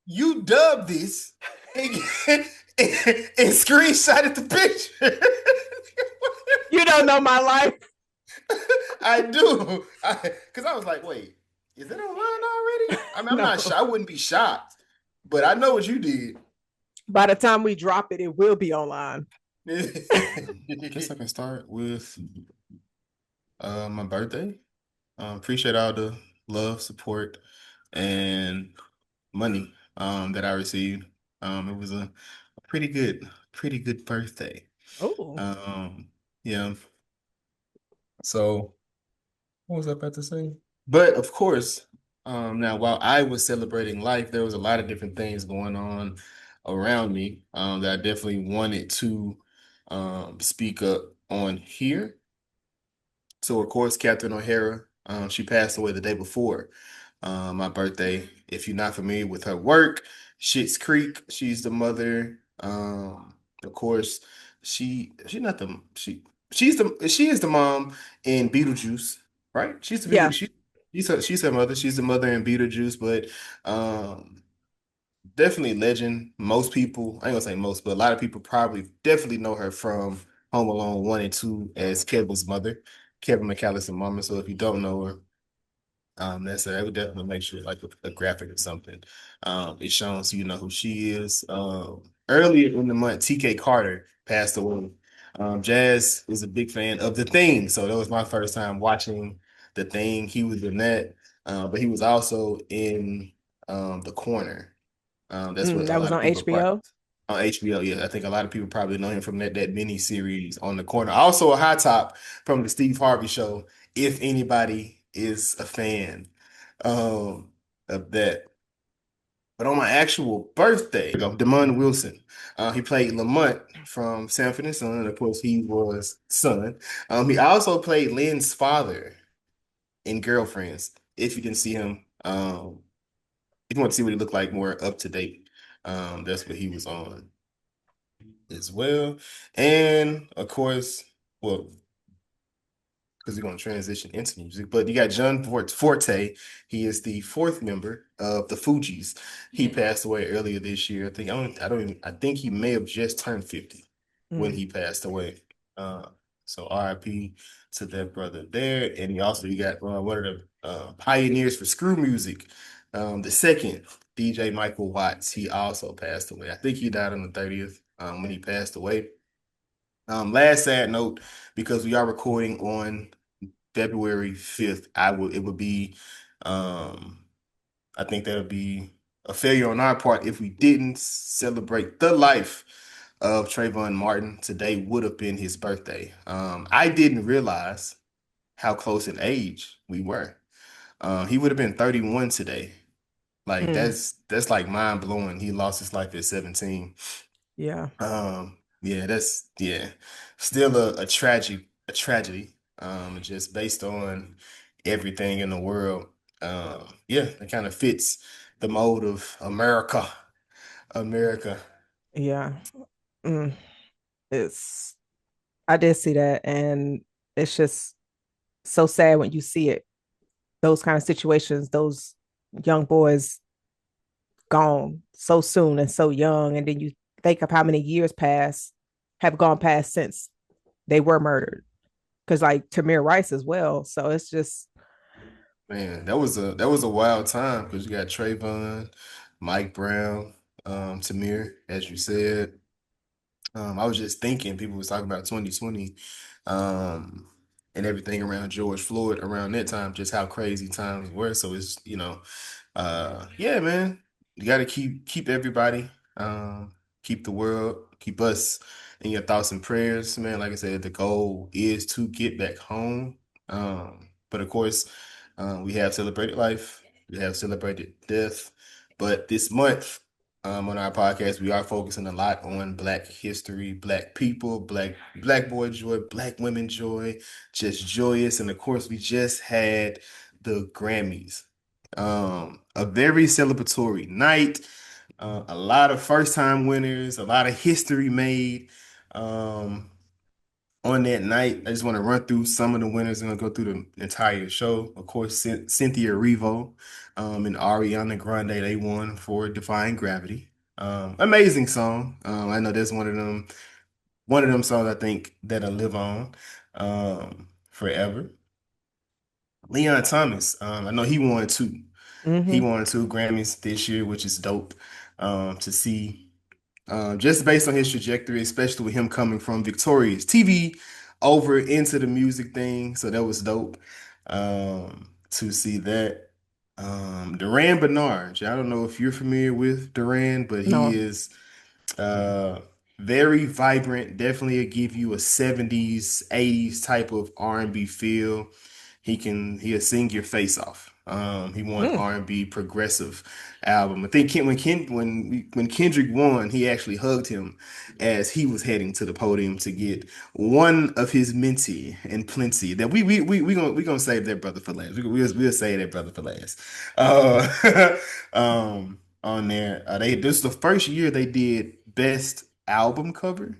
you dubbed this and, and screenshotted the picture. You don't know my life. I do. Because I was like, wait, is it online already? I mean, I'm not No. sure. I wouldn't be shocked, but I know what you did. By the time we drop it, it will be online. I guess I can start with my birthday. Appreciate all the love, support, and money that I received. It was a pretty good birthday. Oh, Um, yeah. So what was I about to say? But of course, now while I was celebrating life, there was a lot of different things going on around me that I definitely wanted to speak up on here. So of course, Catherine O'Hara, she passed away the day before my birthday. If you're not familiar with her work, Schitt's Creek, she's the mother. Of course, she not the she is the mom in Beetlejuice, right? yeah. She's her mother. She's the mother in Beetlejuice, but definitely legend. Most people, I ain't gonna say most, but a lot of people probably definitely know her from Home Alone 1 and 2 as Kevin's mother, Kevin McAllister's mama. So if you don't know her, I would definitely make sure like a graphic or something. It's shown so you know who she is. Earlier in the month, TK Carter passed away. Jazz is a big fan of The Thing, so that was my first time watching The Thing. He was in that, but he was also in The Corner. That's what a That was lot of on people probably HBO. on HBO. Yeah, I think a lot of people probably know him from that mini series on The Corner. Also, a high top from the Steve Harvey Show. If anybody is a fan um, of that, but on my actual birthday, Damon Wilson, he played Lamont from Sanford and Son. Of course, he was Son. He also played Lynn's father in Girlfriends. If you didn't see him, if you want to see what he looked like more up to date, that's what he was on as well. And of course, well, because we're going to transition into music, but you got John Forte. He is the fourth member of the Fugees. He passed away earlier this year. I think he may have just turned 50 when Mm. he passed away. Uh, so RIP to that brother there. And you got one of the pioneers for screw music. The second, DJ Michael Watts, he also passed away. I think he died on the 30th when he passed away. Last sad note, because we are recording on February 5th, it would be um I think that would be a failure on our part if we didn't celebrate the life of Trayvon Martin. Today would have been his birthday. I didn't realize how close in age we were. He would have been 31 today. Like Mm. that's like mind blowing. He lost his life at 17. Yeah. Yeah, still a tragedy. Just based on everything in the world. Yeah, it kind of fits the mode of America. Yeah. Mm. It's I did see that, and it's just so sad when you see it. Those kind of situations, those young boys gone so soon and so young, and then you think of how many years have gone past since they were murdered. Because like Tamir Rice as well. So it's just Man, that was a wild time because you got Trayvon, Mike Brown, Tamir, as you said. I was just thinking, people was talking about 2020, um, and everything around George Floyd around that time, just how crazy times were. So yeah, man, you got to keep everybody, keep the world, keep us in your thoughts and prayers, man. Like I said, the goal is to get back home. But of course, we have celebrated life, we have celebrated death, but this month on our podcast, we are focusing a lot on Black history, Black people, Black boy joy, Black women joy, just joyous. And of course, we just had the Grammys. A very celebratory night. A lot of first time winners, a lot of history made. Um, On that night, I just want to run through some of the winners and go through the entire show. Of course, Cynthia Erivo, and Ariana Grande, they won for Defying Gravity. Amazing song. I know that's one of them songs I think that'll live on forever. Leon Thomas, I know he won two. He Mm-hmm. won two Grammys this year, which is dope to see. Just based on his trajectory, especially with him coming from Victoria's TV over into the music thing. So that was dope to see that. Duran Bernard. I don't know if you're familiar with Duran, but he No. is uh, very vibrant. Definitely give you a 70s, 80s type of R&B feel. He'll sing your face off. He won Mm. R&B progressive album. I think when Kendrick won, he actually hugged him as he was heading to the podium to get one of his minty and plenty. That we gonna save that brother for last. We'll save that brother for last. On there, this is the first year they did best album cover,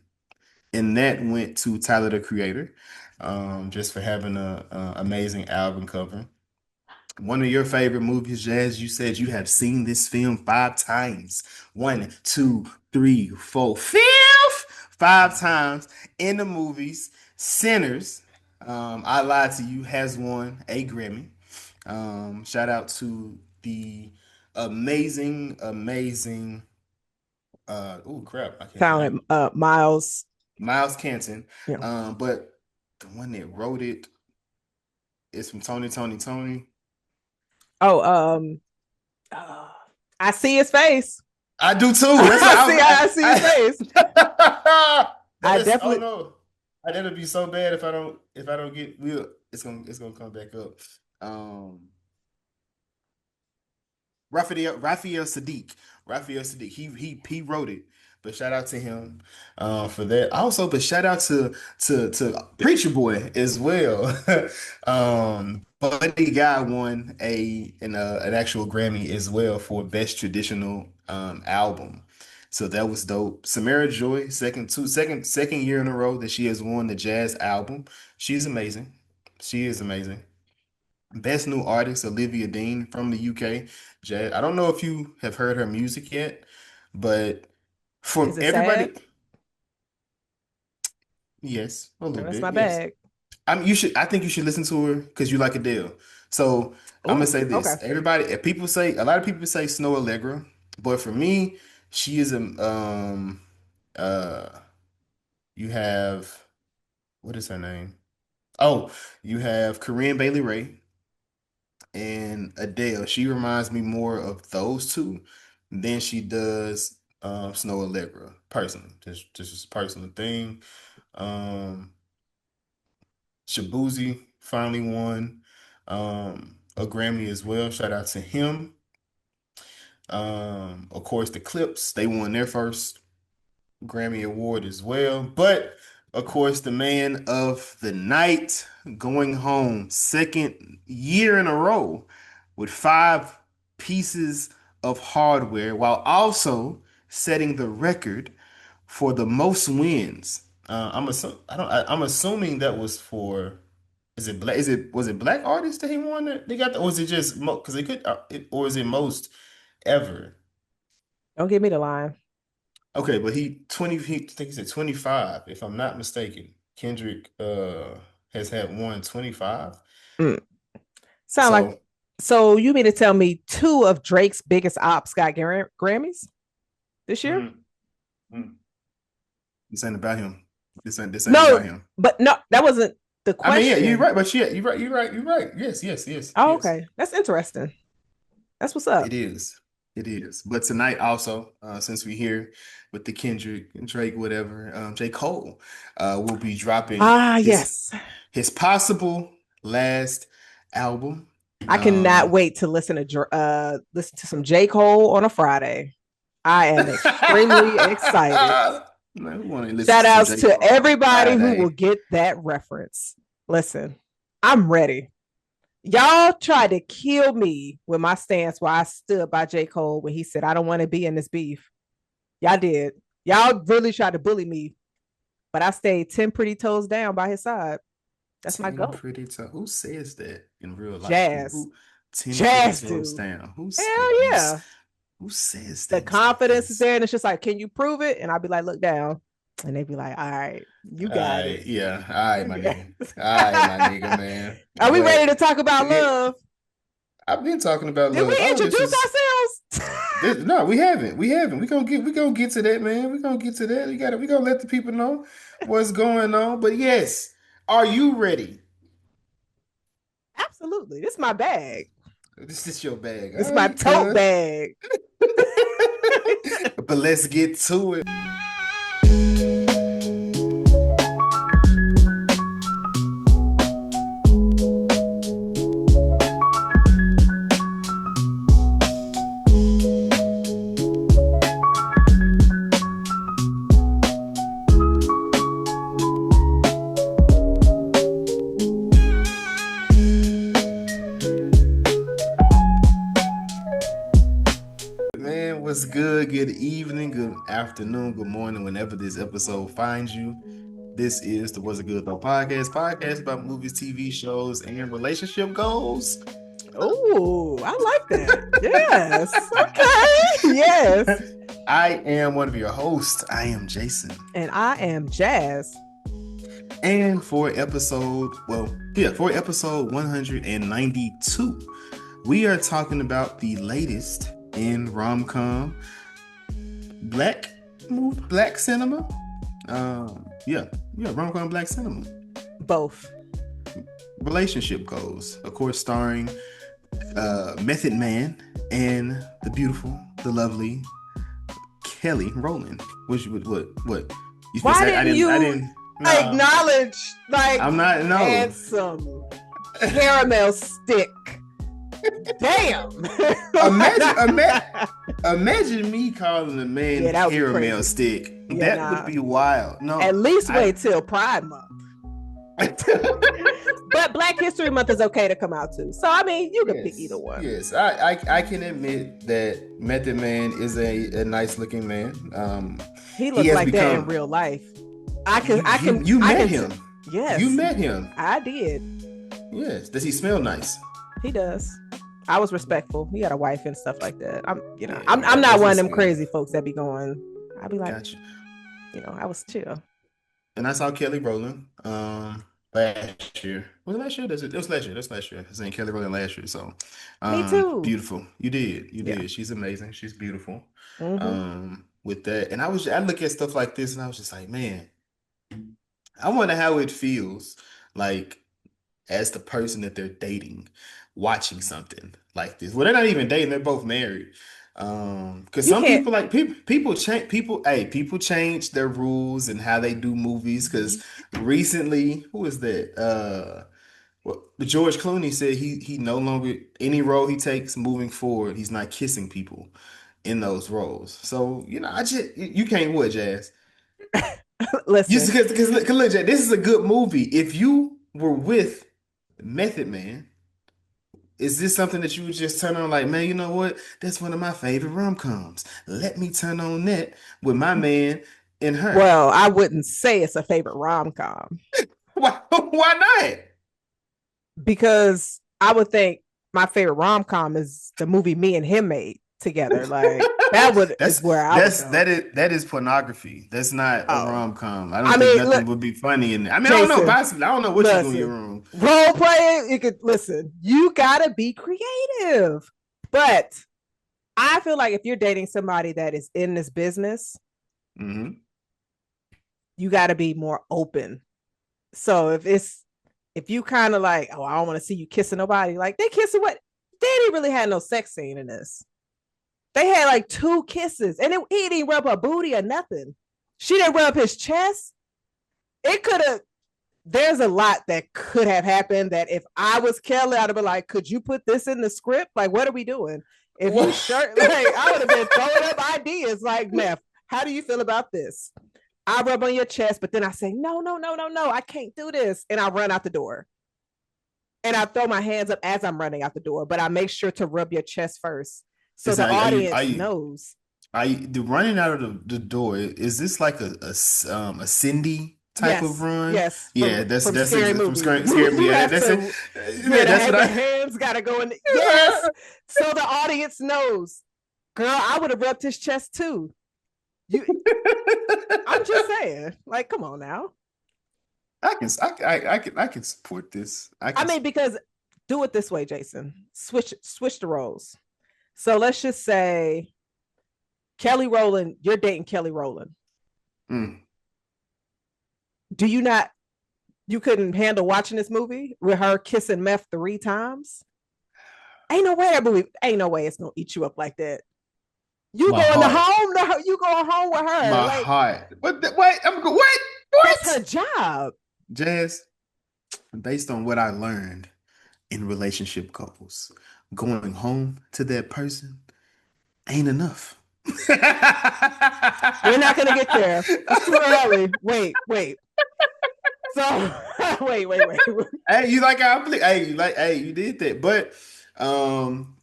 and that went to Tyler the Creator, just for having a amazing album cover. One of your favorite movies, Jazz, you said you have seen this film 5 times. One, two, three, four, fifth, 5 times in the movies. Sinners, I Lied to You, has won a Grammy. Shout out to the amazing, oh crap, I can't Sound name like Miles. Miles Canton. You know. But the one that wrote it is from Tony. Oh, uh, I see his face. I do too. That's I see. why I see his face. but I it's oh definitely. no. That'll be so bad if I don't get it's gonna come back up. Um Raphael Sadiq. Raphael Sadiq. He wrote it. But shout out to him for that. Also, but shout out to Preacher Boy as well. Buddy Guy won an actual Grammy as well for Best Traditional Album. So that was dope. Samara Joy, second year in a row that she has won the jazz album. She's amazing. She is amazing. Best New Artist, Olivia Dean from the UK. Jazz. I don't know if you have heard her music yet, but from Is it sad? everybody, yes, a No, little that's my bit, yes. bag. I think you should listen to her because you like Adele. So I'm gonna Oh, say okay. this. Everybody, if people say a lot of people say Snow Allegra, but for me, she is a uh you have what is her name? Oh, you have Corinne Bailey Rae and Adele. She reminds me more of those two than she does Snow Allegra, personally. Just a personal thing. Um Shabuzi finally won a Grammy as well. Shout out to him. Of course, the Clips, they won their first Grammy Award as well. But of course, the man of the night going home, second year in a row with 5 pieces of hardware, while also setting the record for the most wins. I'm assuming that was for. Is it black? Was it black artists that he won? They got, or was it just because they could, or is it most ever? Don't give me the line. Okay, but I think he said 25, if I'm not mistaken. Kendrick has had won 25. Mm. Sound like. So So you mean to tell me two of Drake's biggest ops got Grammys this year? mm, mm, this ain't about him. This ain't No, about him. but no, that wasn't the I mean, yeah, you're question. right, but yeah, you're right. Oh, Yes. okay. That's interesting. That's what's up. It is. It is. But tonight also, since we're here with the Kendrick and Drake, whatever, J. Cole will be dropping Ah, his yes. his possible last album. I cannot Um, wait to listen to some J. Cole on a Friday. I am extremely excited. Man, who want to listen Shout to some outs J. to Cole on everybody who will Friday? get that reference. Listen, I'm ready. Y'all tried to kill me with my stance while I stood by J. Cole when he said, I don't want to be in this beef. Y'all did. Y'all really tried to bully me but I stayed 10 pretty toes down by his side. That's my 10 goal. pretty toes. Who says that in real life? Jazz. Who 10 pretty Jazz toes dude. down? Hell yeah. Who says The things like confidence is this? there, and it's just like, can you prove it? And I'll be like, look down. And they'd be like, all right, you All got right, it. yeah. All right, my Okay. nigga. All right, my nigga, man. Are we ready But to talk about it, love? I've been talking about Did love. we All this introduce is ourselves? no, we haven't. We haven't. We gonna get to that, man. We gonna get to that. We gonna let the people know what's going on. But yes, are you ready? Absolutely. This is my bag. This is your bag. This All is my right, tote cuz. bag. But let's get to it. Man, what's good? Good evening, good afternoon, good morning, whenever this episode finds you. This is the What's a Good Though podcast about movies, TV shows, and relationship goals. Oh, I like that. Yes. Okay. Yes. I am one of your hosts. I am Jason. And I am Jazz. And for episode 192, we are talking about the latest in rom-com black cinema. Rom-com black cinema. Both. Relationship goals, of course, starring Method Man and the beautiful, the lovely Kelly Rowland. What? You Why say didn't you I didn't. No, acknowledge like I'm not. No. handsome caramel stick? Damn. Imagine me calling a man Yeah, that would be caramel crazy. stick. Yeah, That nah. would be wild. No, At least wait till Pride Month. I But Black History Month is okay to come out too. So I mean, you can pick either one. Yes, I can admit that Method Man is a nice looking man. He looks has like that in become- real life. You I met can him. Yes. You met him. I did. Yes. Does he smell nice? He does. I was respectful. He had a wife and stuff like that. I'm Yeah, I'm not that's one of them good. crazy folks that be going. I'd be like, Gotcha. I was chill. And I saw Kelly Rowland last year. Was it last year? It was last year. That's last year. I seen Kelly Rowland last year. So Me too. beautiful. You did. You Yeah. did. She's amazing. She's beautiful. Mhm. With that. And I look at stuff like this and I was just like, man, I wonder how it feels like as the person that they're dating, watching something like this. Well, they're not even dating, they're both married. Because You some can't. people people change their rules and how they do movies. Because recently, who is that? Well, George Clooney said he no longer any role he takes moving forward, he's not kissing people in those roles. So I just you can't what, Jazz? Listen. Because look, Jazz, this is a good movie. If you were with Method Man, is this something that you would just turn on like, man, you know what? That's one of my favorite rom-coms. Let me turn on that with my man and her. Well, I wouldn't say it's a favorite rom com Why not? because I would think my favorite rom com is the movie me and him made together. Like is where I would go. that is pornography. That's not a Oh. rom-com. I I don't think mean, nothing look, would be funny in it. I mean, I don't know, Jason, possibly. I don't know what you do in your listen, room. role playing, you could listen, you gotta be creative. But I feel like if you're dating somebody that is in this business, Mm-hmm. you gotta be more open. So if you kind of like, oh, I don't want to see you kissing nobody, like they kissing what? They didn't really have no sex scene in this. They had like 2 kisses, and he didn't rub her booty or nothing. She didn't rub his chest. It could have. There's a lot that could have happened. That if I was Kelly, I'd have been like, "Could you put this in the script? Like, what are we doing?" If you shirt, like, I would have been throwing up ideas. Like, Meth, how do you feel about this? I rub on your chest, but then I say, no, I can't do this, and I run out the door. And I throw my hands up as I'm running out the door, but I make sure to rub your chest first. So the audience knows. The running out of the door, is this like a Cindy type of run. yes, Yeah, from that's Scary it. From Movie. Scary Movie. You Yeah, have that's it. to, yeah, That's what the I. hands gotta go in. Yes, so the audience knows. Girl, I would have rubbed his chest too. You, I'm just saying, like, come on now. I can support this. I I can. mean, because do it this way, Jason. Switch the roles. So let's just say Kelly Rowland, you're dating Kelly Rowland. Mm. Do you not? You couldn't handle watching this movie with her kissing meth 3 times? Ain't no way that movie. Ain't no way it's gonna eat you up like that. You My going to heart. home? No, you going home with her? My Like heart. What? I'm go. What? that's her What? job. Jazz. Based on what I learned in relationship couples, going home to that person ain't enough. We're not gonna get there. It's too early. Wait. So wait. Hey, you like how I play? Hey, you like? Hey, you did that, but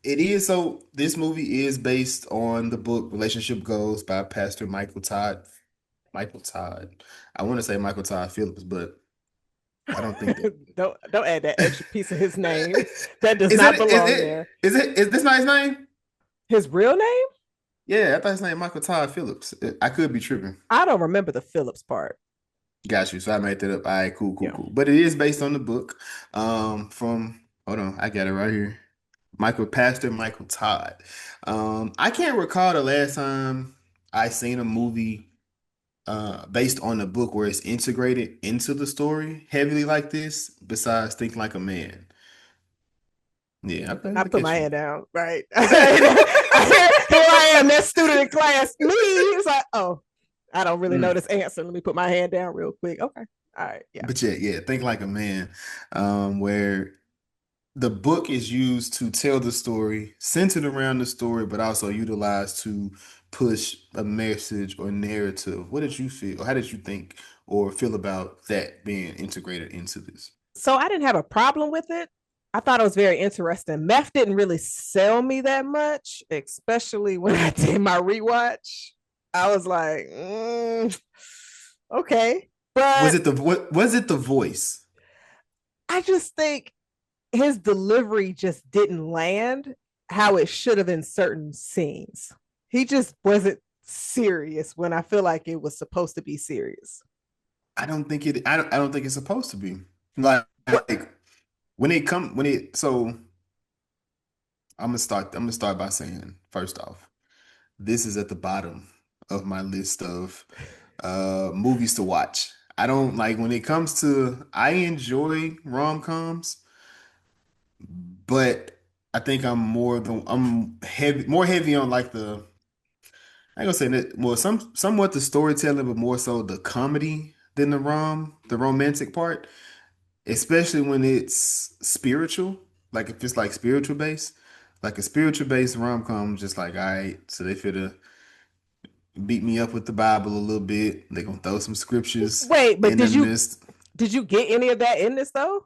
it is so. This movie is based on the book "Relationship Goals" by Pastor Michael Todd. Michael Todd. I want to say Michael Todd Phillips, but I don't think that. Don't add that extra piece of his name. That does Is not it? Is belong it? there. Is this not his name? His real name? Yeah, I thought his name Michael Todd Phillips. I could be tripping. I don't remember the Phillips part. Got you. So I made that up. All right, Yeah. cool. But it is based on the book. From hold on, I got it right here. Pastor Michael Todd. I can't recall the last time I seen a movie based on the book where it's integrated into the story heavily like this, besides Think Like a Man. Yeah, okay, I look put my at you. hand down, right? Here I am, that student in class. Me, it's like, oh, I don't really know Mm. this answer. Let me put my hand down real quick. Okay, all right, yeah. But yeah, Think Like a Man, where the book is used to tell the story, centered around the story, but also utilized to push a message or narrative. What did you feel? How did you think or feel about that being integrated into this? So I didn't have a problem with it. I thought it was very interesting. Meth didn't really sell me that much, especially when I did my rewatch. I was like, okay, but What was it the voice? I just think his delivery just didn't land how it should have in certain scenes. He just wasn't serious when I feel like it was supposed to be serious. I don't think it's supposed to be. What? Like when it so I'm gonna start by saying first off, this is at the bottom of my list of movies to watch. I don't like when it comes to I enjoy rom-coms, but I think I'm heavy more heavy on like I ain't gonna say that well somewhat the storytelling, but more so the comedy than the romantic part, especially when it's spiritual. Like if it's like spiritual based, like a spiritual based rom-com, just like all right, so they fit beat me up with the Bible a little bit. They're gonna throw some scriptures Wait, but in the did you midst. did you get any of that in this though?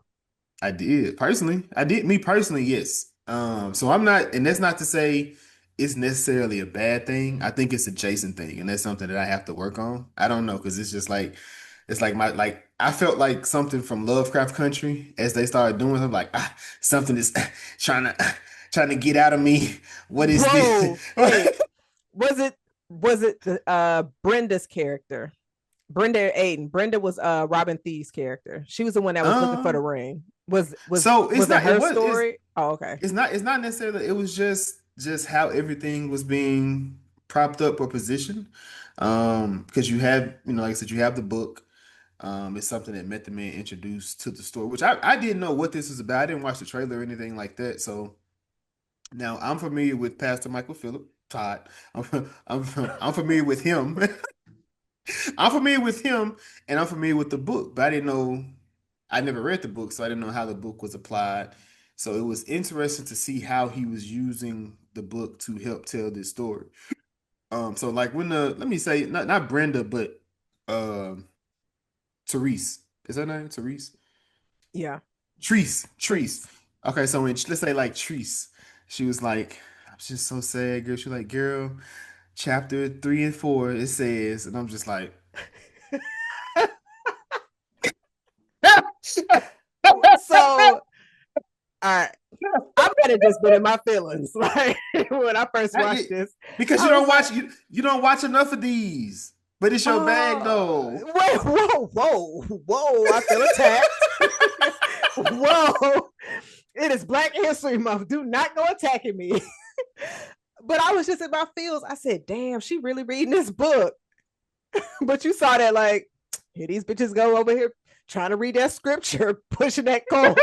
I did personally. I did me personally, yes. So I'm not, and that's not to say it's necessarily a bad thing. I think it's a Jason thing, and that's something that I have to work on. I don't know because it's just like it's like my like I felt like something from Lovecraft Country as they started doing. I'm like something is trying to trying to get out of me. What is this? Whoa, wait. Was it the Brenda's character? Brenda Aiden. Brenda was Robin Thee's character. She was the one that was looking for the Um, ring. Was was so it's was it not it her was story? Oh, okay. it's not necessarily it was just how everything was being propped up or positioned. Because you have, you know, like I said, you have the book. It's something that Method Man introduced to the story, which I didn't know what this was about. I didn't watch the trailer or anything like that. So now I'm familiar with Pastor Michael Phillip Todd. I'm familiar with him. I'm familiar with him and I'm familiar with the book, but I didn't know, I never read the book, so I didn't know how the book was applied. So it was interesting to see how he was using the book to help tell this story. So like when let me say not Brenda, but um Therese. Is her name Therese? Yeah. Treese. Trees. Okay, so when let's say like Treese, she was like, I'm just so sad, girl. She was like, girl, chapter 3 and 4, it says, and I'm just like, right. I might have just been in my feelings like when I first I watched get- this. because I was like, you don't watch enough of these. But it's your bag though. wait, whoa. I feel attacked. Whoa. It is Black History Month. Do not go attacking me. But I was just in my feels. I said, damn, she really reading this book. But you saw that, like, here these bitches go over here trying to read that scripture, pushing that code.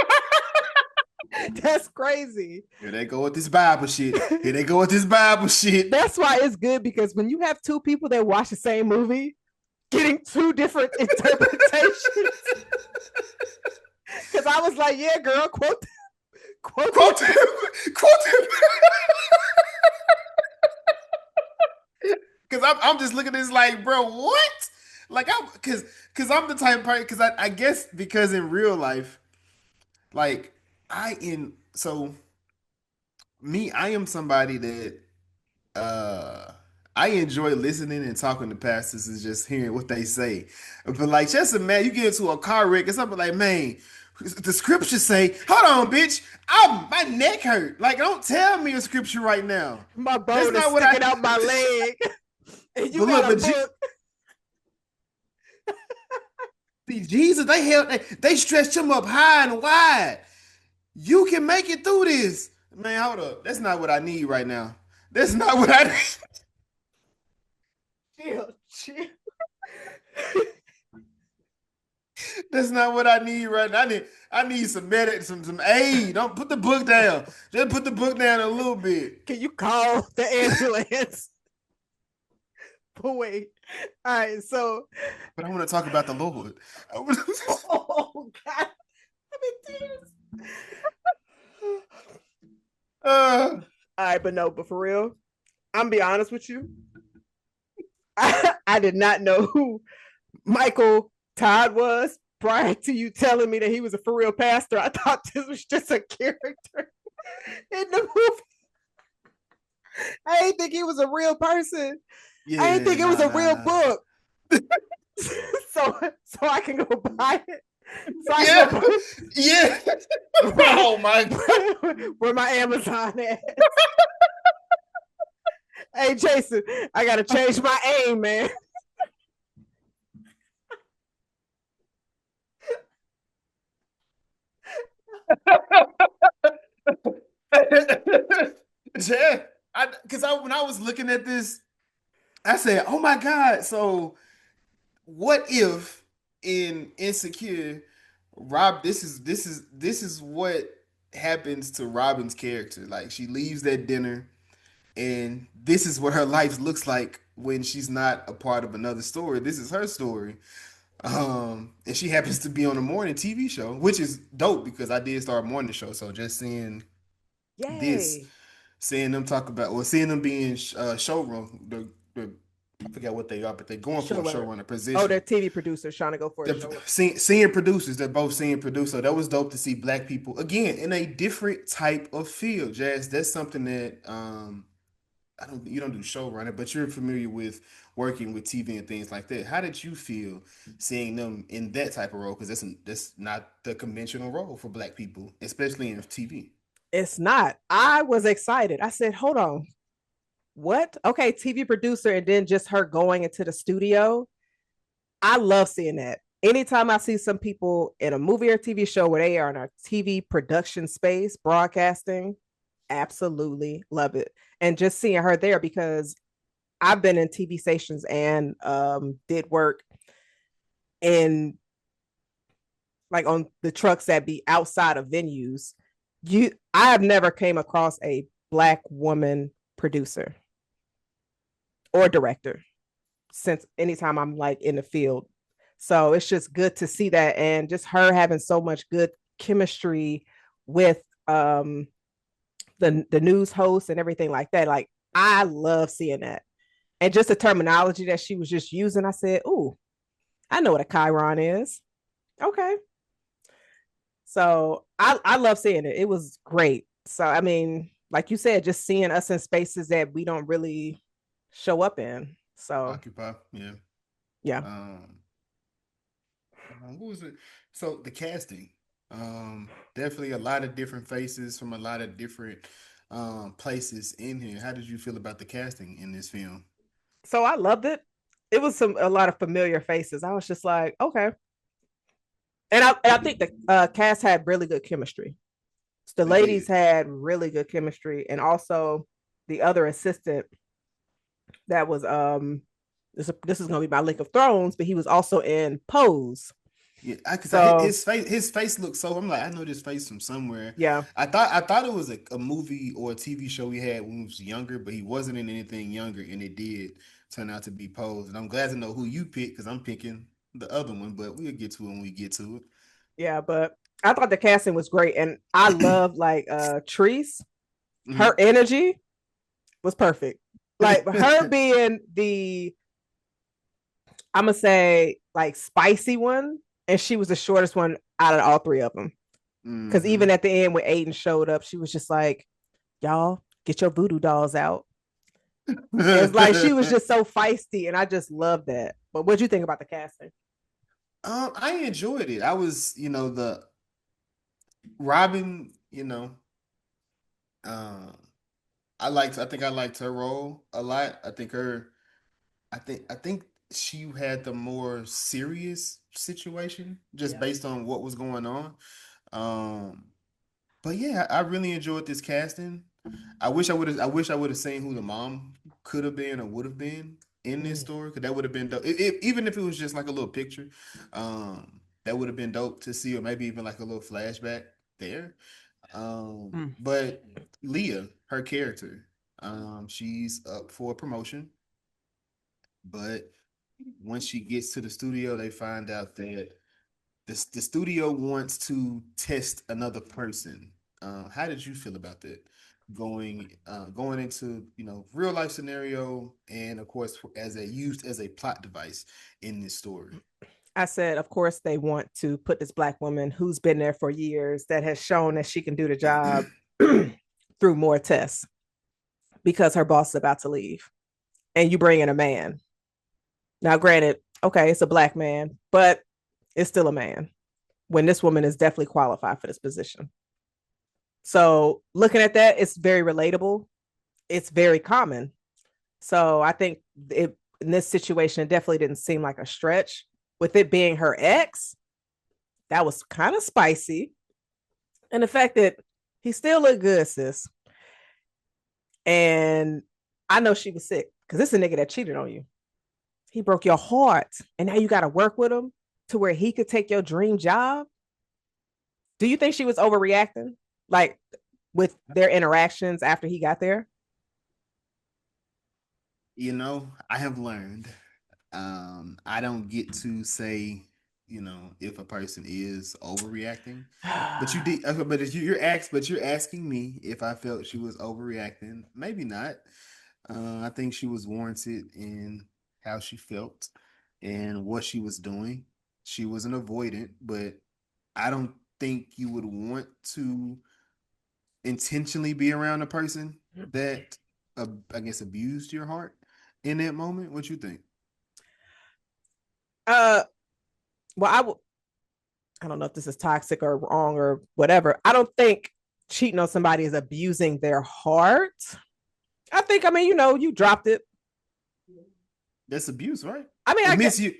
That's crazy. Here they go with this Bible shit. Here they go with this Bible shit. That's why it's good because when you have two people that watch the same movie, getting two different interpretations. Because I was like, yeah, girl, Quote him. Quote him. Because I'm just looking at this like, bro, what? Like because I'm the type of person because I guess because in real life, like I am somebody that uh I enjoy listening and talking to pastors and just hearing what they say. But like just imagine you get into a car wreck and something like, man, the scriptures say, hold on, bitch, my neck hurt. Like, don't tell me a scripture right now. My That's bone is not what I sticking out my leg. And you but look, got a but book. see, Jesus, they stretched him up high and wide. You can make it through this. Man, hold up. That's not what I need right now. That's not what I need. Chill. That's not what I need right now. I need some aid. Don't put the book down. Just put the book down a little bit. Can you call the ambulance? But wait. All right, so But I want to talk about the Lord. oh God. I'm in tears. uh, All right, but no, but for real, I'm gonna be honest with you. I did not know who Michael Todd was prior to you telling me that he was a for real pastor. I thought this was just a character in the movie. I didn't think he was a real person. I didn't yeah, think it was nah, a nah, real nah. book. So I can go buy it. So I Yeah, can go yeah. where, Oh my God. where my Amazon at. Hey Jason, I gotta change my aim, man. Yeah, because when I was looking at this, I said, "Oh my God!" So, what if in Insecure, this is what happens to Robin's character. Like she leaves that dinner, and this is what her life looks like when she's not a part of another story. This is her story. And she happens to be on a morning TV show, which is dope because I did start a morning show. So just seeing this, Yay. seeing them talk about, well, seeing them being showroom, the I forget what they are, but they're going for a Showrunner. showrunner Oh, they're position. TV producers trying to go for a They're showrunner. seeing producers. They're both seeing producers. So that was dope to see black people again in a different type of field. Jazz. That's something that I don't. You don't do showrunner, but you're familiar with working with TV and things like that. How did you feel seeing them in that type of role? Because that's not the conventional role for black people, especially in TV. It's not. I was excited. I said, hold on. What? Okay, TV producer, and then just her going into the studio. I love seeing that. Anytime I see some people in a movie or TV show where they are in a TV production space, broadcasting, absolutely love it. And just seeing her there because I've been in TV stations and did work in like on the trucks that be outside of venues. I have never came across a black woman producer or director since anytime I'm like in the field. So it's just good to see that and just her having so much good chemistry with the news host and everything like that. Like I love seeing that. And just the terminology that she was just using, I said, "Ooh, I know what a Chiron is." Okay. So I love seeing it. It was great. So I mean, like you said, just seeing us in spaces that we don't really show up in. So Occupy, yeah. yeah. Um, what was it? So the casting. Definitely a lot of different faces from a lot of different places in here. How did you feel about the casting in this film? So I loved it. It was a lot of familiar faces. I was just like, okay. And I think the cast had really good chemistry. The They ladies did. had really good chemistry, and also the other assistant that was this is gonna be my Link of Thrones, but he was also in Pose. Yeah, because So his face looked so. I'm like, I know this face from somewhere. yeah, I thought it was a movie or a TV show he had when he was younger, but he wasn't in anything younger, and it did turn out to be Pose. And I'm glad to know who you picked because I'm picking the other one, but we'll get to it when we get to yeah, but I thought the casting was great, and I it. love like Treese. Her energy was perfect. Like her being the I'm gonna say like spicy one, and she was the shortest one out of all three of them. Because even Hmm. at the end when Aiden showed up, she was just like, "Y'all get your voodoo dolls out." It's like she was just so feisty, and I just love that. But what do you think about the casting? I enjoyed it. I was, the Robin, um, I think I liked her role a lot. I think she had the more serious situation just Yeah. based on what was going on. Um, but yeah, I really enjoyed this casting. I wish I would have seen who the mom could have been or would have been in this Mm. story, because that would have been dope. Even if it was just like a little picture, that would have been dope to see, or maybe even like a little flashback there. Mm. But Leah, her character, she's up for a promotion, but once she gets to the studio, they find out that the studio wants to test another person. How did you feel about that? Going into real life scenario, and of course as a used as a plot device in this story. I said, of course, they want to put this black woman who's been there for years that has shown that she can do the job through more tests because her boss is about to leave. And you bring in a man. Now, granted, okay, it's a black man, but it's still a man when this woman is definitely qualified for this position. So, looking at that, it's very relatable. It's very common. So, I think in this situation, it definitely didn't seem like a stretch. With it being her ex, that was kind of spicy. And the fact that he still looked good, sis. And I know she was sick because this is a nigga that cheated on you. He broke your heart. And now you got to work with him to where he could take your dream job. Do you think she was overreacting? Like with their interactions after he got there? I have learned. I don't get to say, if a person is overreacting. But you did. But if you're asking me if I felt she was overreacting. Maybe not. I think she was warranted in how she felt and what she was doing. She wasn't avoidant, but I don't think you would want to intentionally be around a person that, I guess, abused your heart in that moment. What you think? uh, well, I don't know if this is toxic or wrong or whatever. I don't think cheating on somebody is abusing their heart. I think, I mean, you dropped it. That's abuse, right? I mean, If I get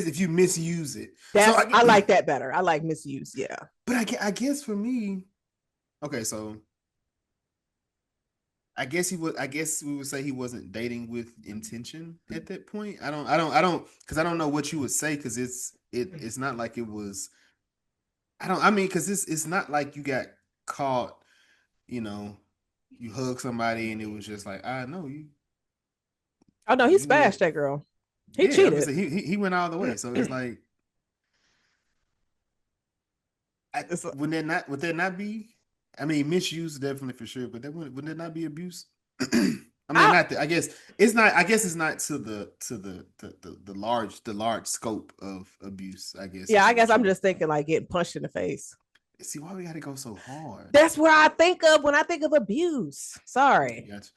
if you misuse it. So I like that better. I like misuse. Yeah. but I guess for me, okay, so I guess we would say he wasn't dating with intention at that point. Because I don't know what you would say, because it's not like it was. I mean, because it's not like you got caught. You know, you hug somebody and it was just like, I know Oh no, he you went. smashed that girl. He Yeah, I'm gonna cheated. say he went all the way. So it's like, It's would that not be? I mean, misuse definitely for sure, but would that not be abuse? I mean, I not I guess it's not. I guess it's not to the large scope of abuse. I guess yeah, is I guess what I'm you just thinking like getting punched in the face. see. Why we got to go so hard? That's what I think of when I think of abuse. Okay, Sorry. gotcha.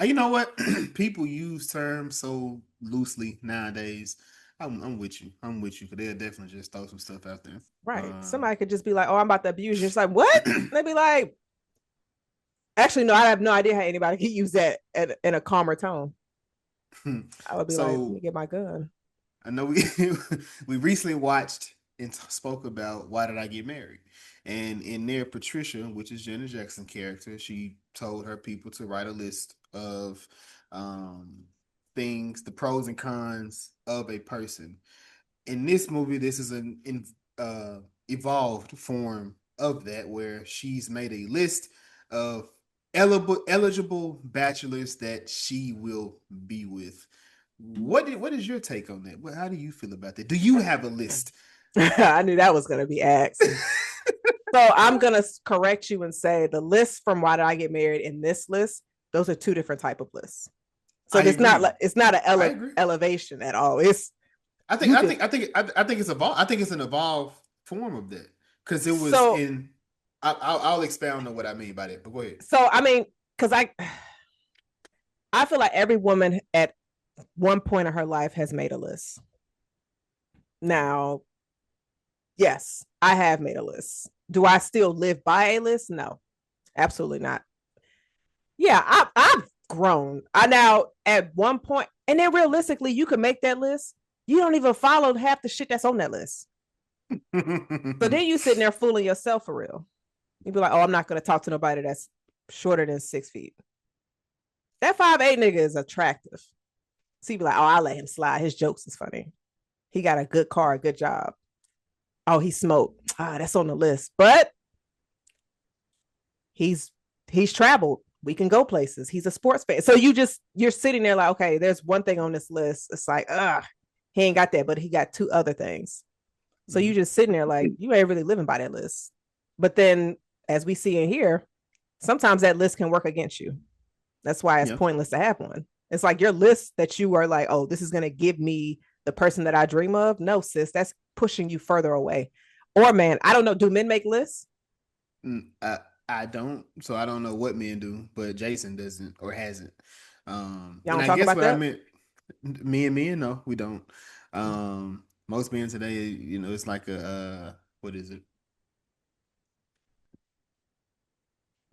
You know what? People use terms so loosely nowadays. I'm with you. I'm with you. Cause they'll definitely just throw some stuff out there. Right. Um, Somebody could just be like, "Oh, I'm about to abuse you." It's like, what? And they'd be like, "Actually, no, I have no idea how anybody could use that in a calmer tone." I would be like, "Let me so get my gun." I know we we recently watched and spoke about Why Did I Get Married? And in there, Patricia, which is Janet Jackson's character, she told her people to write a list of um, things, the pros and cons of a person. In this movie, this is an evolved form of that, where she's made a list of eligible bachelors that she will be with. What is your take on that? How do you feel about that? Do you have a list? I knew that was going to be asked. So I'm going to correct you and say the list from Why Did I Get Married in this list, those are two different type of lists. So I it's not like agree. it's not an I agree. elevation at all. It's I think you I could think I think I think it's evolved. I think it's an evolved form of that because it was so in. I'll expound on what I mean by that. But go ahead. so I mean because I feel like every woman at one point in her life has made a list. Now, yes, I have made a list. Do I still live by a list? No, absolutely not. Yeah, I've grown. I now at one point, and then realistically, you can make that list. You don't even follow half the shit that's on that list. So then you sitting there fooling yourself for real. You'd be like, oh, I'm not going to talk to nobody that's shorter than 6 feet. That 5'8" nigga is attractive. So you'd be like, oh, I'll let him slide. His jokes is funny. He got a good car, a good job. Oh, he smoked. Ah, that's on the list. But he's he's traveled. We can go places. He's a sports fan. So you're sitting there like, okay, there's one thing on this list. It's like, he ain't got that, but he got two other things. So you just sitting there like you ain't really living by that list. But then as we see in here, sometimes that list can work against you. That's why it's Yeah. pointless to have one. It's like your list that you are like, oh, this is gonna give me the person that I dream of. No, sis, that's pushing you further away. Or man, I don't know. Do men make lists? I don't, so I don't know what men do, but Jason doesn't or hasn't. Y'all And don't I talk guess about what I that? meant, me and men, no, we don't. Most men today, it's like what is it?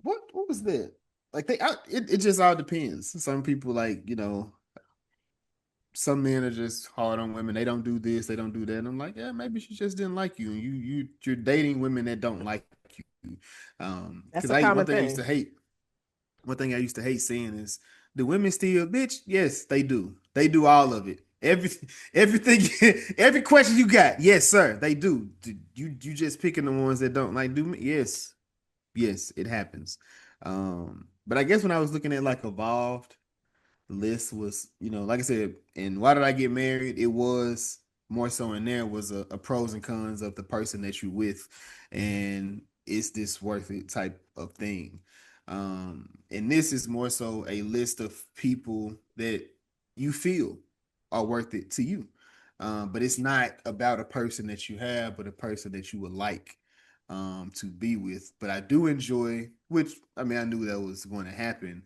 What was that? Like it just all depends. Some people like, some men are just hard on women. They don't do this, they don't do that. And I'm like, yeah, maybe she just didn't like you, and you're dating women that don't like you. That's Because a I common one thing I used thing. to hate, one thing I used to hate saying is, "Do women steal, bitch?" Yes, they do. They do all of it. Everything, every question you got, yes, sir, they do. You just picking the ones that don't like do me? Yes, yes, it happens. But I guess when I was looking at like evolved list was, like I said, and Why Did I Get Married? It was more so in there was a pros and cons of the person that you with, and is this worth it type of thing. And this is more so a list of people that you feel are worth it to you. But it's not about a person that you have, but a person that you would like to be with. But I do enjoy, which I mean, I knew that was going to happen.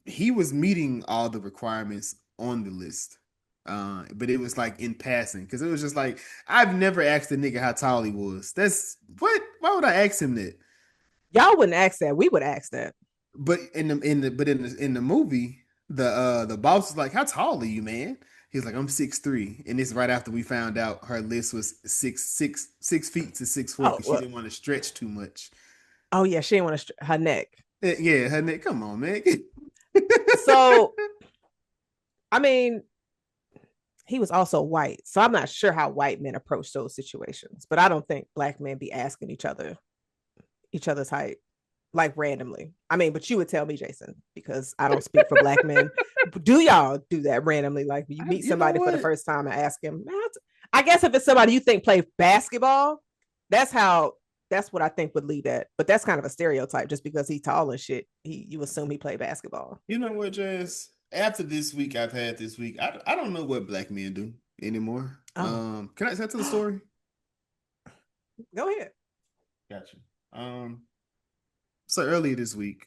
He was meeting all the requirements on the list. But it was like in passing because it was just like I've never asked a nigga how tall he was. That's what? Why would I ask him that? Y'all wouldn't ask that. We would ask that. But in the movie, the boss was like, "How tall are you, man?" He's like, "I'm 6'3", and it's right after we found out her list was 6 feet to 6'4" Oh because she well. didn't want to stretch too much. Oh yeah, she didn't want to her neck. Yeah, her neck. Come on, man. So I mean, he was also white, so I'm not sure how white men approach those situations. But I don't think black men be asking each other's height like randomly. I mean, but you would tell me, Jason, because I don't speak for black men. Do y'all do that randomly? Like you meet You know somebody for the what? first time and ask him, I guess if it's somebody you think play basketball, that's how that's what I think would lead that. But that's kind of a stereotype just because he's tall and shit. You assume he played basketball. You know what, Jazz? After this week I've had this week, I don't know what black men do anymore. Oh, Can I tell the story? go ahead. Gotcha. Um, so earlier this week,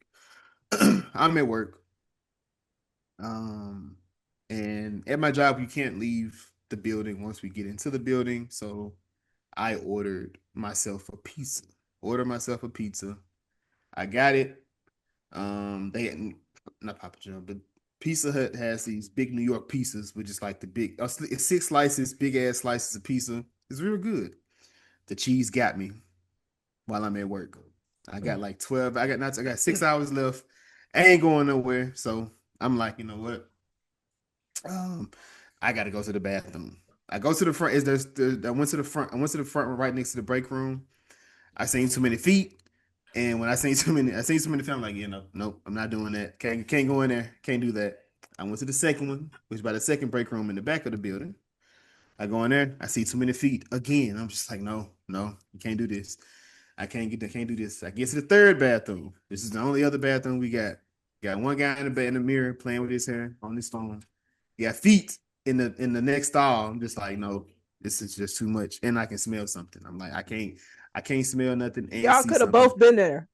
I'm at work. Um, and at my job, you can't leave the building once we get into the building. So I ordered myself a pizza. Ordered myself a pizza. I got it. They hadn't, not Papa John, but Pizza Hut has these big New York pizzas, which is like the big, it's six slices, big ass slices of pizza. It's real good. The cheese got me while I'm at work. I got like 12. I got 6 hours left. I ain't going nowhere. So I'm like, you know what? Um, I gotta go to the bathroom. I go to the front. I went to the front. I went to the front right next to the break room. I seen too many feet. And when I seen too many feet, I'm like, nope, I'm not doing that. Can't go in there. Can't do that. I went to the second one, which is by the second break room in the back of the building. I go in there, I see too many feet again. I'm just like, no, no, you can't do this. Can't do this. I get to the third bathroom. This is the only other bathroom we got. Got one guy in the bed in the mirror playing with his hair on his phone. You got feet in the next stall. I'm just like, no, this is just too much. And I can smell something. I'm like, I can't smell nothing and Y'all see could have something. both been there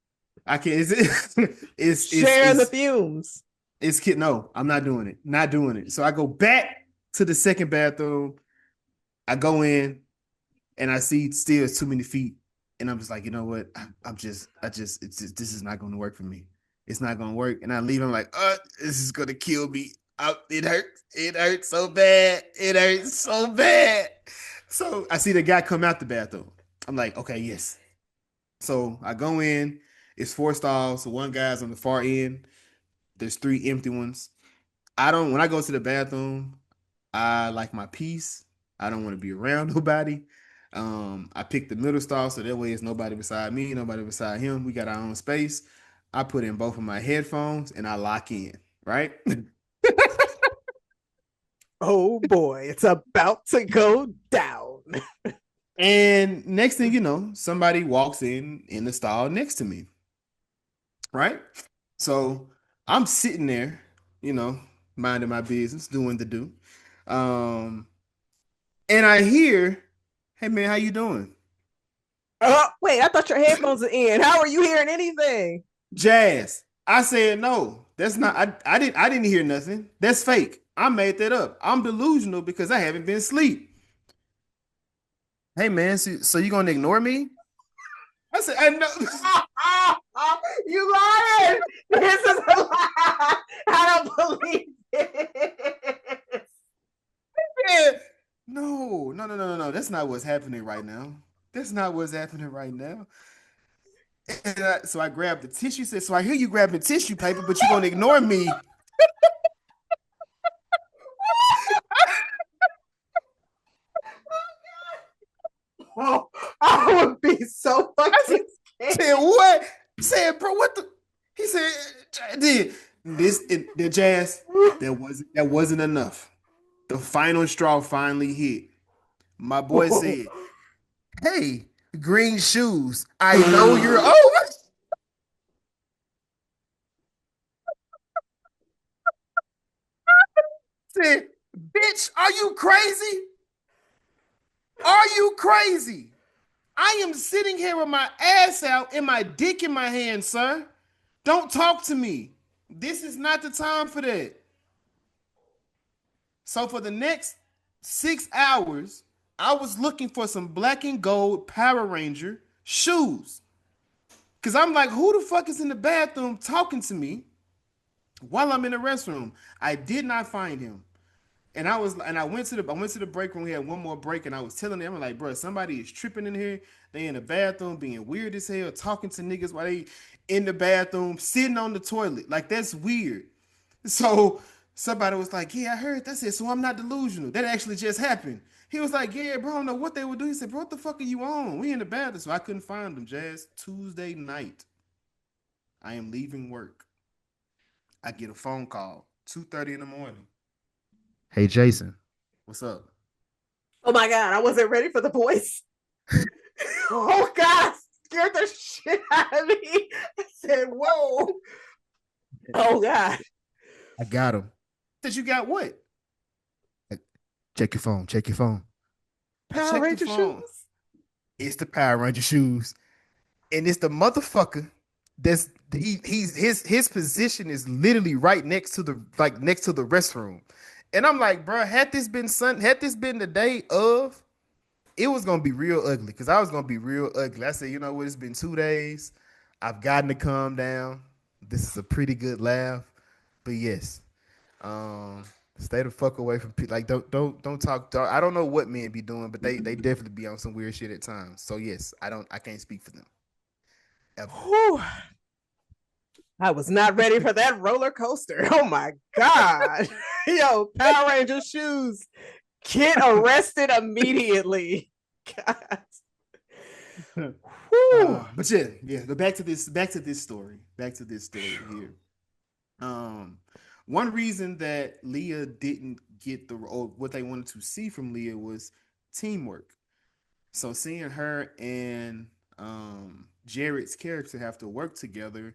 I can't. Is it? sharing the fumes. It's kid. No, I'm not doing it. Not doing it. So I go back to the second bathroom. I go in and I see still too many feet, and I'm just like, you know what? This is not going to work for me. It's not going to work. And I leave. I'm like, this is going to kill me. It hurts. It hurts so bad. It hurts so bad. So I see the guy come out the bathroom. I'm like, okay, yes. So I go in. It's four stalls. So one guy's on the far end. There's three empty ones. I don't. When I go to the bathroom, I like my peace. I don't want to be around nobody. I pick the middle stall so that way it's nobody beside me, nobody beside him. We got our own space. I put in both of my headphones and I lock in. Right. Oh boy, it's about to go down. And next thing you know, somebody walks in the stall next to me. Right. So I'm sitting there, you know, minding my business, doing the do. Um, and I hear, "Hey man, how you doing?" Wait, I thought your headphones are in. How are you hearing anything? Jazz. I said no. That's not. I didn't hear nothing. That's fake. I made that up. I'm delusional because I haven't been asleep. Hey man, so you gonna ignore me? I said I know. You lying. This is a lie. I don't believe it. No. That's not what's happening right now. That's not what's happening right now. So I grabbed the tissue. Said, so I hear you grabbing tissue paper, but you gonna ignore me? Oh, I would be so I fucking scared. said what? Said bro, what the? He said, did the Jazz. That wasn't enough. The final straw finally hit. My boy said, "Hey, green shoes. I know you're over." Said, "Bitch, are you crazy? Are you crazy? I am sitting here with my ass out and my dick in my hand, sir. Don't talk to me. This is not the time for that." So for the next 6 hours, I was looking for some black and gold Power Ranger shoes. Cause I'm like, who the fuck is in the bathroom talking to me while I'm in the restroom? I did not find him. And I went to the break room. We had one more break, and I was telling them, I'm like, bro, somebody is tripping in here. They in the bathroom being weird as hell, talking to niggas while they in the bathroom, sitting on the toilet. Like that's weird. So somebody was like, yeah, I heard that. I said, so I'm not delusional. That actually just happened. He was like, yeah, bro, I don't know what they would do. He said, bro, what the fuck are you on? We in the bathroom. So I couldn't find them, Jazz. Tuesday night, I am leaving work. I get a phone call, 2:30 in the morning. Hey, Jason, what's up? Oh my god, I wasn't ready for the voice. Oh god, scared the shit out of me. I said, whoa. Oh god. I got him. Said you got what? Check your phone. Check your phone. I Power checked the Ranger phone. shoes. It's the Power Ranger shoes, and it's the motherfucker. His position is literally right next to the restroom, And I'm like, bro, had this been the day of, it was gonna be real ugly because I was gonna be real ugly. I said, you know what? It's been 2 days. I've gotten to calm down. This is a pretty good laugh, but yes, um, stay the fuck away from people. Like, don't talk. I don't know what men be doing, but they definitely be on some weird shit at times. So yes, I can't speak for them ever. Whew, I was not ready for that roller coaster. Oh my God. Yo, Power Ranger shoes. Get arrested immediately. God. Whew. But yeah, yeah. But back to this story here. Um, One reason that Leah didn't get the or what they wanted to see from Leah was teamwork. So seeing her and Jared's character have to work together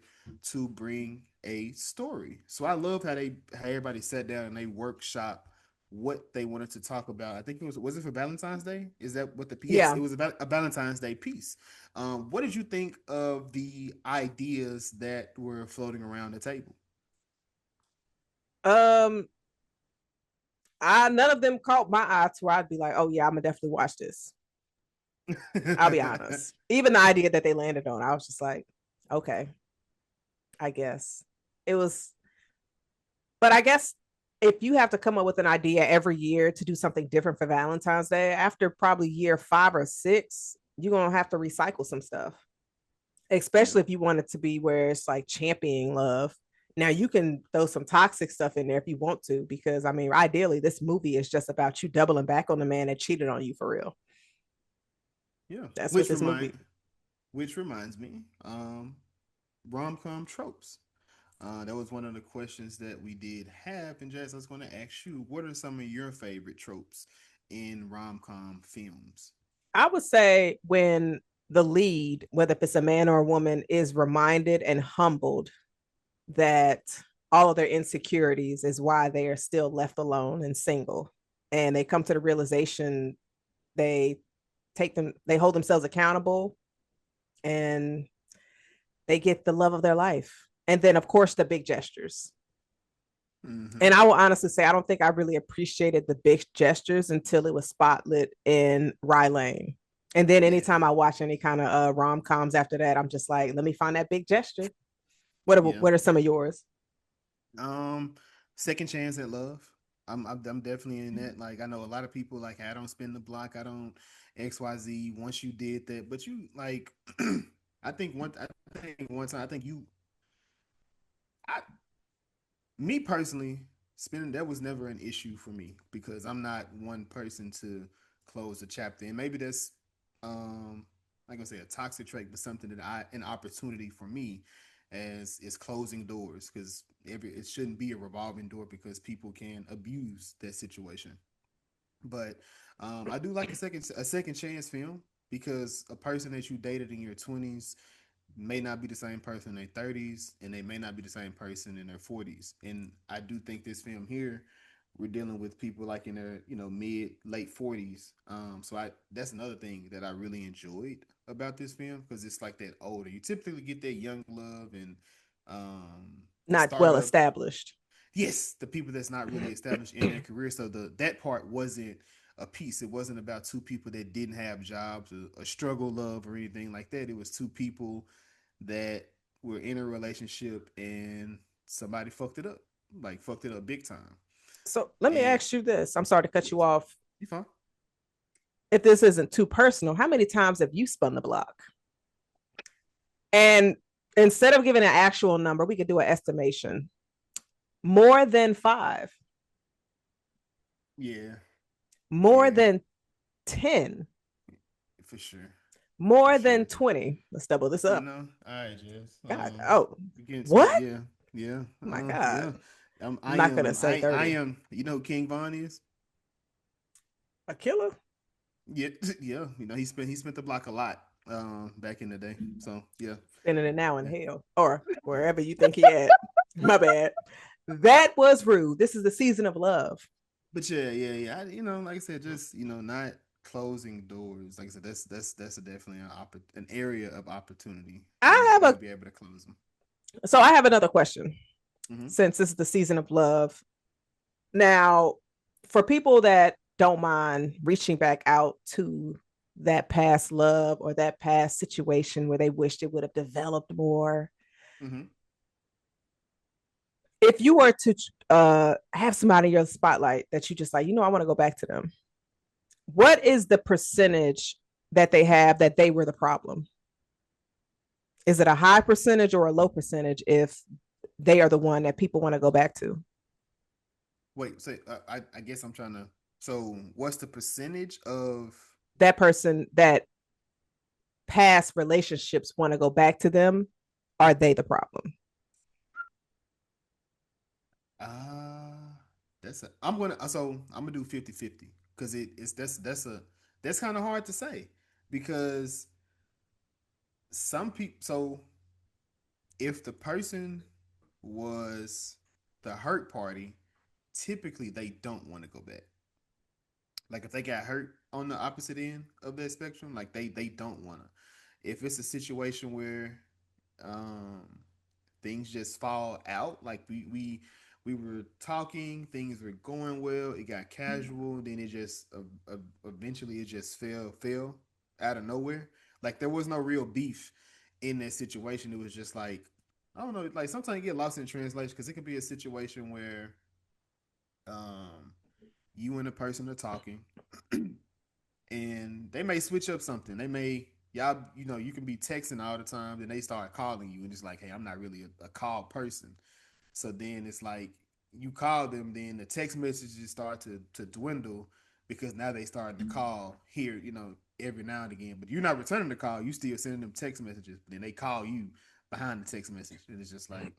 to bring a story. So I love how everybody sat down and they workshop what they wanted to talk about. I think it was it for Valentine's Day? Is that what the PS? Yeah. It was about a Valentine's Day piece. What did you think of the ideas that were floating around the table? Um, I none of them caught my eye to where I'd be like, oh yeah, I'm gonna definitely watch this. I'll be honest. Even the idea that they landed on, I was just like, okay, I guess. It was, but I guess if you have to come up with an idea every year to do something different for Valentine's Day, after probably year 5 or 6, you're gonna have to recycle some stuff. Yeah, Especially if you want it to be where it's like championing love. Now you can throw some toxic stuff in there if you want to, because I mean, ideally, this movie is just about you doubling back on the man that cheated on you for real. yeah. That's what this movie. Which reminds me, rom-com tropes. That was one of the questions that we did have. And Jazz, I was going to ask you, what are some of your favorite tropes in rom-com films? I would say when the lead, whether if it's a man or a woman, is reminded and humbled that all of their insecurities is why they are still left alone and single. And they come to the realization they they hold themselves accountable and they get the love of their life. And then, of course, the big gestures. Mm-hmm. And I will honestly say, I don't think I really appreciated the big gestures until it was spotlit in Rylane. And then Yeah, anytime I watch any kind of rom coms after that, I'm just like, let me find that big gesture. yeah. What are some of yours? Um, Second chance at love. I'm definitely in that. Like I know a lot of people like I don't spin the block. I don't XYZ. Once you did that, but you like, I think one time I think you I me personally, spending that was never an issue for me because I'm not one person to close a chapter. And maybe that's like I say a toxic trait, but something that I an opportunity for me as is closing doors because every it shouldn't be a revolving door because people can abuse that situation. But I do like a second chance film because a person that you dated in your 20s may not be the same person in their 30s and they may not be the same person in their 40s. And I do think this film here, we're dealing with people like in their, mid, late 40s. So I that's another thing that I really enjoyed about this film because it's like that older. You typically get that young love and the Not well startup. established. Yes, the people that's not really established in their career. So that part wasn't a piece. It wasn't about two people that didn't have jobs or a struggle love or anything like that. It was two people that were in a relationship and somebody fucked it up, like fucked it up big time. So let me And ask you this. I'm sorry to cut you yes, off. you fine. If this isn't too personal, how many times have you spun the block? And instead of giving an actual number, we could do an estimation. More than 5, Yeah, more yeah, than 10, for sure, for more than sure. 20. Let's double this up. All right, Jess. God. Oh, Begin to what? yeah, yeah, Oh my God. yeah. I'm not going to say I 30. am. You know who King Von is? A killer? Yeah, yeah. He spent the block a lot back in the day. So yeah, Spending it now in yeah. hell or wherever you think he at. My bad. That was rude. This is the season of love. But yeah, yeah, yeah. Like I said, just not closing doors. Like I said, that's definitely an area of opportunity, and I you have got to a be able to close them. so I have another question Hmm. since this is the season of love. Now, For people that don't mind reaching back out to that past love or that past situation where they wished it would have developed more, Hmm. if you were to have somebody in your spotlight that you just like, I want to go back to them, what is the percentage that they have that they were the problem? Is it a high percentage or a low percentage if they are the one that people want to go back to? Wait, so I guess I'm trying to. So, what's the percentage of? That person that past relationships want to go back to them, are they the problem? Uh that's a. I'm gonna. So I'm gonna do 50-50 because it's that's kind of hard to say because some people. So if the person was the hurt party, typically they don't want to go back. Like if they got hurt on the opposite end of that spectrum, like they don't wanna. If it's a situation where um things just fall out, like we were talking, things were going well, it got casual, then it just eventually it just fell out of nowhere. Like there was no real beef in that situation. It was just like I don't know, like sometimes you get lost in translation because it could be a situation where um you and a person are talking and they may switch up something. They may y'all, you can be texting all the time, then they start calling you and it's like, hey, I'm not really a call person. So then it's like you call them, then the text messages start to dwindle because now they starting to call here, every now and again. But you're not returning the call, you still sending them text messages, but then they call you behind the text message. And it's just like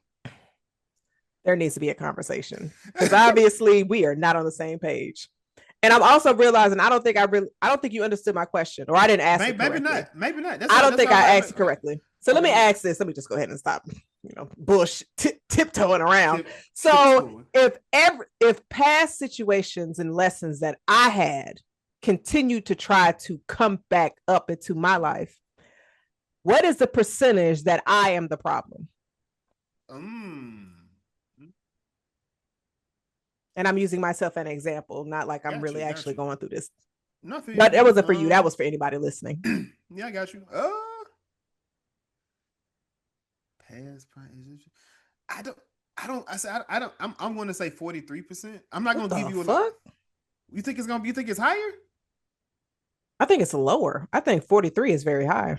There needs to be a conversation because obviously we are not on the same page. And I'm also realizing I don't think you understood my question or I didn't ask it maybe correctly. not. Maybe not. That's I why don't that's think why I'm I like, asked it correctly. So let me okay, ask this. Let me just go ahead and stop, bush tiptoeing around. So tiptoeing. if past situations and lessons that I had continue to try to come back up into my life, what is the percentage that I am the problem? Mm. And I'm using myself as an example, not like I'm Got really you, got actually you. going through this. Nothing. But that wasn't for you. That was for anybody listening. Yeah, I got you. Past prime. I don't. I don't. I said. I don't. I'm going to say 43%. I'm not What going to give the you a. fuck? You think it's gonna be? You think it's higher? I think it's lower. I think 43 is very high.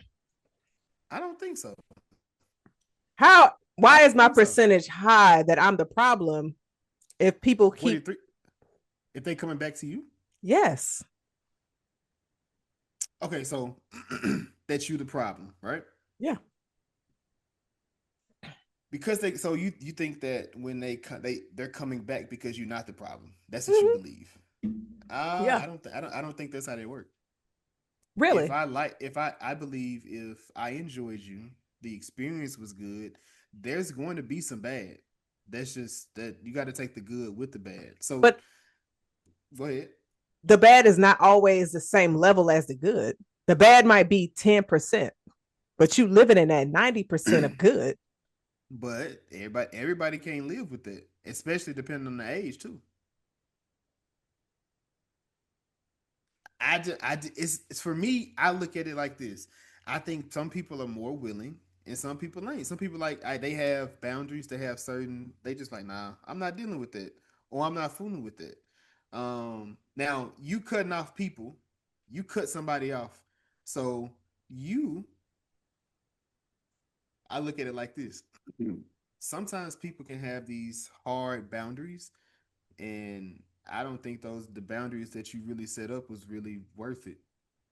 I don't think so. How? I Why is don't my think so. percentage high that I'm the problem if people keep? 43. If they coming back to you, Yes. okay. So that's you the problem, right? Yeah. Because they. So you think that when they're coming back because you're not the problem. That's what you Mm-hmm. believe. Yeah. I don't think that's how they work. Really. If I believe if I enjoyed you, the experience was good, there's going to be some bad. That's just that you got to take the good with the bad. So But go ahead. the bad is not always the same level as the good. The bad might be 10%, but you living in that 90% of good. But everybody can't live with that, especially depending on the age too. It's for me. I look at it like this. I think some people are more willing, and some people ain't. Some people they have boundaries. They have certain. They just like nah. I'm not dealing with that, or I'm not fooling with that. Now you cutting off people. You cut somebody off. So you, I look at it like this. Sometimes people can have these hard boundaries, and I don't think the boundaries that you really set up was really worth it.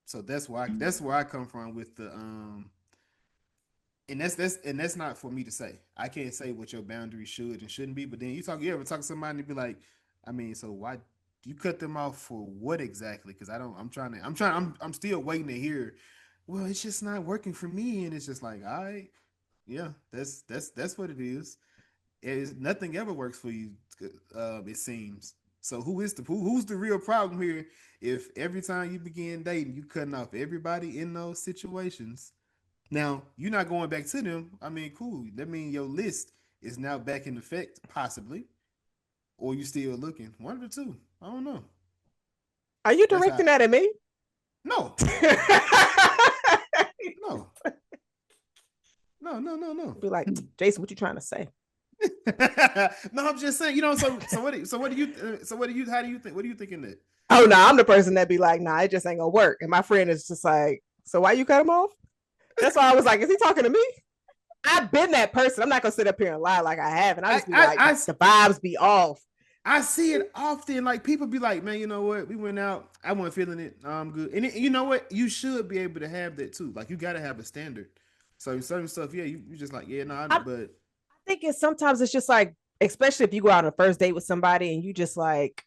So that's where I come from with the and that's not for me to say. I can't say what your boundaries should and shouldn't be. But then you ever talk to somebody and be like, I mean, so why you cut them off for what exactly? Because I don't. I'm still waiting to hear. Well, it's just not working for me, and it's just like, all right, yeah, that's what it is. Nothing ever works for you. It seems. So who's the real problem here? If every time you begin dating, you cutting off everybody in those situations. Now you're not going back to them. I mean, cool. That means your list is now back in effect, possibly, or you still looking. One of the two. I don't know. Are you That's how. directing that at me? No, no, no. Be like, Jason, what you trying to say? No, I'm just saying. How do you think? What are you thinking that? Oh no, I'm the person that be like, nah, it just ain't gonna work. And my friend is just like, so why you cut him off? That's why I was like, is he talking to me? I've been that person. I'm not gonna sit up here and lie like I have, and I I, just be I, like, I, the vibes be off. I see it often. Like people be like, man, you know what? We went out. I wasn't feeling it. I'm good. And you know what? You should be able to have that too. Like you got to have a standard. So certain stuff, yeah, you just like, yeah, no, I but think it's sometimes it's just like, especially if you go out on a first date with somebody and you just like,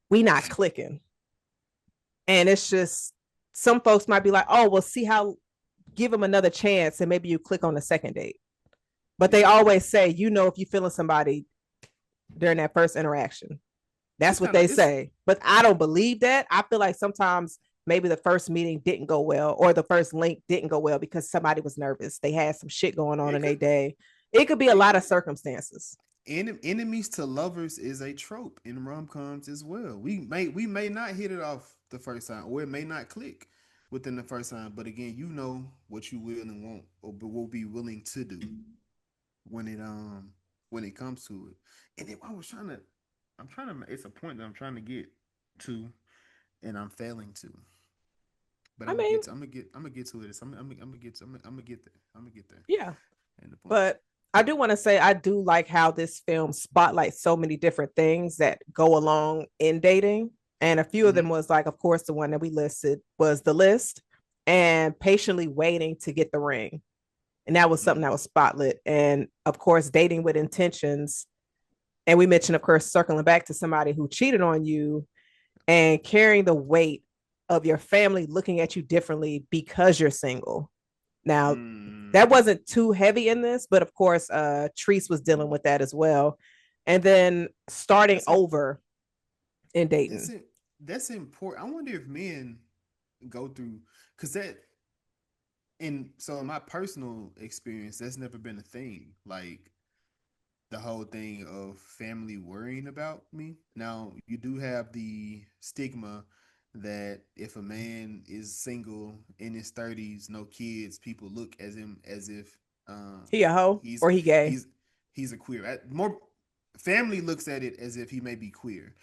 we not clicking, and it's just some folks might be like, oh, well, see how give them another chance, and maybe you click on the second date. But they yeah, always say, if you're feeling somebody during that first interaction. That's it's what kind of they it's say. But I don't believe that. I feel like sometimes maybe the first meeting didn't go well or the first link didn't go well because somebody was nervous. They had some shit going on it in their could day. It could be a it lot of could. circumstances. Enemies to lovers is a trope in rom coms as well. We may not hit it off the first time, or it may not click within the first time. But again, you know what you will and won't, or will be willing to do when it comes to it. And then I'm trying to. It's a point that I'm trying to get to, and I'm failing to. But I mean, I'm gonna get to it. I'm gonna get there. I'm gonna get there. yeah. And the points. But I do want to say I do like how this film spotlights so many different things that go along in dating. And a few of Mm-hmm. them was like, of course, the one that we listed was the list and patiently waiting to get the ring. And that was something Mm-hmm. that was spotlit. And of course, dating with intentions. And we mentioned, of course, circling back to somebody who cheated on you and carrying the weight of your family looking at you differently because you're single. Now, that Mm. wasn't too heavy in this, but of course, Treese was dealing with that as well. And then starting That's it. over in That's Dayton. it. That's important. I wonder if men go through because in my personal experience, that's never been a thing. Like the whole thing of family worrying about me. Now, you do have the stigma that if a man is single in his 30s, no kids, people look as him as if He a hoe he's or he gay? he's he's a queer. More family looks at it as if he may be queer.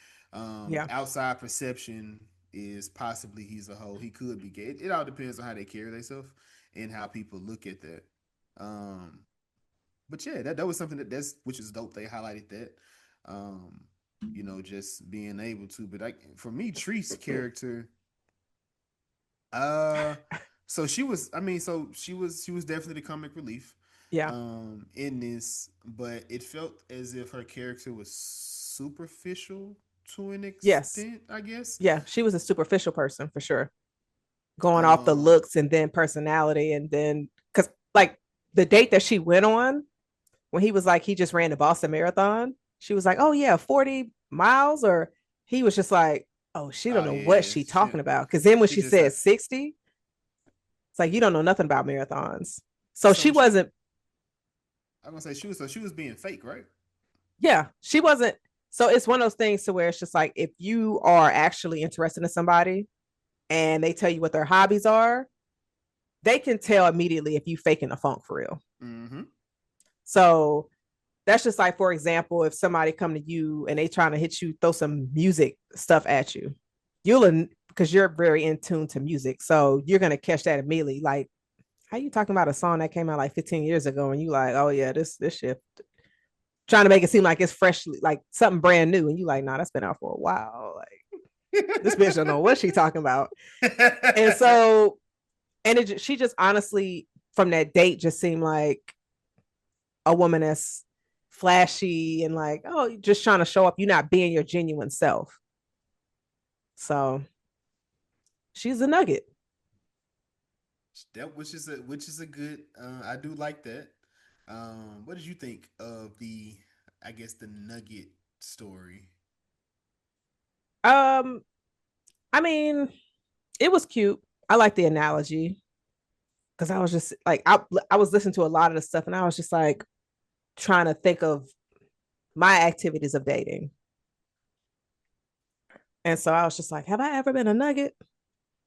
Yeah. Outside perception is possibly he's a hoe. He could be gay. It all depends on how they carry themselves and how people look at that. Um, but yeah, that was something that's which is dope. They highlighted that. Um, just being able to. But for me, Tree's character, uh, so she was. I mean, so she was definitely the comic relief, Yeah. in this. But it felt as if her character was superficial to an Yes. extent, I guess. Yeah. She was a superficial person for sure. Going off the Um, looks and then personality. And then, because like the date that she went on, when he was like, he just ran the Boston Marathon, she was like, oh, yeah, 40 miles. Or he was just like, oh, she don't oh know what yeah, she talking about. Because then when she she just said had. 60, it's like, you don't know nothing about marathons. So she So she, wasn't, I'm gonna say she was being fake, right? yeah, she wasn't. So it's one of those things to where it's just like, if you are actually interested in somebody and they tell you what their hobbies are, they can tell immediately if you faking the funk for real. Mm-hmm. So that's just like, for example, if somebody come to you and they trying to hit you, throw some music stuff at you, you'll, because you're very in tune to music. So you're going to catch that immediately. Like, how you talking about a song that came out like 15 years ago? And you like, oh yeah, this shit, trying to make it seem like it's freshly, like something brand new. And you like, nah, that's been out for a while. Like this bitch don't know what she talking about. And so, and she just honestly from that date just seemed like a woman that's flashy and like, oh, just trying to show up. You're not being your genuine self. So she's a nugget. That which is a good. I do like that. What did you think of I guess the Nugget story? Um, I mean, it was cute. I like the analogy because I was just like, I was listening to a lot of the stuff and I was just like trying to think of my activities of dating. And so I was just like, have I ever been a nugget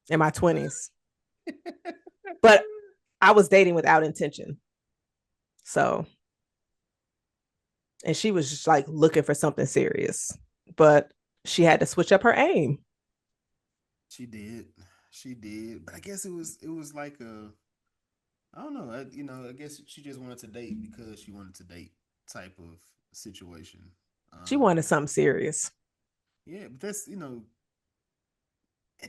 in my 20s? But I was dating without intention. So, and she was just like looking for something serious, but she had to switch up her aim. She did. She did. But I guess it was like a I don't know. I guess she just wanted to date because she wanted to date type of situation. She wanted Um something serious. yeah, but that's and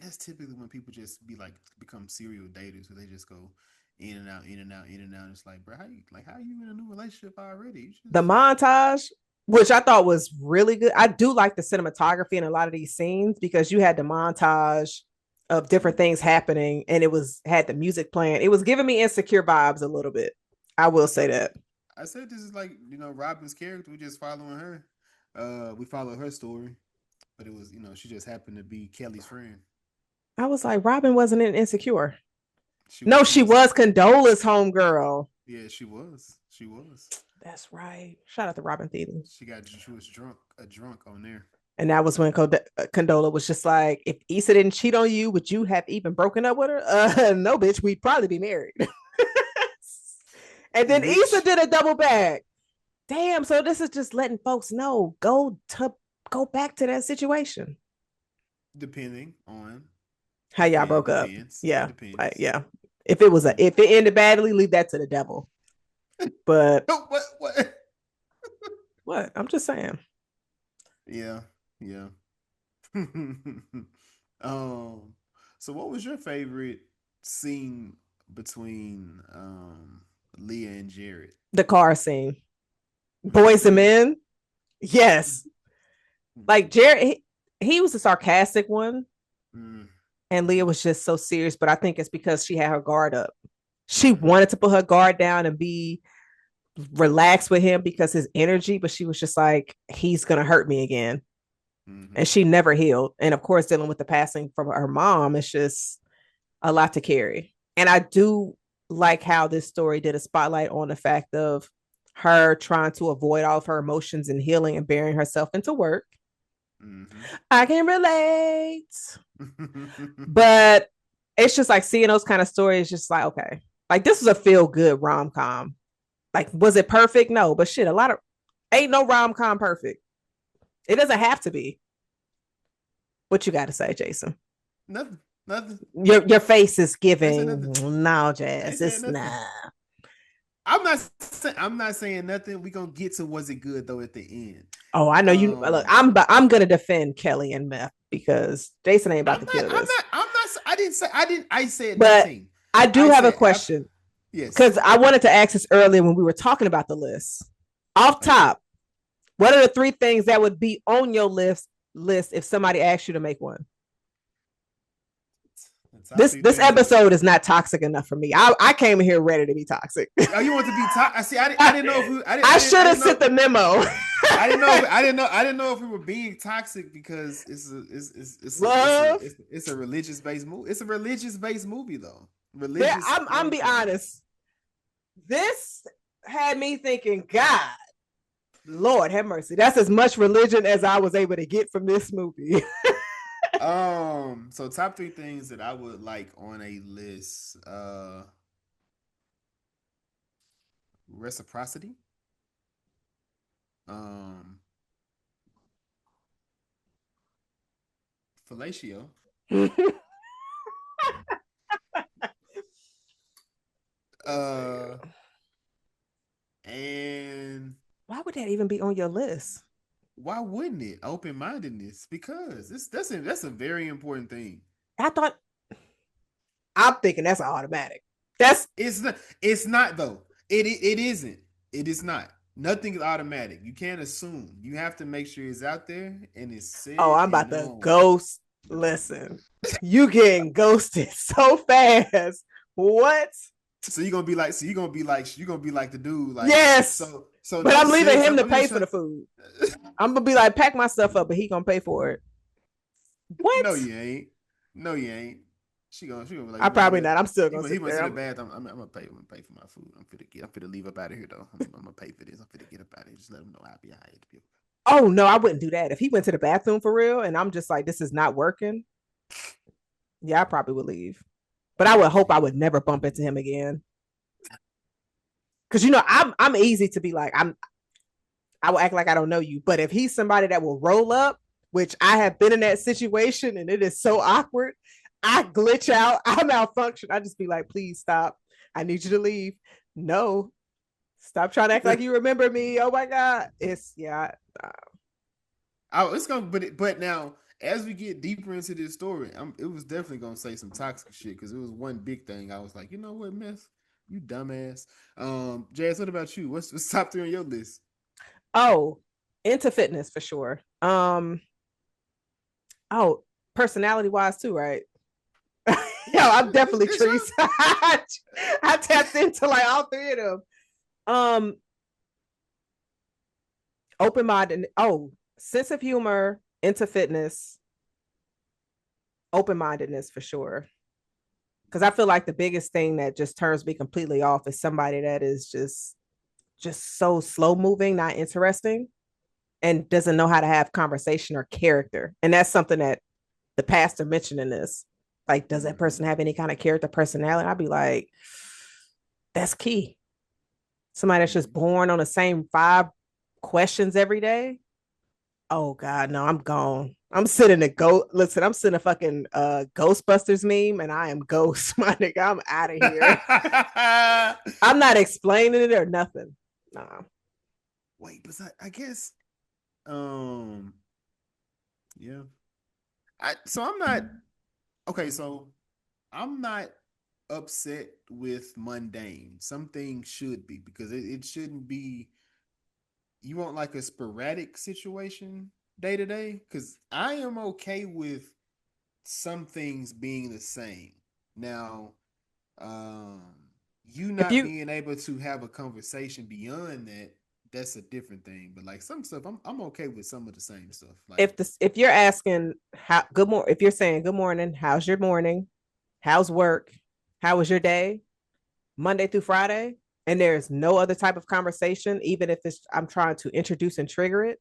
that's typically when people just be like become serial daters where they just go in and out, in and out, in and out. It's like, bro, how you in a new relationship already? You The just montage, which I thought was really good. I do like the cinematography in a lot of these scenes because you had the montage of different things happening and it was had the music playing. It was giving me insecure vibes a little bit. I will say that. I said this is like, Robin's character. We just following her. We follow her story. But it was, she just happened to be Kelly's friend. I was like, Robin wasn't in Insecure. She No, was in she this. was Condola's homegirl. Yeah, she was. She was. That's right. Shout out to Robin Thede. She was drunk, a drunk on there. And that was when Condola was just like, if Issa didn't cheat on you, would you have even broken up with her? No, bitch, we'd probably be married. And then Issa Which, did a double back. Damn, so this is just letting folks know, go back to that situation. depending on, How y'all broke up. depends. It Yeah. depends. Yeah. If it was Hmm. if it ended badly, leave that to the devil. But What? What? what? I'm just saying. Yeah. Yeah. um. So, what was your favorite scene between Leah and Jared? The car scene. Boys and men. Yes. Like Jared, he was a sarcastic one. Mm, And Leah was just so serious, but I think it's because she had her guard up. She mm-hmm, wanted to put her guard down and be relaxed with him because his energy, but she was just like, he's gonna hurt me again. mm-hmm, And she never healed. And of course, dealing with the passing from her mom, it's just a lot to carry. And I do like how this story did a spotlight on the fact of her trying to avoid all of her emotions and healing and burying herself into work. mm-hmm. I can relate. Mm-hmm. But it's just like seeing those kind of stories, just like, okay, like this is a feel good rom com. Like, was it perfect? No, but shit, a lot of ain't no rom com perfect. It doesn't have to be. What you got to say, Jason? Nothing. Nothing. Your face is I ain't said giving nothing. no, I ain't Jazz. saying It's nothing. nah. I'm not saying nothing. We gonna get to was it good though at the end. Oh, I know you. Look, Um, I'm gonna defend Kelly and Meth because Jason ain't about I'm to not. kill I'm this. not. I'm not. I didn't say. I didn't. I said But nothing. I do I have a said question yes. because I wanted to ask this earlier when we were talking about the list. Off Okay. top, what are the three things that would be on your list if somebody asked you to make one? The top This three this things that. episode is not toxic enough for me. I came here ready to be toxic. Oh, you want to be top? I see. I didn't know if we. I I should have didn't sent know. the memo. I didn't know if we were being toxic because Love. it's a religious based movie. It's a religious based movie though. There, Religious I'm rom be com. honest. This had me thinking, God, Lord have mercy. That's as much religion as I was able to get from this movie. So top three things that I would like on a list. Reciprocity. Um, fellatio. Uh, and Why would that even be on your list? why wouldn't it? Open mindedness because that's a very important thing. I thought I'm thinking that's an automatic. That's It's not. It's not though. It isn't. It is not. Nothing is automatic. You can't assume. You have to make sure it's out there and it's oh, said I'm and about to known. ghost. Listen, you getting ghosted so fast. What? You're gonna be like the dude like Yes, so but no I'm leaving sex. him to I'm pay just for the trying. food. I'm gonna be like, pack my stuff up, but he gonna pay for it. No, What? you ain't. No, you ain't. She gonna be like, I you know probably what? not. I'm still gonna He sit wants there. to the bathroom. I'm gonna pay for my food. I'm finna leave up out of here though. I'm gonna pay for this. I'm finna get up out of here. Just let him know I'll be alright. Oh no, I wouldn't do that. If he went to the bathroom for real and I'm just like, this is not working, yeah, I probably would leave. But I would hope I would never bump into him again. Cause I'm easy to be like, I will act like I don't know you. But if he's somebody that will roll up, which I have been in that situation and it is so awkward, I glitch out, I malfunction. I just be like, please stop. I need you to leave. No, stop trying to act like you remember me. Oh my God. It's yeah. It's gonna, but now as we get deeper into this story, it was definitely gonna say some toxic shit because it was one big thing. I was like, you know what, mess, you dumbass. Jazz, what about you? What's top three on your list? Oh, into fitness for sure. Oh, personality wise too, right? Yo, I'm definitely It's your Trees. I tapped into like all three of them. Um, open minded. Oh, sense of humor, into fitness, open mindedness for sure. Because I feel like the biggest thing that just turns me completely off is somebody that is just so slow moving, not interesting, and doesn't know how to have conversation or character. And that's something that the pastor mentioned in this. Like, does that mm-hmm. person have any kind of character, personality? I'd be like, that's key. Somebody that's just Mm-hmm. born on the same five questions every day. Oh God, no, I'm gone. I'm sitting a go. Listen, I'm sitting a fucking Ghostbusters meme, and I am Ghost, my nigga. I'm out of here. I'm not explaining it or nothing. Nah. Wait, but I guess, um, yeah. So I'm not okay. So I'm not upset with mundane. Some things should be because it shouldn't be. You want like a sporadic situation day to day? Because I am okay with some things being the same. Now, um, you If not you being able to have a conversation beyond that, that's a different thing. But like some stuff, I'm okay with some of the same stuff. Like, if you're asking how good morning, if you're saying good morning, how's your morning? How's work? How was your day? Monday through Friday, and there's no other type of conversation, even if it's I'm trying to introduce and trigger it.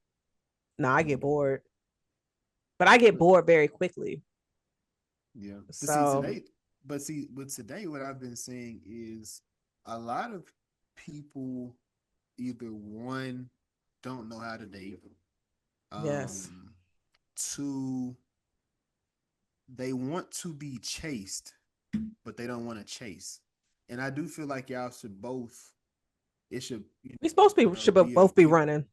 No, I get mm, bored. But I get bored very quickly. yeah. But see So today, but today, what I've been seeing is a lot of people either one don't know how to date, yes. um, two they want to be chased, but they don't want to chase. And I do feel like y'all should both. It should, We supposed to be should be a both be give. running.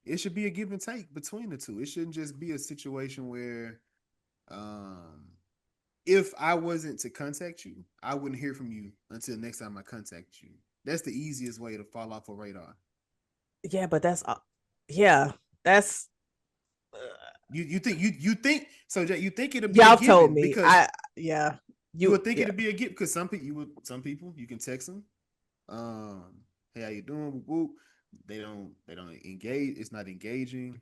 It should be a give and take between the two. It shouldn't just be a situation where, um, if I wasn't to contact you, I wouldn't hear from you until next time I contact you. That's the easiest way to fall off a radar. Yeah, but that's yeah, that's You think so? Jay, you think it'll be a y'all told given me. because I yeah. you You would think yeah. it'll be a given because some people you can text them. Hey, how you doing? Whoop. They don't engage. It's not engaging.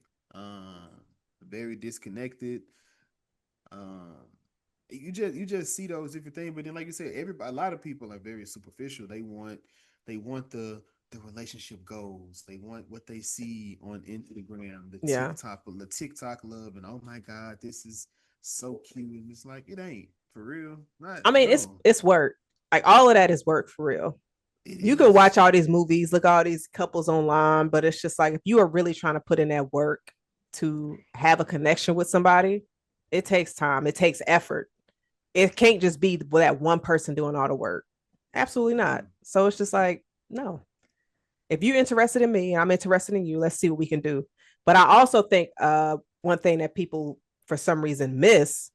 Very disconnected. Um, you just see those different things, but then like you said, everybody, a lot of people are very superficial. They want the relationship goals. They want what they see on Instagram, Yeah. The TikTok love, and oh my God, this is so cute. And it's like it ain't for real. Not I mean, no. it's work. Like all of that is work for real. It You can is. watch all these movies, look at all these couples online, but it's just like if you are really trying to put in that work to have a connection with somebody, it takes time, it takes effort. It can't just be that one person doing all the work. Absolutely not. Mm. So it's just like, no. If you're interested in me and I'm interested in you, let's see what we can do. But I also think one thing that people for some reason miss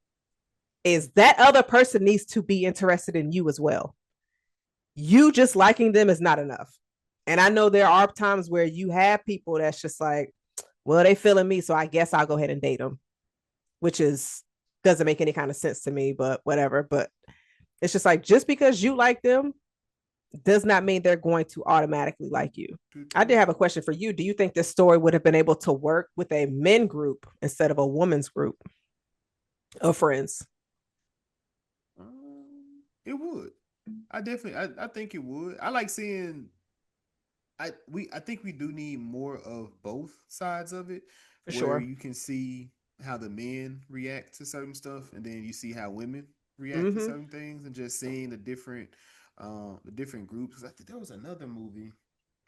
is that other person needs to be interested in you as well. You just liking them is not enough. And I know there are times where you have people that's just like, well, they feeling me, so I guess I'll go ahead and date them, which is doesn't make any kind of sense to me, but whatever. But it's just like just because you like them does not mean they're going to automatically like you. I did have a question for you. Do you think this story would have been able to work with a men group instead of a woman's group of friends? It would. I definitely. I think it would. I like seeing. I think we do need more of both sides of it, For where sure. you can see how the men react to certain stuff, and then you see how women react to Mm-hmm. certain things, and just seeing the different groups. I think there was another movie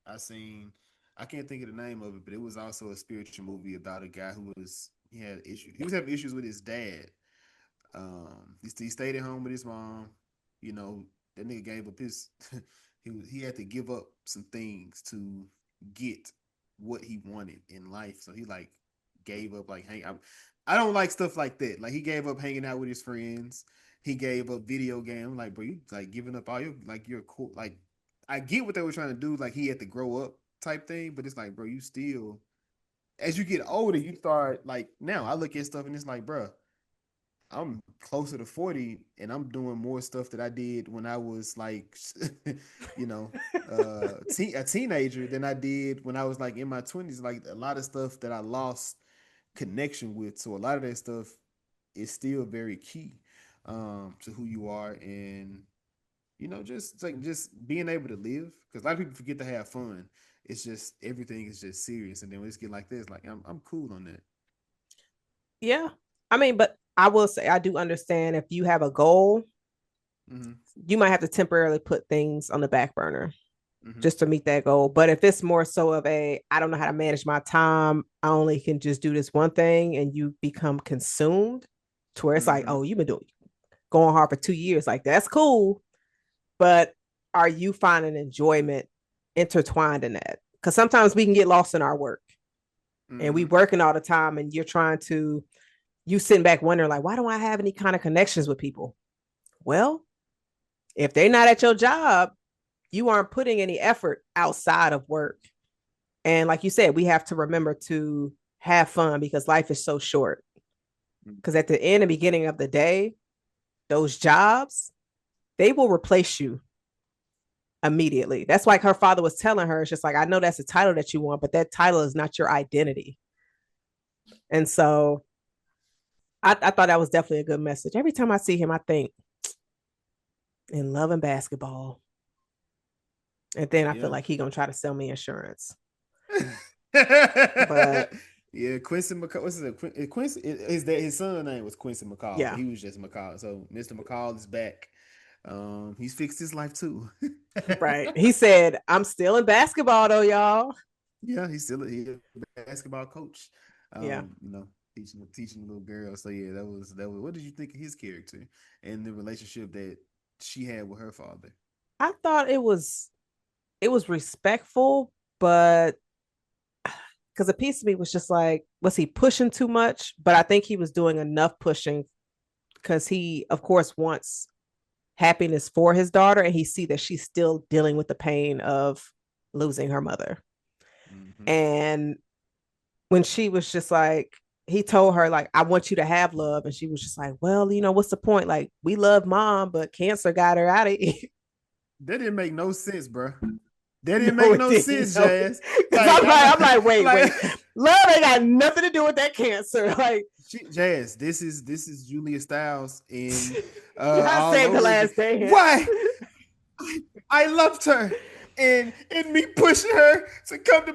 I seen. I can't think of the name of it, but it was also a spiritual movie about a guy who was he had issues. He was having issues with his dad. He stayed at home with his mom. You know, that nigga gave up his. He had to give up some things to get what he wanted in life. So he like gave up like hang. I don't like stuff like that. Like he gave up hanging out with his friends. He gave up video game. Like bro, you like giving up all your like your cool. Like I get what they were trying to do. Like he had to grow up type thing. But it's like bro, you still as you get older, you start like now. I look at stuff and it's like bro, I'm closer to 40 and I'm doing more stuff that I did when I was like you know a teenager than I did when I was like in my 20s, like a lot of stuff that I lost connection with. So a lot of that stuff is still very key to who you are, and just like just being able to live, because a lot of people forget to have fun. It's just everything is just serious, and then when it's get like this, like I'm cool on that. Yeah. I mean, but I will say I do understand if you have a goal, Hmm. you might have to temporarily put things on the back burner Hmm. just to meet that goal. But if it's more so of a, I don't know how to manage my time, I only can just do this one thing, and you become consumed to where it's like, Hmm. oh, you've been doing going hard for 2 years. Like that's cool. But are you finding enjoyment intertwined in that? Because sometimes we can get lost in our work and we Hmm. working all the time and you're trying to, you sitting back wondering, like, why don't I have any kind of connections with people? Well, if they're not at your job, you aren't putting any effort outside of work. And like you said, we have to remember to have fun because life is so short. Because at the end and beginning of the day, those jobs, they will replace you immediately. That's like her father was telling her, it's just like, I know that's a title that you want, but that title is not your identity. And so I thought that was definitely a good message. Every time I see him, I think in love and basketball. And then I feel Yeah. like he gonna try to sell me insurance. But Yeah, Quincy McCall. What's his name? Quincy? His son name was Quincy McCall, but yeah, he was just McCall. So Mr. McCall is back. He's fixed his life too. right. He said, I'm still in basketball though, y'all. Yeah, he's a basketball coach. Yeah. Um, you know, teaching little girls. So yeah, that was. What did you think of his character and the relationship that she had with her father? I thought it was respectful, but because a piece of me was just like, was he pushing too much? But I think he was doing enough pushing because he, of course, wants happiness for his daughter, and he see that she's still dealing with the pain of losing her mother. Hmm. And when she was just like, he told her like, I want you to have love, and she was just like, well, what's the point? Like we love mom, but cancer got her out of here. That didn't make no sense, bro. That didn't No, make it no didn't. sense, No, Jazz. because Like I'm like, wait, like wait, love ain't got nothing to do with that cancer. Like, Jazz, this is Julia Stiles in I all saved the over again. last dance. Why? I loved her. And me pushing her to come to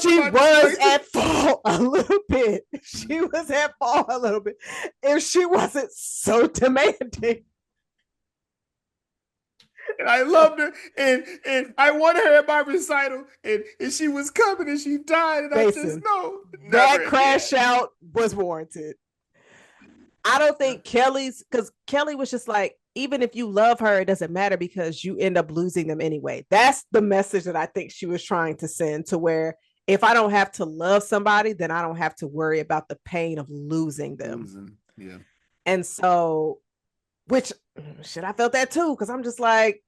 She my was Detroit. at fault a little bit. She was at fault a little bit. If she wasn't so demanding. And I loved her. And I wanted her at my recital. And she was coming and she died. And I just Mason, no, never that again. crash out was warranted. I don't Yeah. think Kelly's, because Kelly was just like, even if you love her, it doesn't matter because you end up losing them anyway. That's the message that I think she was trying to send, to where if I don't have to love somebody, then I don't have to worry about the pain of losing them. Losing. Yeah. And so, which shit, I felt that too, because I'm just like,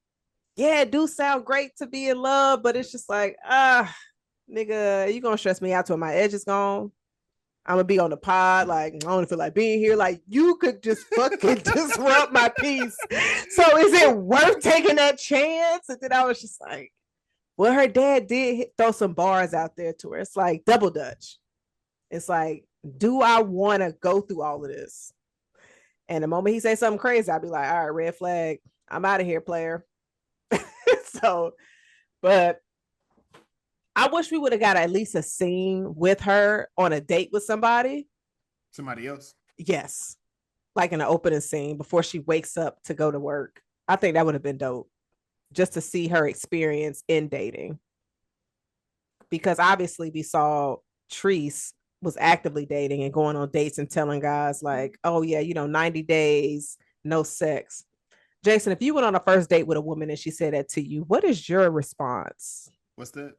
yeah, it do sound great to be in love, but it's just like, nigga, you gonna stress me out till my edge is gone. I'm gonna be on the pod, like I don't feel like being here. Like you could just fucking disrupt my peace. So is it worth taking that chance? And then I was just like, well, her dad did throw some bars out there to her. It's like double dutch. It's like, do I want to go through all of this? And the moment he say something crazy, I'll be like, all right, red flag. I'm out of here, player. So, but I wish we would have got at least a scene with her on a date with somebody. Somebody else. Yes, like in an opening scene before she wakes up to go to work. I think that would have been dope just to see her experience in dating. Because obviously we saw Treese was actively dating and going on dates and telling guys like, oh yeah, 90 days, no sex. Jason, if you went on a first date with a woman and she said that to you, what is your response? What's that?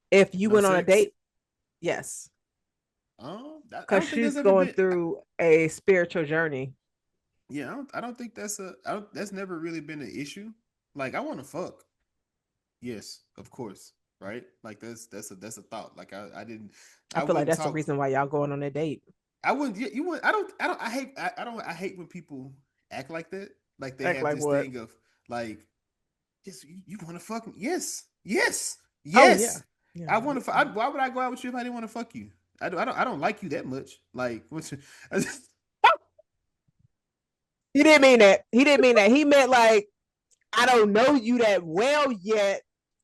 If you No went on a sex? date, yes, I because don't think she's that's ever going been. through a spiritual journey. Yeah, I don't think that's a. I don't. That's never really been an issue. Like I want to fuck. Yes, of course. Right. Like that's a thought. Like I didn't. I I feel like wouldn't that's the talk. reason why y'all going on a date. I wouldn't. You wouldn't. I don't. I don't. I hate. I don't. I hate when people act like that. Like they Act have like this what? thing of like, yes, you want to fuck me? Yes, yes, Oh yeah, yes. yeah. I want to. Why would I go out with you if I didn't want to fuck you? I don't like you that much. Like, what's? He didn't mean that. He didn't mean that. He meant like I don't know you that well yet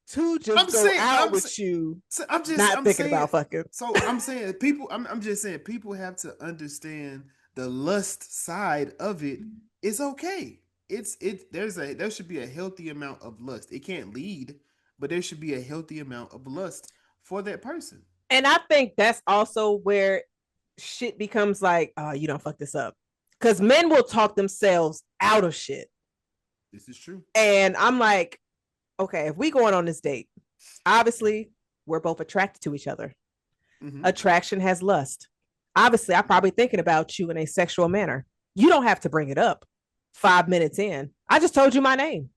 to just I'm go saying. out with you, not I'm thinking saying. about fucking. So I'm saying people. I'm just saying people have to understand the lust side of it is okay. There should be a healthy amount of lust. It can't lead, but there should be a healthy amount of lust for that person. And I think that's also where shit becomes like, oh, you don't fuck this up. Because men will talk themselves out of shit. This is true. And I'm like, okay, if we going on this date, obviously we're both attracted to each other. Mm-hmm. Attraction has lust. Obviously, I'm probably thinking about you in a sexual manner. You don't have to bring it up 5 minutes in. I just told you my name.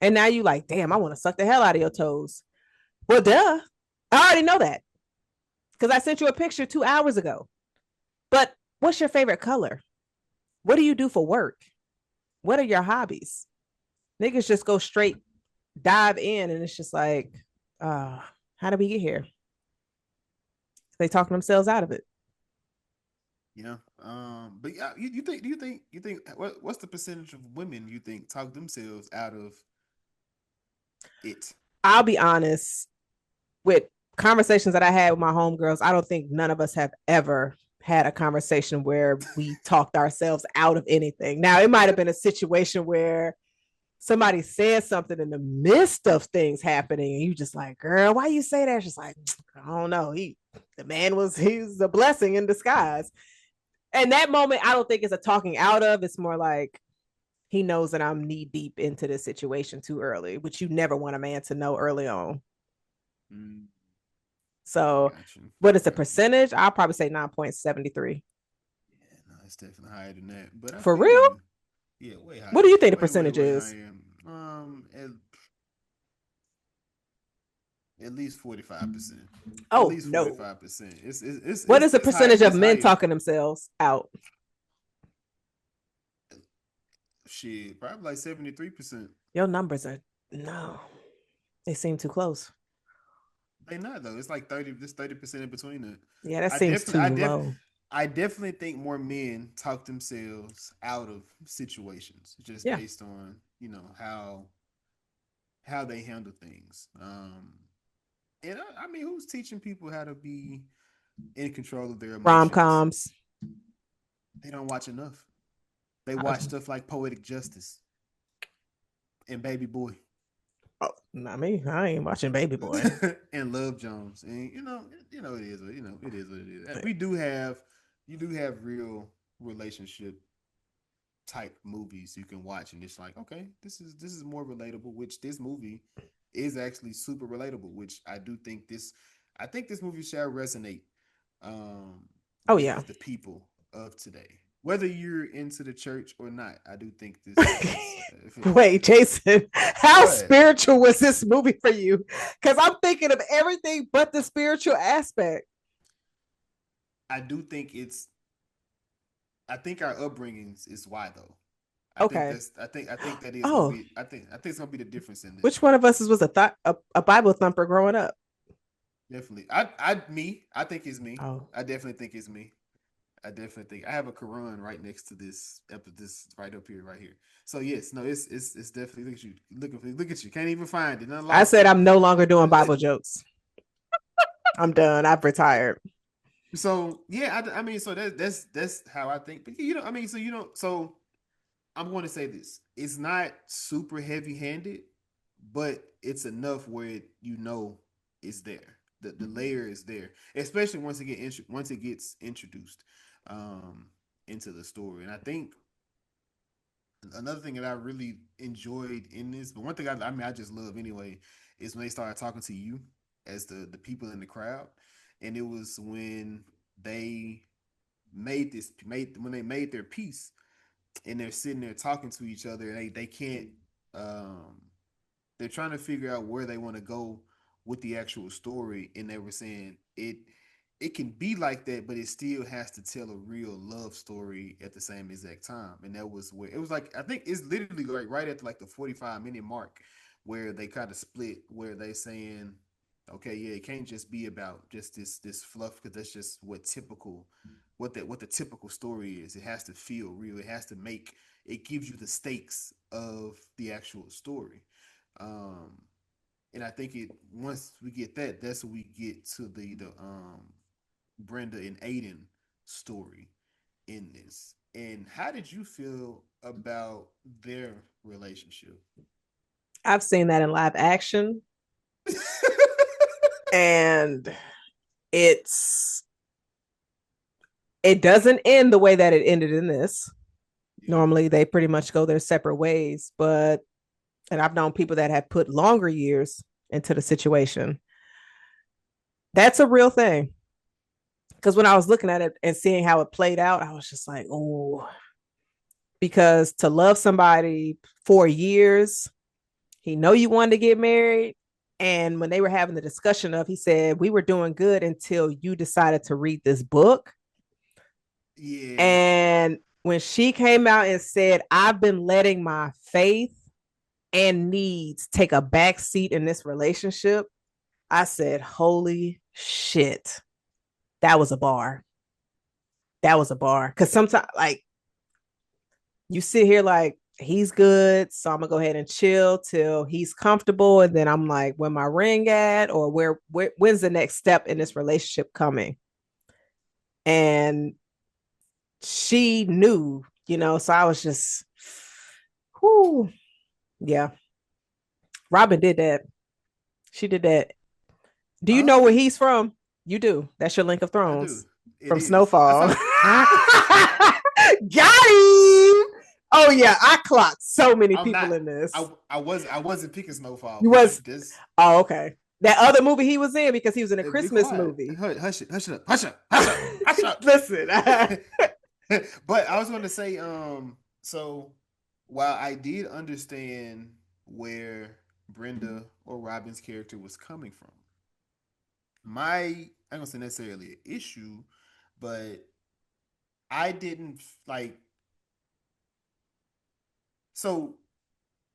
And now you like, damn, I want to suck the hell out of your toes. Well, duh. I already know that because I sent you a picture 2 hours ago. But what's your favorite color? What do you do for work? What are your hobbies? Niggas just go straight dive in and it's just like, how did we get here? They talking themselves out of it. Yeah. But yeah, you think what's the percentage of women you think talk themselves out of it? I'll be honest, with conversations that I had with my homegirls, I don't think none of us have ever had a conversation where we talked ourselves out of anything. Now, it might have been a situation where somebody said something in the midst of things happening, and you just like, girl, why you say that? She's like, I don't know. He's a blessing in disguise. And that moment, I don't think it's a talking out of. It's more like he knows that I'm knee deep into this situation too early, which you never want a man to know early on. Mm, So, got you. what is the Got you. percentage? I'll probably say 9.73. Yeah, no, it's definitely higher than that. But I For feel real? you. Yeah, way What do higher. you think the Way, percentage way is? higher. At least 45%. At Oh, least no. 45%. It's What is the it's high. percentage of It's men higher. talking themselves out? Shit, probably like 73%. Your numbers are no, they seem too close. They not though. It's like 30. Just 30% in between it. Yeah, that I seems definitely, too I def, low. I definitely think more men talk themselves out of situations just Yeah. based on how they handle things. And I mean, who's teaching people how to be in control of their Rom emotions? coms. They don't watch enough. They watch stuff like Poetic Justice and Baby Boy Not me. I ain't watching Baby Boy. and Love Jones, and it is. It is what it is. You do have real relationship type movies you can watch, and it's like, okay, this is more relatable. Which this movie is actually super relatable. Which I think this movie shall resonate Oh yeah. with the people of today. Whether you're into the church or not, I do think this if it, Wait, Jason, how what spiritual was this movie for you? Because I'm thinking of everything but the spiritual aspect. I do think it's I think our upbringings is why though. Okay. I think that is gonna Oh, be I think it's gonna be the difference in which this. one of us was a Bible thumper growing up? Definitely. I think it's me. Oh, I definitely think it's me. I definitely think I have a Quran right next to this right up here, right here. So yes, no, it's definitely look at you. Look at you. Can't even find it. None I lost said it. I'm no longer doing Bible jokes. I'm done. I've retired. So yeah, I mean, so that's how I think. But I mean, so so I'm going to say this: it's not super heavy handed, but it's enough where it's there. The layer is there, especially once it gets introduced um, into the story. And I think another thing that I really enjoyed in this, but one thing I mean I just love anyway, is when they started talking to you as the people in the crowd, and it was when they made when they made their peace, and they're sitting there talking to each other, and they can't um they're trying to figure out where they want to go with the actual story, and they were saying it can be like that, but it still has to tell a real love story at the same exact time. And that was where it was like I think it's literally like right at like the 45-minute mark where they kind of split, where they saying, okay, yeah, it can't just be about just this fluff, because that's just what the typical story is. It has to feel real. It has to make it gives you the stakes of the actual story. Um, and I think it once we get that, that's when we get to the Brenda and Aiden story in this. And how did you feel about their relationship? I've seen that in live action, and it's it doesn't end the way that it ended in this. Yeah. Normally, they pretty much go their separate ways, but and I've known people that have put longer years into the situation. That's a real thing. Because when I was looking at it and seeing how it played out, I was just like, oh, because to love somebody for years, he know you wanted to get married. And when they were having the discussion of, he said, we were doing good until you decided to read this book. Yeah. And when she came out and said, I've been letting my faith and needs take a back seat in this relationship, I said, holy shit. That was a bar. That was a bar. Cause sometimes like you sit here like he's good, so I'm gonna go ahead and chill till he's comfortable, and then I'm like, where my ring at, or when's the next step in this relationship coming? And she knew, so I was just, whoo, yeah. Robin did that. She did that. Do you know where Um, he's from? You do. That's your Link of I do. Thrones It from is. I Snowfall. saw. Got him. Oh yeah, I clocked so many I'm people not. in this. I wasn't picking Snowfall, You but was this. Oh, okay. That other movie he was in because he was in a Be Christmas quiet. movie. Hush it. Hush it up. Hush up. Hush up. Hush up. Listen, But I was going to say, so while I did understand where Brenda or Robin's character was coming from, I'm gonna say necessarily an issue, but I didn't like. So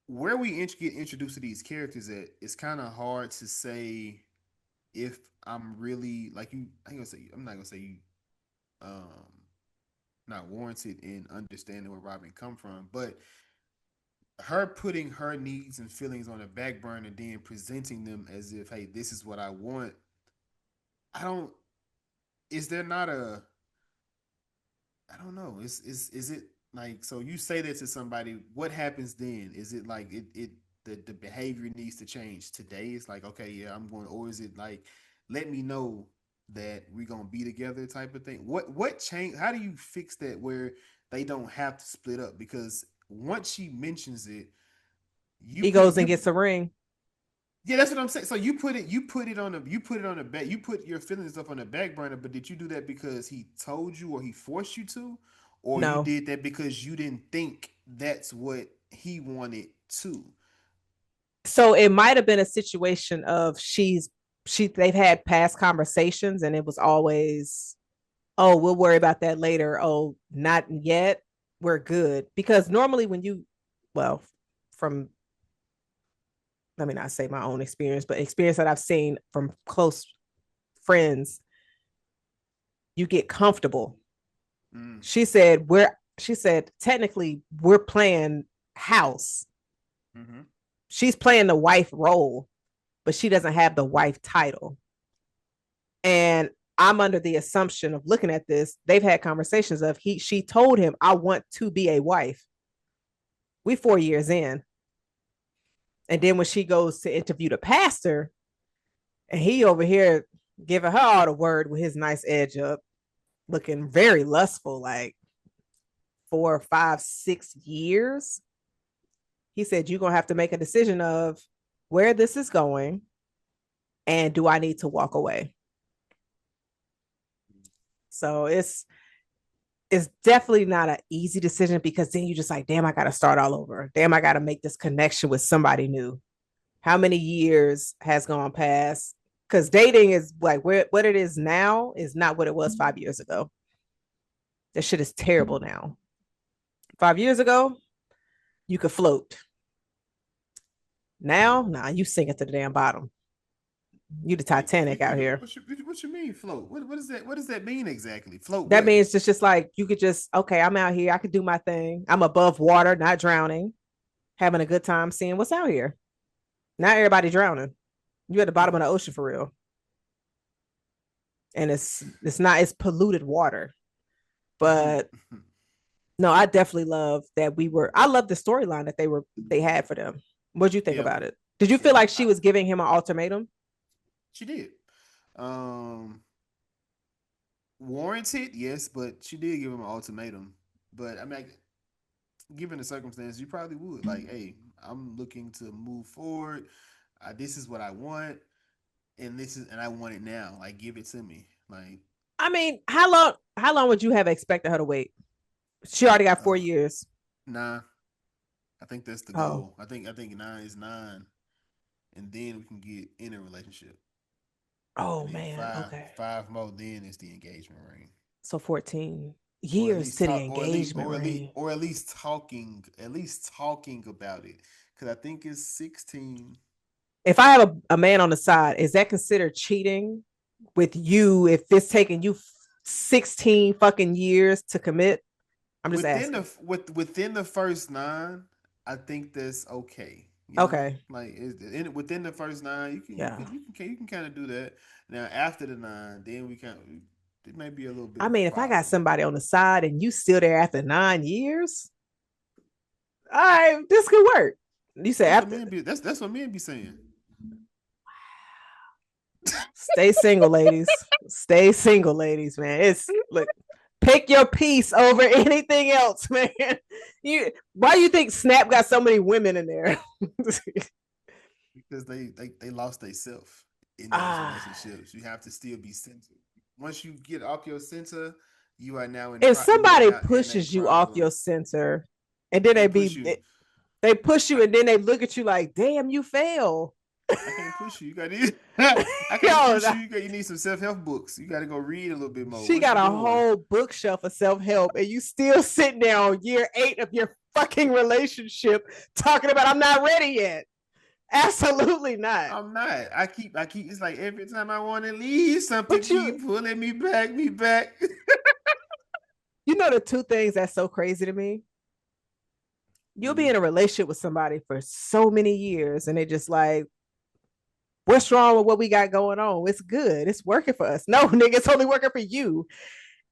where we get introduced to these characters at, it's kind of hard to say if I'm really like you. I'm not gonna say you um not warranted in understanding where Robin come from, but her putting her needs and feelings on the back burner and then presenting them as if, hey, this is what I want. I don't. Is there not a? I don't know. Is it like, so you say that to somebody? What happens then? Is it like the behavior needs to change today? It's like, okay, yeah, I'm going, or is it like, let me know that we're gonna be together type of thing? What change? How do you fix that where they don't have to split up? Because once she mentions it, you he put it goes and you gets a ring. yeah, that's what I'm saying. So you put it on the back, you put your feelings up on the back burner. But did you do that because he told you or he forced you to, or you No. did that because you didn't think that's what he wanted to? So it might have been a situation of they've had past conversations and it was always, oh, we'll worry about that later. Oh, not yet. We're good. Because normally when well, from let me not say my own experience, but experience that I've seen from close friends, you get comfortable. Mm, She said technically we're playing house. mm-hmm. She's playing the wife role, but she doesn't have the wife title. And I'm under the assumption of looking at this, they've had conversations of she told him, I want to be a wife. We 4 years in. And then when she goes to interview the pastor, and he over here giving her all the word with his nice edge up, looking very lustful, like 4, 5, 6 years. He said, you're going to have to make a decision of where this is going and do I need to walk away? So it's definitely not an easy decision because then you just like, damn, I got to start all over. Damn, I got to make this connection with somebody new. How many years has gone past? Because dating is like what it is now is not what it was 5 years ago. That shit is terrible now. 5 years ago, you could float. Now, nah, you sink it to the damn bottom. You the Titanic out here. What you mean float? What is that? What does that mean exactly? Float That what? means it's just like you could just, okay, I'm out here. I could do my thing. I'm above water, not drowning, having a good time seeing what's out here. Not everybody drowning. You at the bottom of the ocean for real. And it's polluted water. But no, I definitely love that I love the storyline that they had for them. What'd you think Yeah, about it? Did you feel yeah. like she was giving him an ultimatum? She did. Um, Warranted, yes, but she did give him an ultimatum. But I mean, given the circumstances, you probably would like, hey, I'm looking to move forward. This is what I want, and I want it now. Like, give it to me. Like, I mean, how long would you have expected her to wait? She already got 4 years. nah. I think that's the Oh, goal. I think nine is nine, and then we can get in a relationship, oh and then man. Okay. five more. Then is the engagement ring, So 14 or at years least to the talk, engagement ring. or at least talking about it. Because I think it's 16. If I have a man on the side, is that considered cheating with you if it's taking you 16 fucking years to commit? I'm just asking. Within the first nine, I think that's okay. You know, Okay. like within the first nine, Yeah. you can kind of do that. Now after the nine, then we kind it may be a little bit I of a mean, if I got problem. somebody on the side and you still there after 9 years, all right, this could work. You say after That's what men be saying. stay single, ladies. Stay single, ladies, man. It's look, pick your piece over anything else, man. You why you think Snap got so many women in there? Because they lost their self in those ah, relationships. You have to still be centered. Once you get off your center, you are now if you are somebody now in a pushes you off problem. your center, and then Can't push you. they push you, I, and then they look at you like, damn, you fail. I can't push you. You got to. I can't Yo, push you. You need some self help books. You got to go read a little bit more. she What got you a doing? whole bookshelf of self-help, and you still sitting there on year 8 of your fucking relationship talking about I'm not ready yet. Absolutely not. I'm not. I keep. It's like every time I want to leave, something But keep pulling me back. you know the two things that's so crazy to me? You'll be Mm. in a relationship with somebody for so many years and they just like, what's wrong with what we got going on? It's good. It's working for us. No, nigga, it's only working for you.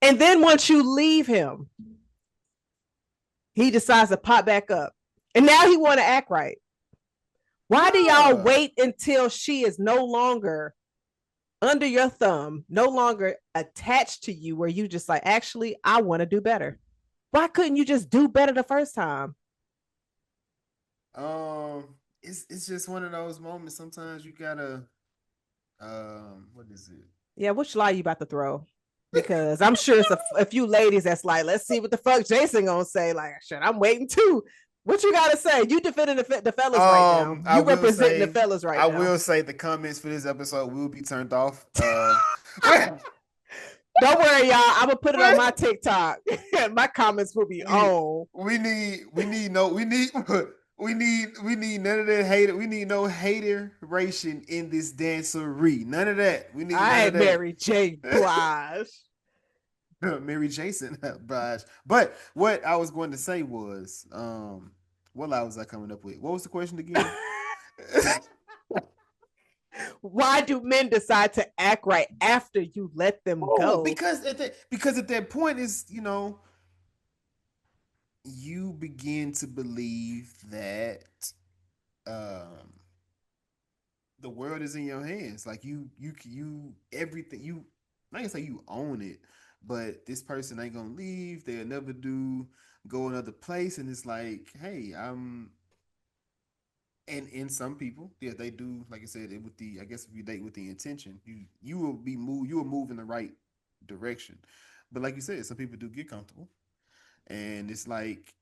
And then once you leave him, he decides to pop back up. And now he want to act right. Why do y'all Yeah. wait until she is no longer under your thumb, no longer attached to you, where you just like, actually, I want to do better? Why couldn't you just do better the first time? It's just one of those moments. Sometimes you gotta what is it? Yeah, which lie you about to throw? Because I'm sure it's a few ladies that's like, let's see what the fuck Jason gonna say. Like, shit, I'm waiting too. What you gotta say? You defending the fellas right now. You representing the fellas right I now. will say the comments for this episode will be turned off. Don't worry, y'all. I'm gonna put it on my TikTok. My comments will be we on. we need no we need none of that hater. We need no hateration in this dancery. None of that. We need I none of ain't that. Mary J. Blige. Mary Jason Blige. But what I was going to say was, what lie was I coming up with? What was the question again? Why do men decide to act right after you let them Oh, go? because at that point is you begin to believe that um the world is in your hands. Like you everything you not gonna say you own it, but this person ain't gonna leave. They'll never do go another place, and it's like, hey, I'm. And in some people, yeah, they do. Like I said, with the I guess if you date with the intention, you will be move you will move in the right direction. But like you said, some people do get comfortable, and it's like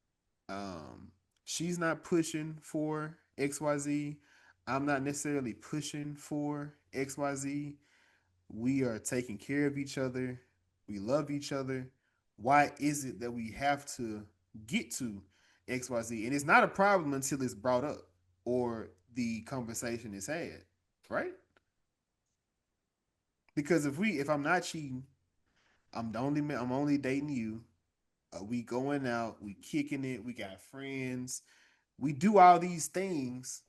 um, she's not pushing for XYZ. I'm not necessarily pushing for XYZ. We are taking care of each other. We love each other. Why is it that we have to get to XYZ? And it's not a problem until it's brought up or the conversation is had, right? Because if I'm not cheating, I'm only dating you. We going out, we kicking it, we got friends, we do all these things,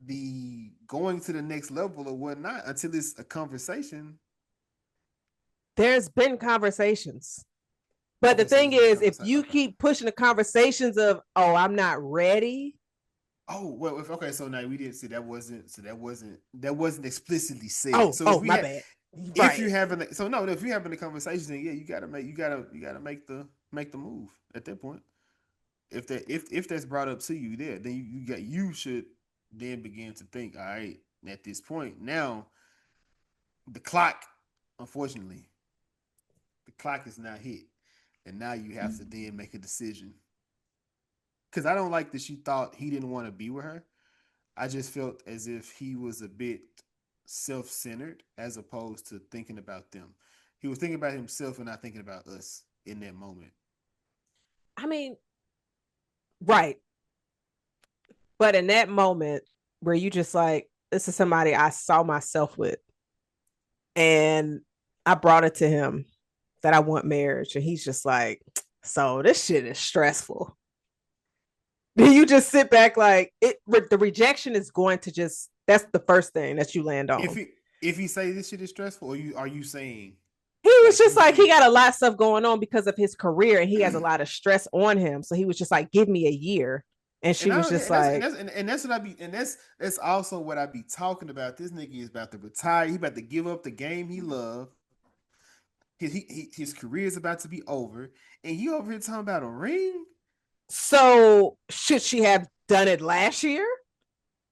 the going to the next level or whatnot until it's a conversation. There's been conversations. But the Okay, so thing there's been a is, if conversation. you Okay. keep pushing the conversations of, oh, I'm not ready. Oh well, okay. So now we didn't see that wasn't explicitly said. Oh, So if oh, we my had, bad. if Right. you're having, so no, if you're having a conversation, then yeah, you gotta make the move at that point. If that's brought up to you there, then you should then begin to think, all right, at this point now the clock, unfortunately, the clock is now hit, and now you have to then make a decision. Because I don't like that she thought he didn't want to be with her. I just felt as if he was a bit self centered as opposed to thinking about them. He was thinking about himself and not thinking about us in that moment. I mean, right. But in that moment where you just like, this is somebody I saw myself with, and I brought it to him that I want marriage, and he's just like, so this shit is stressful. Then you just sit back like the rejection is going to just that's the first thing that you land If on. he say this shit is stressful, or you are you saying He was like just you like he feel got a lot of stuff going on because of his career and he has a lot of stress on him. So he was just like, give me a year. And she and was I just like, and that's what I be and that's also what I be talking about. This nigga is about to retire. He about to give up the game he loved. His career is about to be over, and you over here talking about a ring? so should she have done it last year?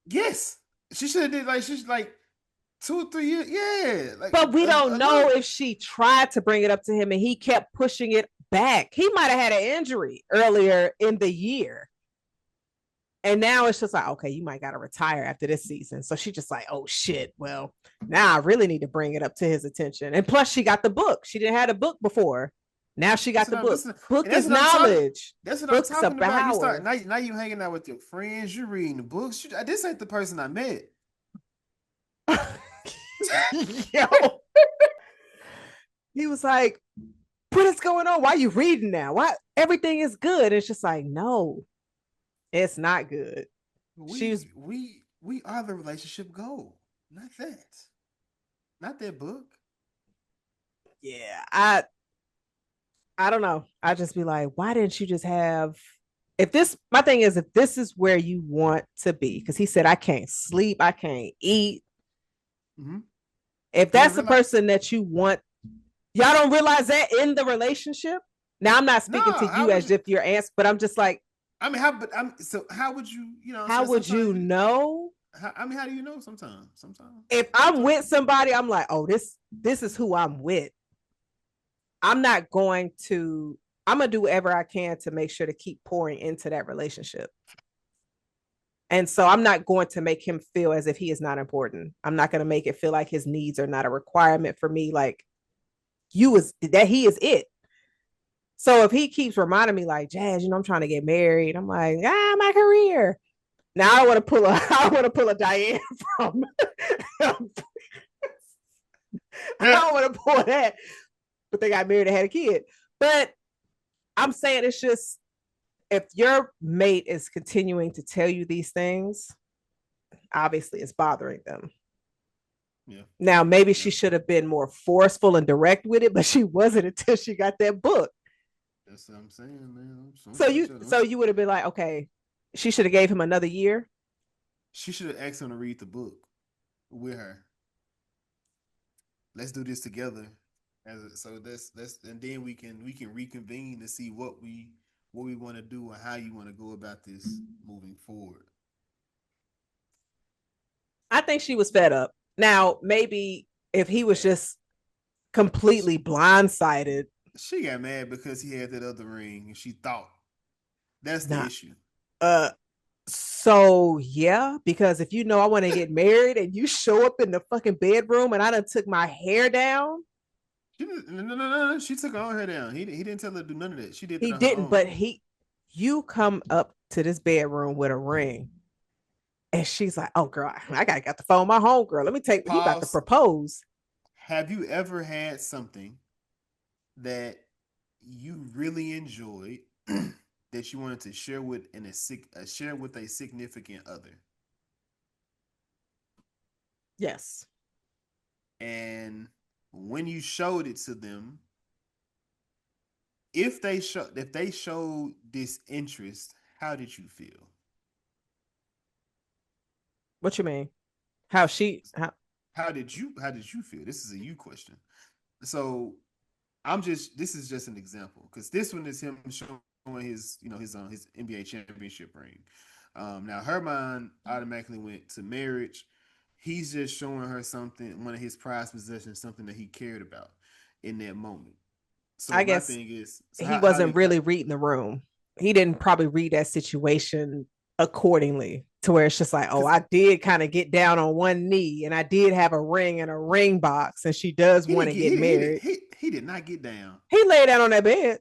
Yes, she should have did like she's like 2 or 3 years. Yeah, like But we don't a know little. if she tried to bring it up to him and he kept pushing it back. He might have had an injury earlier in the year. And now it's just like, okay, you might got to retire after this season. So she just like, oh shit. Well, now I really need to bring it up to his attention. And plus, she got the book. She didn't have a book before. Now she got the book. Listen, and Book that's is what I'm talking. knowledge. That's what I'm Book is a talking about. You start power. now. You hanging out with your friends. You reading the books. This ain't the person I met. Yo, he was like, what is going on? Why are you reading now? Why everything is good? It's just like, no, it's not good. She's We are the relationship goal, not that, not that book. yeah, I don't know. I just be like, why didn't you just have if this my thing is if this is where you want to be, because he said I can't sleep, I can't eat. Mm-hmm. If He didn't that's the realize. person that you want, y'all don't realize that in the relationship. Now I'm not No, speaking to how you would as you? if you're answer, but I'm just like, I mean, how? But I'm so. How would you? You know, what I'm how saying would you sometimes. know? I mean, how do you know? Sometimes. If I'm Sometimes. with somebody, I'm like, oh, this is who I'm with. I'm not going to I'm gonna do whatever I can to make sure to keep pouring into that relationship. And so I'm not going to make him feel as if he is not important. I'm not going to make it feel like his needs are not a requirement for me. Like you is that he is it. So if he keeps reminding me like, Jazz, I'm trying to get married. I'm like, my career. Now I want to pull a I want to pull a Diane from I don't want to pull that, but they got married and had a kid. But I'm saying it's just if your mate is continuing to tell you these things, obviously it's bothering them. Yeah. Now, maybe she Yeah. should have been more forceful and direct with it, but she wasn't until she got that book. That's what I'm saying, man. Some So shit you, to so you would have been like, okay, she should have gave him another year. She should have asked him to read the book with her. Let's do this together. So that's and then we can reconvene to see what we want to do and how you want to go about this moving forward. I think she was fed up. Now, maybe if he was just completely blindsided, She got mad because he had that other ring and she thought that's the not issue. uh so yeah, because if you know I want to get married and you show up in the fucking bedroom and I done took my hair down, No. She took all her down. He didn't tell her to do none of that. She did that he on her didn't, own. but you come up to this bedroom with a ring. And she's like, oh girl, I gotta get the phone, my home girl. Let me take he about to Pause. propose. Have you ever had something that you really enjoyed that you wanted to share with share with a significant other, Yes. and when you showed it to them, if they showed disinterest, how did you feel? What you mean? How How did you feel? This is a you question. So I'm just this is just an example because this one is him showing his NBA championship ring. Now her mind automatically went to marriage. He's just showing her something, one of his prized possessions, something that he cared about in that moment. So I my guess thing is, so he how do wasn't you? really reading the room. He didn't probably read that situation accordingly to where it's just like, oh, Because I did kind of get down on one knee and I did have a ring and a ring box and she does he want didn't to get get married. he did not get down. He lay down on that bed.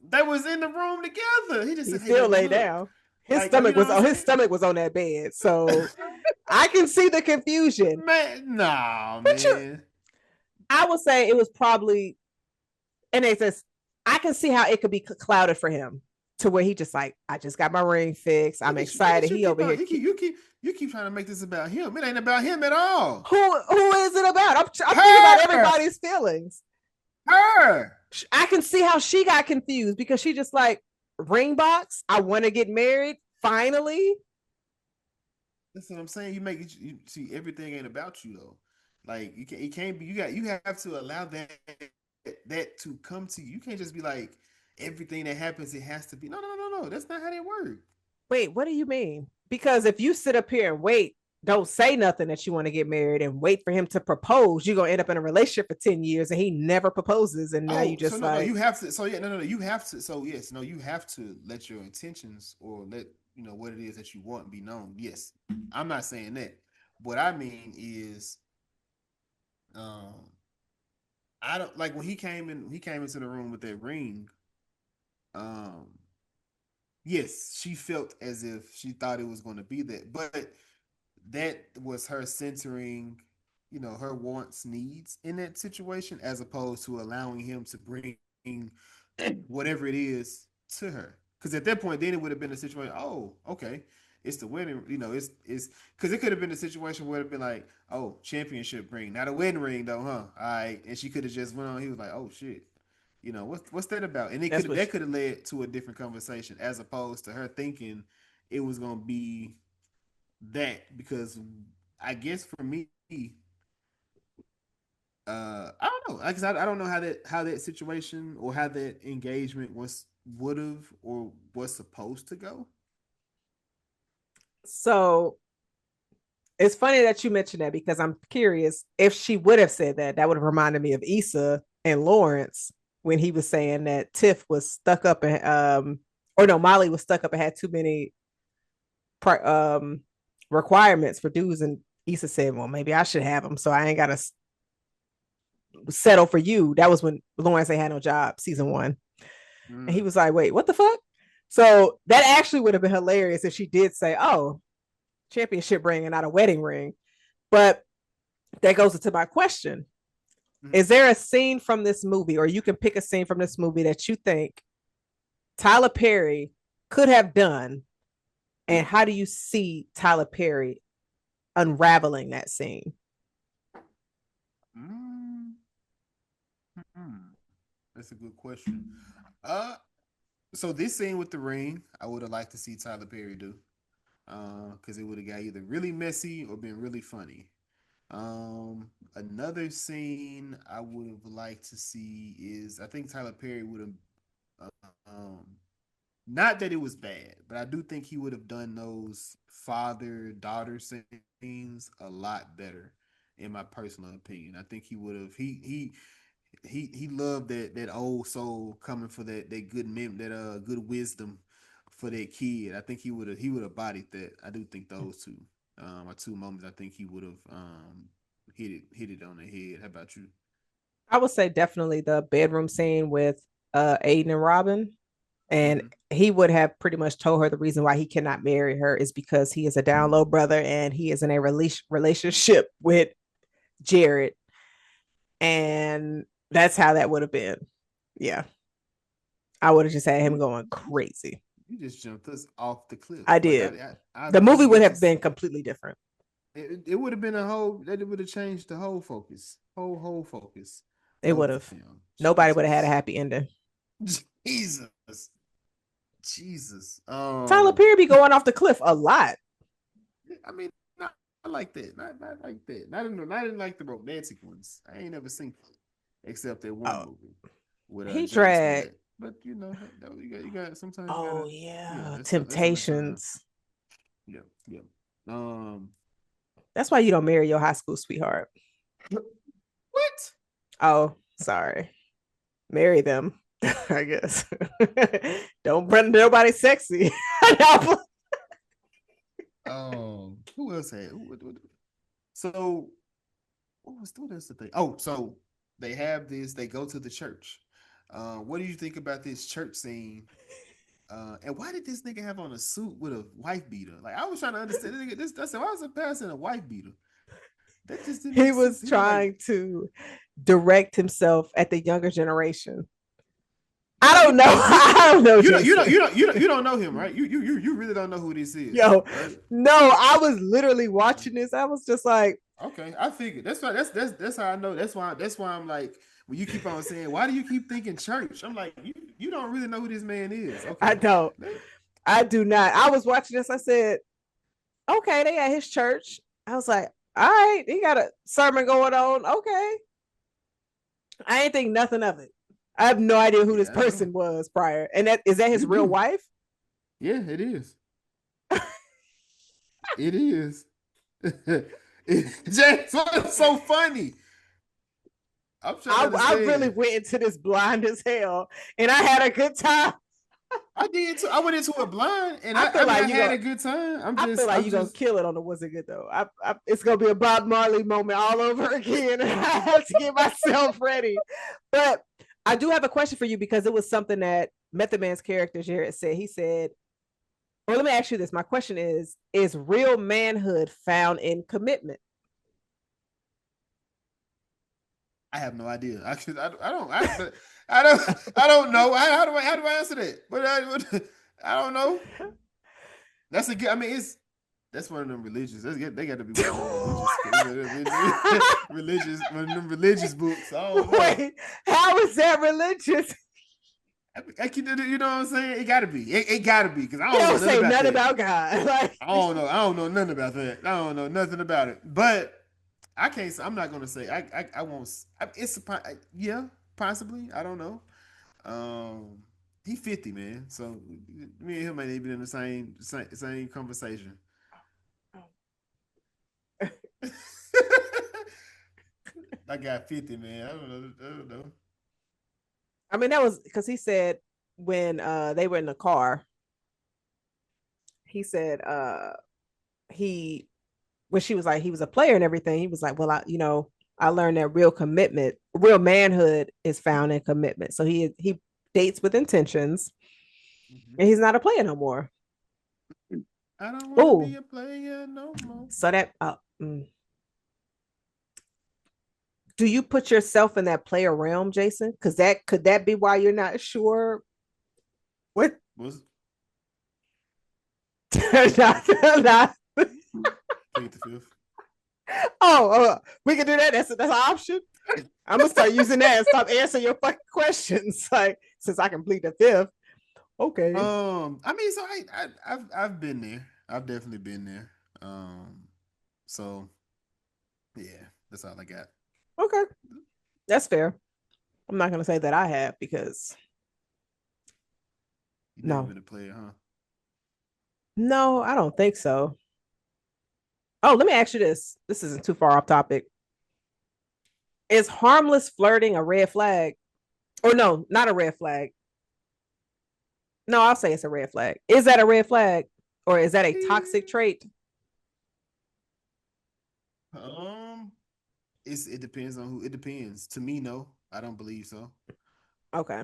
They was in the room together. He just He said, "Hey, still baby, lay look." down. Like, you know what I'm His saying? stomach was on that bed. So I can see the confusion. Man, nah, But you man. I would say it was probably, and it says I can see how it could be clouded for him to where he just like, I just got my ring fixed. I'm Look excited. at you He keep over on here. you keep trying to make this about him. It ain't about him at all. Who is it about? I'm thinking about Her, everybody's feelings. her. I can see how she got confused because she just like, ring box. I want to get married finally. That's what I'm saying. You make it. You see, everything ain't about you though. Like you can, it can't be. You have to allow that to come to you. You can't just be like everything that happens. It has to be. No. That's not how they work. Wait, what do you mean? Because if you sit up here and wait, don't say nothing that you want to get married and wait for him to propose, you're gonna end up in a relationship for 10 years and he never proposes. And now you Oh, so just no, like, you have to. So yeah, no, you have to. So yes, no, you have to let your intentions or let what it is that you want be known. Yes, I'm not saying that. What I mean is, um, I don't like when he came in. He came into the room with that ring. Um, yes, she felt as if she thought it was going to be that, but that was her centering, her wants, needs in that situation, as opposed to allowing him to bring whatever it is to her. Because at that point, then it would have been a situation. Oh, okay, it's the wedding. It's because it could have been a situation where it'd been like, oh, championship ring, not a wedding ring though, huh? All right, and she could have just went on. He was like, oh shit, what's that about? And that's what that could have led to a different conversation, as opposed to her thinking it was gonna be that. Because I guess for me, I don't know. Because I don't know how that situation or how that engagement would have or was supposed to go. so it's funny that you mentioned that because I'm curious if she would have said that, that would have reminded me of Issa and Lawrence when he was saying that Tiff was stuck up and or no, Molly was stuck up and had too many requirements for dudes, and Issa said, "Well, maybe I should have them, so I ain't gotta settle for you." That was when Lawrence ain't had no job, season one, and he Mm. was like, "Wait, what the fuck?" So that actually would have been hilarious if she did say, "Oh, championship ring and not a wedding ring." But that goes into my question: Mm. is there a scene from this movie, or you can pick a scene from this movie that you think Tyler Perry could have done, and how do you see Tyler Perry unraveling that scene? Mm, hmm. That's a good question. Uh, so this scene with the ring, I would have liked to see Tyler Perry do. Because it would have got either really messy or been really funny. Another scene I would have liked to see is I think Tyler Perry would have not that it was bad, but I do think he would have done those father daughter scenes a lot better, in my personal opinion. I think he would have he loved that old soul coming for that good that good wisdom for that kid. I think he would have bodied that. I do think those two are two moments I think he would have hit it on the head. How about you? I would say definitely the bedroom scene with Aiden and Robin. And Mm-hmm. he would have pretty much told her the reason why he cannot marry her is because he is a down low brother and he is in a relationship with Jared. And that's how that would have been. Yeah. I would have just had him You, going you crazy. you just jumped us off the cliff. I Like did. I The movie was would about to have say, been completely different. it would have been a whole that it would have changed the whole focus, whole focus It would of the have. film. Nobody would have had a Jesus, happy ending. Jesus, Jesus. Tyler Perry be going off the cliff a lot. I mean, not like that. Not like that. Not in like the romantic ones. I ain't never seen it, except that one Oh, movie with he James dragged. Smollett. But you got sometimes you Oh gotta yeah, yeah, that's on the time. Temptations. Yeah, yeah. Um That's why you don't marry your high school sweetheart. what? Oh, sorry. Marry them, I guess. Don't bring nobody sexy. Who else had so what else did they so they have this, they go to the church. What do you think about this church scene? And why did this nigga have on a suit with a wife beater? Like I was trying to understand this nigga, this I said, why was a pastor in a wife beater? That just didn't He make sense. was He looked like trying to direct himself at the younger generation. I no, don't know. I don't know, Jason. you don't know him, right? You really don't know who this is, Yo, right? no, I was literally watching this. I was just like, Okay, I figured. That's why. That's how I know. That's why I'm like, when you keep on saying, why do you keep thinking church? I'm like, you don't really know who this man is. I Okay, don't. I do not. I was watching this. I said, okay, they at his church. I was like, all right, he got a sermon going on. Okay. I ain't think nothing of it. I have no idea who this yeah, I know. person was prior. And that is that his You real do. wife? Yeah, it is. It is. James, what's so funny? I'm trying to I really understand. went into this blind as hell and I had a good time. I did too. I went into it blind, and I I feel mean, like I you had go a good time. I feel like I'm you're gonna just. kill it on the Was It Good though. It's gonna be a Bob Marley moment all over again, and I have to get myself ready. But I do have a question for you because it was something that Method Man's character Jared said. He said, or let me ask you this. My question is real manhood found in commitment? I have no idea. Actually, I don't know. How do I answer that? I don't know. That's a good. I mean, that's one of them religious. They got to be one of them religious, religious, one of them religious books. I don't know. Wait, how is that religious? You know what I'm saying? It got to be. It got to be because I He don't know don't nothing say about nothing that. about God. Like I don't know nothing about that. I don't know nothing about it. But I can't. I'm not gonna say. I won't. It's yeah, possibly. I don't know. Um, he 50, man. So me and him ain't even in the same conversation. I got 50, man. I don't know. I don't know. I mean, that was because he said when they were in the car, he said he when she was like he was a player and everything, he was like, well, I learned that real manhood is found in commitment. So he dates with intentions, Mhm. and he's not a player no more. I don't want to be Oh, a player no more. so that do you put yourself in that player realm, Jason? Because that could that be why you're not sure what? Was not, not, plead the fifth? We can do that. That's an option. I'm gonna start using that and stop answering your fucking questions. Like since I can plead the fifth. Okay. I mean, so I've been there. I've definitely been there. So yeah, that's all I got. Okay. That's fair. I'm not gonna say that I have because You never no. been a player, huh? No, I don't think so. Oh, let me ask you this. This isn't too far off topic. Is harmless flirting a red flag? Or no, not a red flag. No, I'll say it's a red flag. Is that a red flag? Or is that a toxic Yeah. trait? Um, it depends on who. It depends. To me, no, I don't believe so. Okay.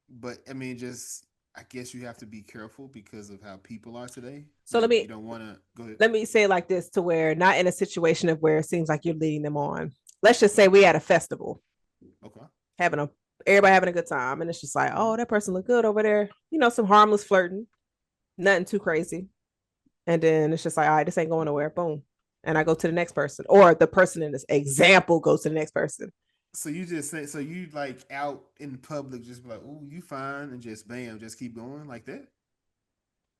But I mean, just I guess you have to be careful because of how people are today. So Like you don't want to go ahead. let me say it like this to where not in a situation of where it seems like you're leading them on. Let's just say we at a festival, Okay. having a everybody having a good time, and it's just like, Hmm. oh, that person look good over there. Some harmless flirting, nothing too crazy. And then it's just like, all right, this ain't going nowhere. Boom. And I go to the next person. Or the person in this example goes to the next person. So you just say so you like out in the public, just be like, "Oh, you fine," and just bam, just keep going like that.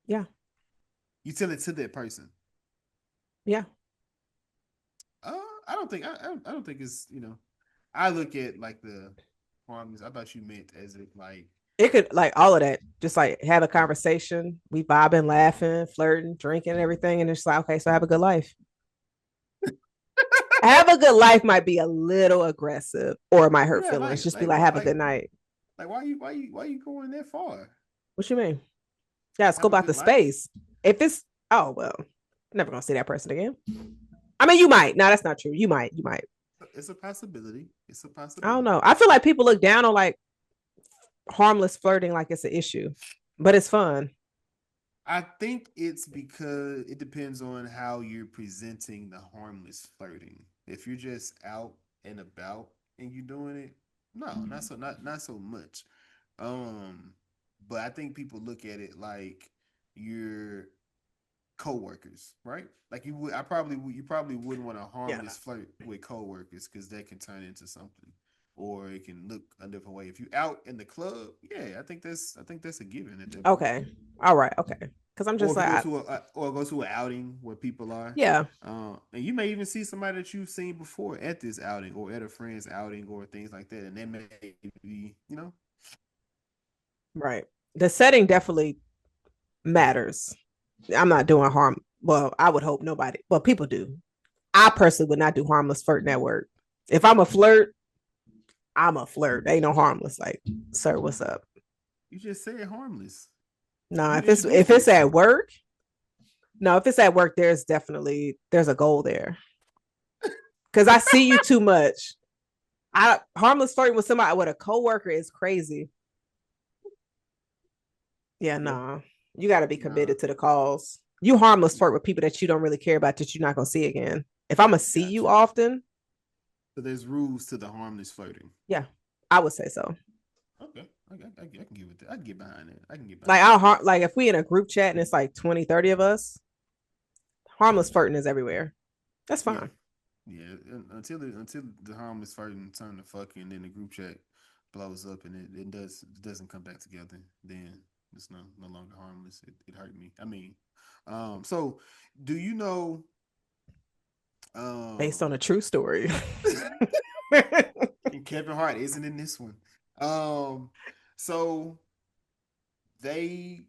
Yeah. You tell it to that person. Yeah. Uh, I don't think I don't think it's I look at like the harmless. I thought you meant as if like It could like all of that. Just like have a conversation. We vibing, laughing, flirting, drinking, and everything. And it's like, okay, so have a good life. Have a good life might be a little aggressive or it might hurt yeah, feelings. Just be like like, what have a good night. like why you going that far? What you mean? Yeah, Have scope a out good the life. space. If it's oh well, never gonna see that person again. I mean, you might. No, that's not true. You might. You might. It's a possibility. It's a I don't possibility. know. I feel like people look down on like harmless flirting like it's an issue, but it's fun. I think it's because it depends on how you're presenting the harmless flirting. If you're just out and about and you're doing it, no, not so much. Um, but I think people look at it like you're coworkers, right? Like you probably wouldn't want a Yeah. harmless flirt with coworkers because that can turn into something, or it can look a different way. If you out in the club, yeah, I think that's a given at that point. Okay. All right. Okay. Because I'm Or just if you like, go to a or go to an outing where people are, yeah, and you may even see somebody that you've seen before at this outing or at a friend's outing or things like that, and that may be right. The setting definitely matters. I'm not doing harm. Well, I would hope nobody. Well, people do. I personally would not do harmless flirting at work. If I'm a flirt, I'm a flirt. Ain't no harmless. Like, sir, what's up? you just say it harmless. No, You if introduced it's it. at work, no, if it's at work, there's a goal there. Because I see you too much. I harmless flirting with somebody with a coworker is crazy. Yeah, Okay. nah. You got to be Nah, committed to the cause. You harmless yeah, flirt with people that you don't really care about that you're not gonna see again. If I'm gonna see got you you. often, So there's rules to the harmless flirting. yeah, I would say so. Okay, I can get with that. I can get behind that. I can get Like behind that. like if we in a group chat and it's like 20, 30 of us, harmless flirting is everywhere. That's Yeah, fine. yeah. Until the harmless flirting turn to fucking, and then the group chat blows up and it doesn't come back together, then it's no longer harmless. It hurt me. I mean, so do you know Based on um a true story. and Kevin Hart isn't in this one. So they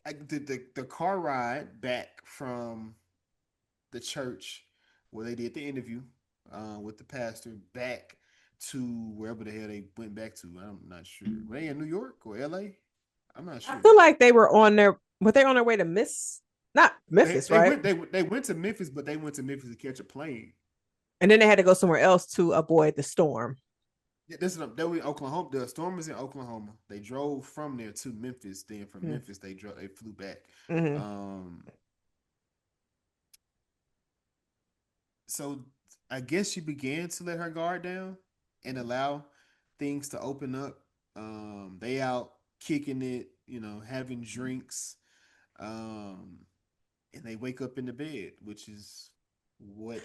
the car ride back from the church where they did the interview with the pastor back to wherever the hell they went back to. I'm not sure. Were they in New York or LA? I'm not I sure. feel like they were on their were they on their way to not Memphis, They right? went they went to Memphis, but they went to Memphis to catch a plane. And then they had to go somewhere else to avoid the storm. Yeah, this is they were in Oklahoma. The storm was in Oklahoma. They drove from there to Memphis. Then from Mm-hmm. Memphis they flew back. Mm-hmm. Um, so I guess she began to let her guard down and allow things to open up. They out kicking it, having drinks, and they wake up in the bed, which is What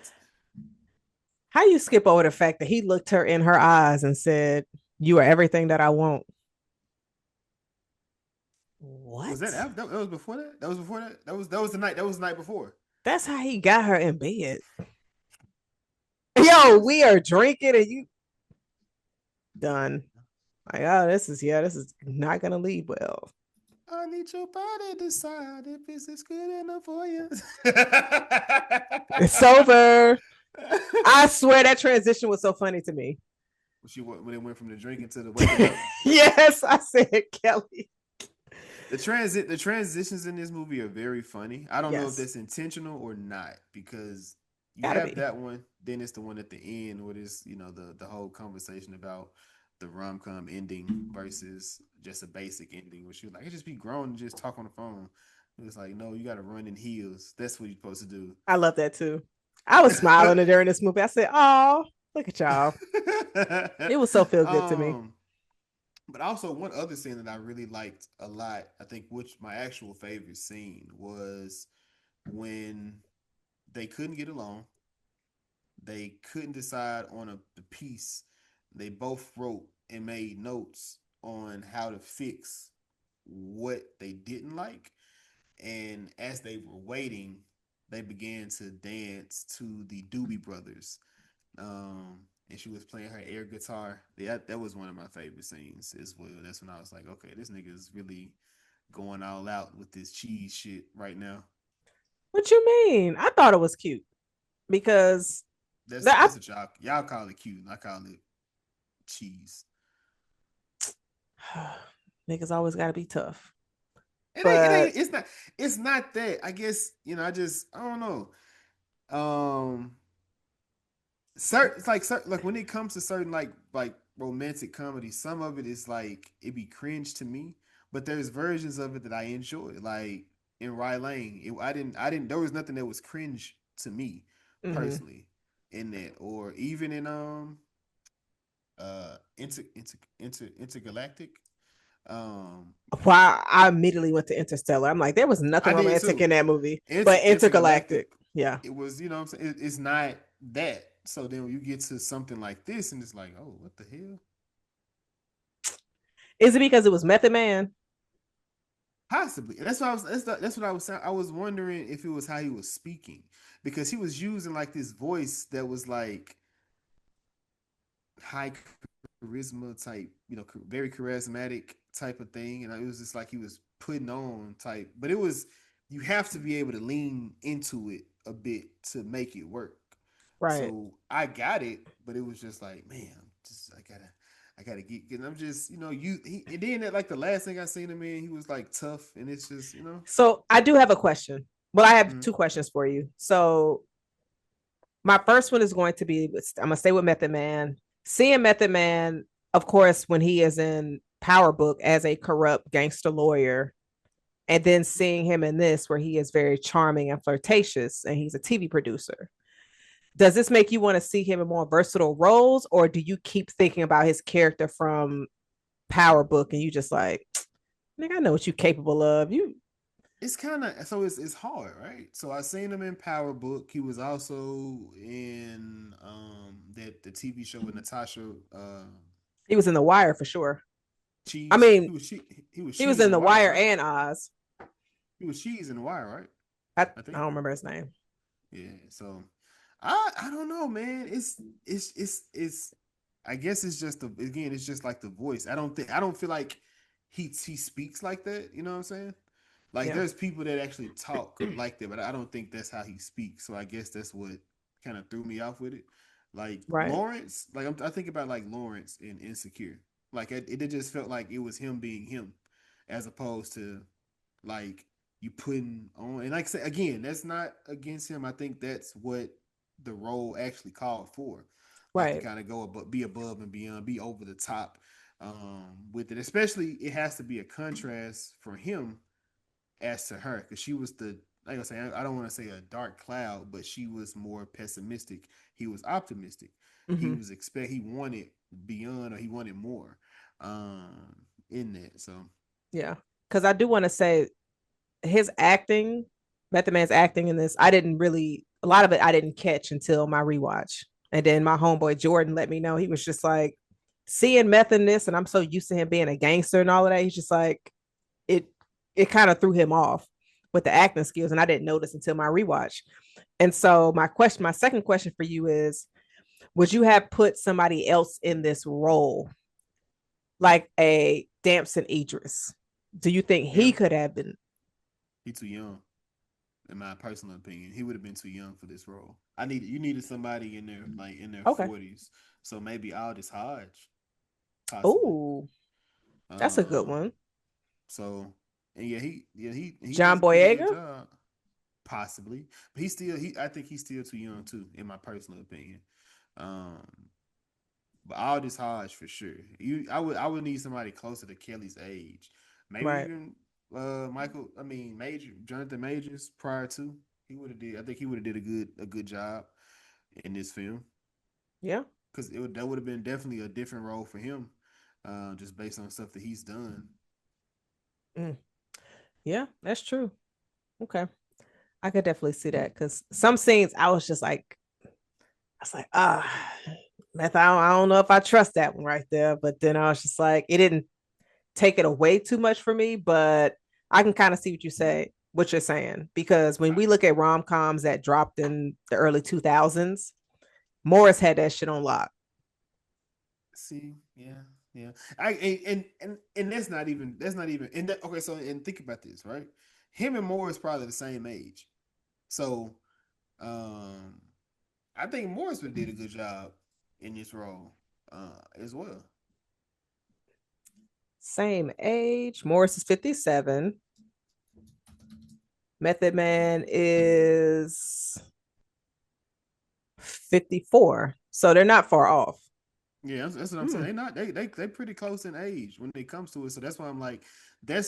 How you skip over the fact that he looked her in her eyes and said, "You are everything that I want." was that? What? That was before that. That was before that. That was the night. That was the night before. That's how he got her in bed. It Yo, was. we are drinking and you done. Like, oh, this is not gonna lead well. I need your body to decide if it's good enough for you. It's over. I swear that transition was so funny to me. When it went from the drinking to the waking up. Yes, I said Kelly. The transitions in this movie are very funny. I don't know if Yes, that's intentional or not because you gotta have be. that one, then it's the one at the end where this, the whole conversation about the rom-com ending versus just a basic ending, where she was like, "It just be grown and just talk on the phone." It was like, no, you got to run in heels. That's what you're supposed to do. I love that too. I was smiling during this movie. I said, "Oh, look at y'all." It was so feel good to me. um, but also one other scene that I really liked a lot, I think, which my actual favorite scene was when they couldn't get along. They couldn't decide on a piece. They both wrote and made notes on how to fix what they didn't like. And as they were waiting, they began to dance to the Doobie Brothers. And she was playing her air guitar. That was one of my favorite scenes as well. That's when I was like, okay, this nigga is really going all out with this cheese shit right now. What you mean? I thought it was cute because that That's what y'all call it cute. I call it cheese. niggas always got to be tough. It But ain't it's not that. I guess, I don't know. Um certain it's like certain, like when it comes to certain like romantic comedy, some of it is like it be cringe to me, but there's versions of it that I enjoy. Like in Rylane, I didn't there was nothing that was cringe to me mm-hmm. personally in that, or even in intergalactic. Um Why I immediately went to Interstellar. I'm like, there was nothing I did romantic too. in that movie, but Intergalactic, Intergalactic, yeah. it was, I'm saying, it's not that. So then when you get to something like this, and it's like, oh, what the hell? Is it because it was Method Man? Possibly. That's what I was saying. I was wondering if it was how he was speaking, because he was using like this voice that was like high charisma type, very charismatic type of thing, and it was just like he was putting on type. But it was, you have to be able to lean into it a bit to make it work. Right, So I got it, but it was just like, man, I gotta get. And I'm just, and then that, like the last thing I seen him in, he was like tough, and it's just, so I do have a question. Well, I have mm, two questions for you. So my first one is going to be, I'm gonna stay with Method Man. Seeing Method Man, of course, when he is in Power Book as a corrupt gangster lawyer, and then seeing him in this where he is very charming and flirtatious and he's a TV producer. Does this make you want to see him in more versatile roles, or do you keep thinking about his character from Power Book and you just like, nigga, I know what you're capable of. You it's kind of, so it's hard, right? So I seen him in Power Book. He was also in that the TV show with Natasha he was in The Wire for sure. I Cheese. mean, He was he was cheese in in the The wire, Wire right? and Oz. He was cheese in the wire, right? I I think. don't remember his name. Yeah. So I don't know, man. It's I guess it's just again, it's just like the voice. I don't feel like he speaks like that. You know what I'm saying? Like Yeah. there's people that actually talk like that, but I don't think that's how he speaks. So I guess that's what kind of threw me off with it. Like Right. Lawrence, like I think about like Lawrence in Insecure. Like it just felt like it was him being him, as opposed to like you putting on. And like I said again, that's not against him. I think that's what the role actually called for, like to Right. kind of go be above and beyond, be over the top with it. Especially it has to be a contrast for him as to her, because she was the, like I say, I don't want to say a dark cloud, but she was more pessimistic. He was optimistic. Mm-hmm. He wanted beyond, or he wanted more um in that. So Yeah. Because I do want to say his acting, Method Man's acting in this, I didn't really. a lot of it I didn't catch until my rewatch. And then my homeboy Jordan let me know. He was just like, seeing meth in this, and I'm so used to him being a gangster and all of that. He's just like, it it kind of threw him off with the acting skills, and I didn't notice until my rewatch. And so my second question for you is, would you have put somebody else in this role, like a Damson Idris? Do you think he Him, could have been? he too young, in my personal opinion. He would have been too young for this role. I needed you needed somebody in there like in their Okay. 40s. So maybe Aldous Hodge, possibly. Oh, that's a good Um, one. so and he John does a pretty good Boyega. job, possibly. But he I think he's still too young too, in my personal opinion. Um, but Aldous Hodge for sure. I would need somebody closer to Kelly's age. Maybe Right. even Major Jonathan Majors prior to. He would have did I think he would have did a good job in this film. Yeah. Because that would have been definitely a different role for him, just based on stuff that he's done. Mm. Yeah, that's true. Okay. I could definitely see that because some scenes I was just like, I was like, Meth, I don't know if I trust that one right there. But then I was just like, it didn't take it away too much for me, but I can kind of see what you're saying. Because when we look at rom coms that dropped in the early 2000s, Morris had that shit on lock. See, yeah, yeah. And that's not even and that, okay. So and think about this, right? Him and Morris probably the same age, so um, I think Morris would did a good job in this role, as well. Same age. Morris is 57. Method Man is 54. So they're not far off. Yeah, that's what I'm saying. Hmm. They pretty close in age when it comes to it. So that's why I'm like, but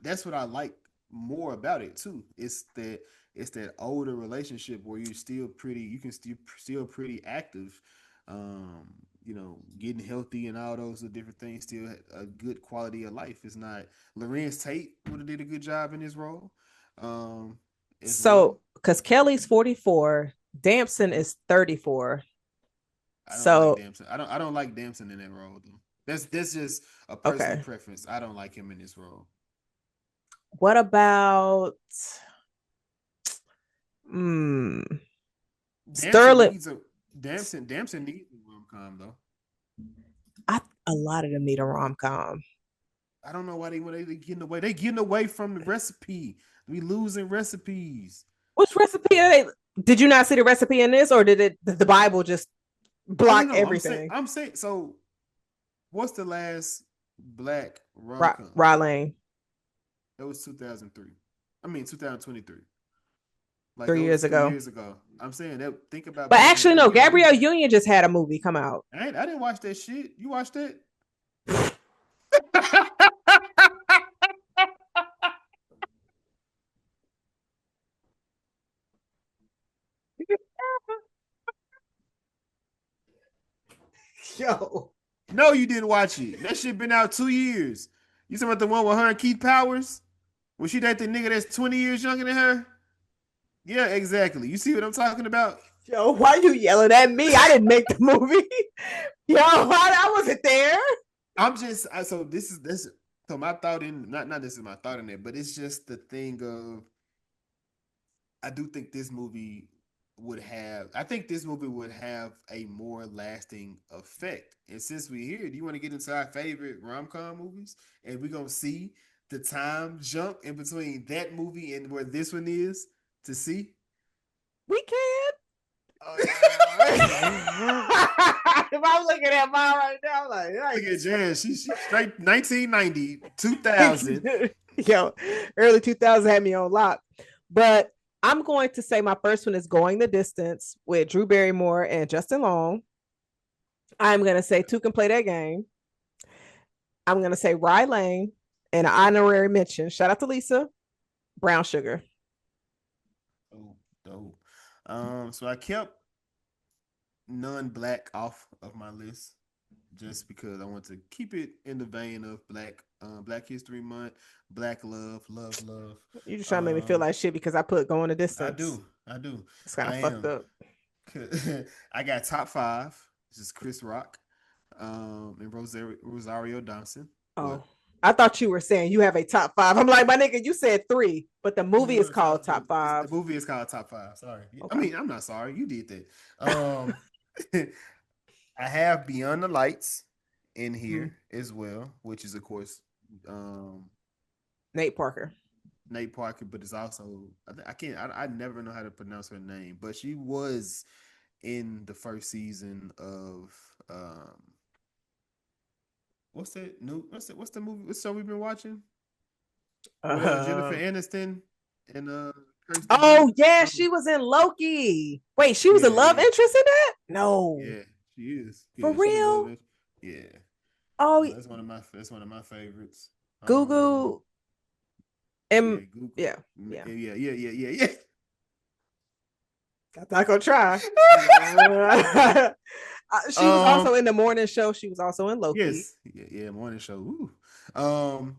that's what I like more about it too. It's that older relationship where you can still pretty active, um, getting healthy and all those different things. Still a good quality of life. It's not Lorenz Tate would have did a good job in his role, um, as well. So, because Kelly's 44, Damson is 34. I don't like So, Damson. I don't like Damson in that role though. That's just a personal okay. preference. I don't like him in this role. What about hmm, Damson Sterling? needs a Damson needs a rom com though. A lot of them need a rom com. I don't know why they getting away. They getting away from the recipe. We losing recipes. Which recipe? Did you not see the recipe in this, or did the Bible just Oh no block no. everything? I'm saying. So what's the last black rom com? Rylane, That was 2003. I mean 2023. Like that 3 years was three ago. years ago. I'm saying that. Think about But back in the actually, day. no. We Gabrielle Union just had a movie come out. I didn't watch that shit. You watched that? Yo, No, you didn't watch it. That shit been out 2 years. You talking about the one with her and Keith Powers? When she dated the nigga that's 20 years younger than her? Yeah, exactly. You see what I'm talking about? yo, why you yelling at me? I didn't make the movie. Yo, I wasn't there. So this so my thought in not this is my thought in it, but it's just the thing of I do think this movie I think this movie would have a more lasting effect. And since we're here, do you want to get into our favorite rom-com movies? And we're gonna see the time jump in between that movie and where this one is to see. We can. Oh yeah. If I'm looking at mine right now, I'm Look like, at Jan. She straight 1990, yikes. 2000. Yo, early 2000 had me on lock. But I'm going to say my first one is Going the Distance with Drew Barrymore and Justin Long. I'm going to say Two Can Play That Game. I'm going to say Rye Lane and an honorary mention. Shout out to Lisa, Brown Sugar. Oh, dope. So I kept non-black off of my list just because I want to keep it in the vein of Black History Month, Black love, love, love. You just trying to make me feel Um, like shit because I put Going the I Distance. do. I do. It's kind of I fucked am. up. I got top five. This is Chris Rock, and Rosario Dawson. What? Oh, I thought you were saying you have a top five. I'm like, my nigga, you said three, but the movie is No, called top, Top the Five. movie is called Top Five. Sorry. I Okay. mean, I'm not sorry. You did that. Um, I have Beyond the Lights in Mm. here as well, which is of course um Nate Parker. Nate Parker, but it's also I can't I never know how to pronounce her name, but she was in the first season of um what's the movie what's show we've been watching with Jennifer Uh, Aniston and Kirsten oh Dunst. yeah, she was in Loki. Wait, she was a Yeah, love yeah, interest in that? No, yeah. She is. for Yeah, she's a love real? it. Yeah. Oh, That's one of my favorites. Um Gugu and yeah, Google. yeah, yeah. Yeah. I'm not gonna try. She was Um also in the morning show. She was also in Loki. yes. Yeah, morning show. Ooh. Um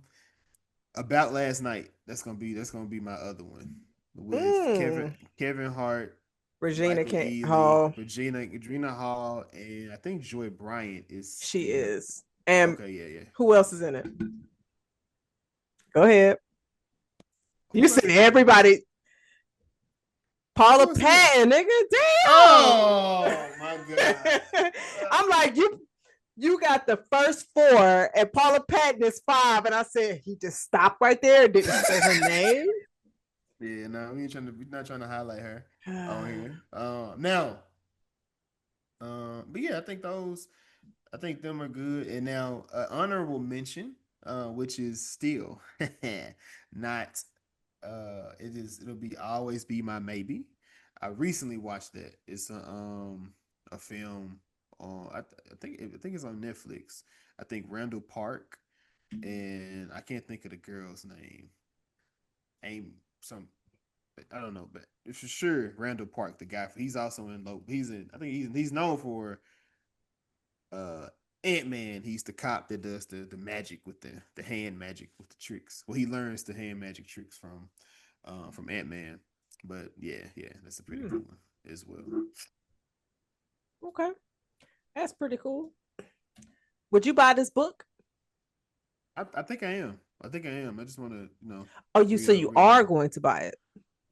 About Last Night. That's gonna be my other one with Mm. Kevin Hart, Regina Michael Kent Ealy, Hall. Regina Hall, and I think Joy Bryant is She in it. is. And Okay, yeah, yeah. who else is in it? Go ahead. You Who else said is in it? everybody. Paula Who else in it? Patton, nigga. Oh my God. Damn. I'm like, you got the first four, and Paula Patton is five. And I said, he just stopped right there and didn't say her name. Yeah, no, we're not trying to highlight her on here. Now, but yeah, I think them are good. And now, honorable mention, which is still not, it'll be always be my maybe. I recently watched that. It's a film on, I think it's on Netflix. I think Randall Park, and I can't think of the girl's name. Aim some I don't know, but for sure Randall Park, the guy. He's also in low. He's in. I think he's known for uh Ant Man. He's the cop that does the magic with the hand magic with the tricks. Well, he learns the hand magic tricks from Ant Man. But yeah, that's a pretty Hmm. good one as well. Okay, that's pretty cool. Would you buy this book? I think I am. I think I am. I just want to Oh, you so you read are more. going to buy it?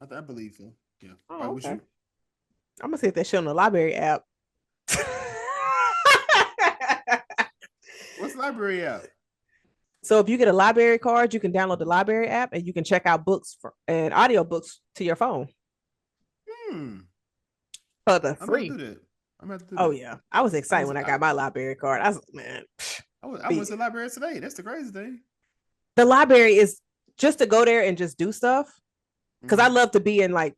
I believe so. Yeah. Why Oh, would okay. you? I'm gonna see if that shit on the library app. What's the library app? So if you get a library card, you can download the library app and you can check out books and audiobooks to your phone Hmm. for the I'm gonna free. do that. I'm gonna have to do Oh that. yeah, I was I excited was when I I, got my library card. I was man, I went be to the library today. That's the crazy thing. the library is just to go there and just do stuff because I Mm-hmm. love to be in like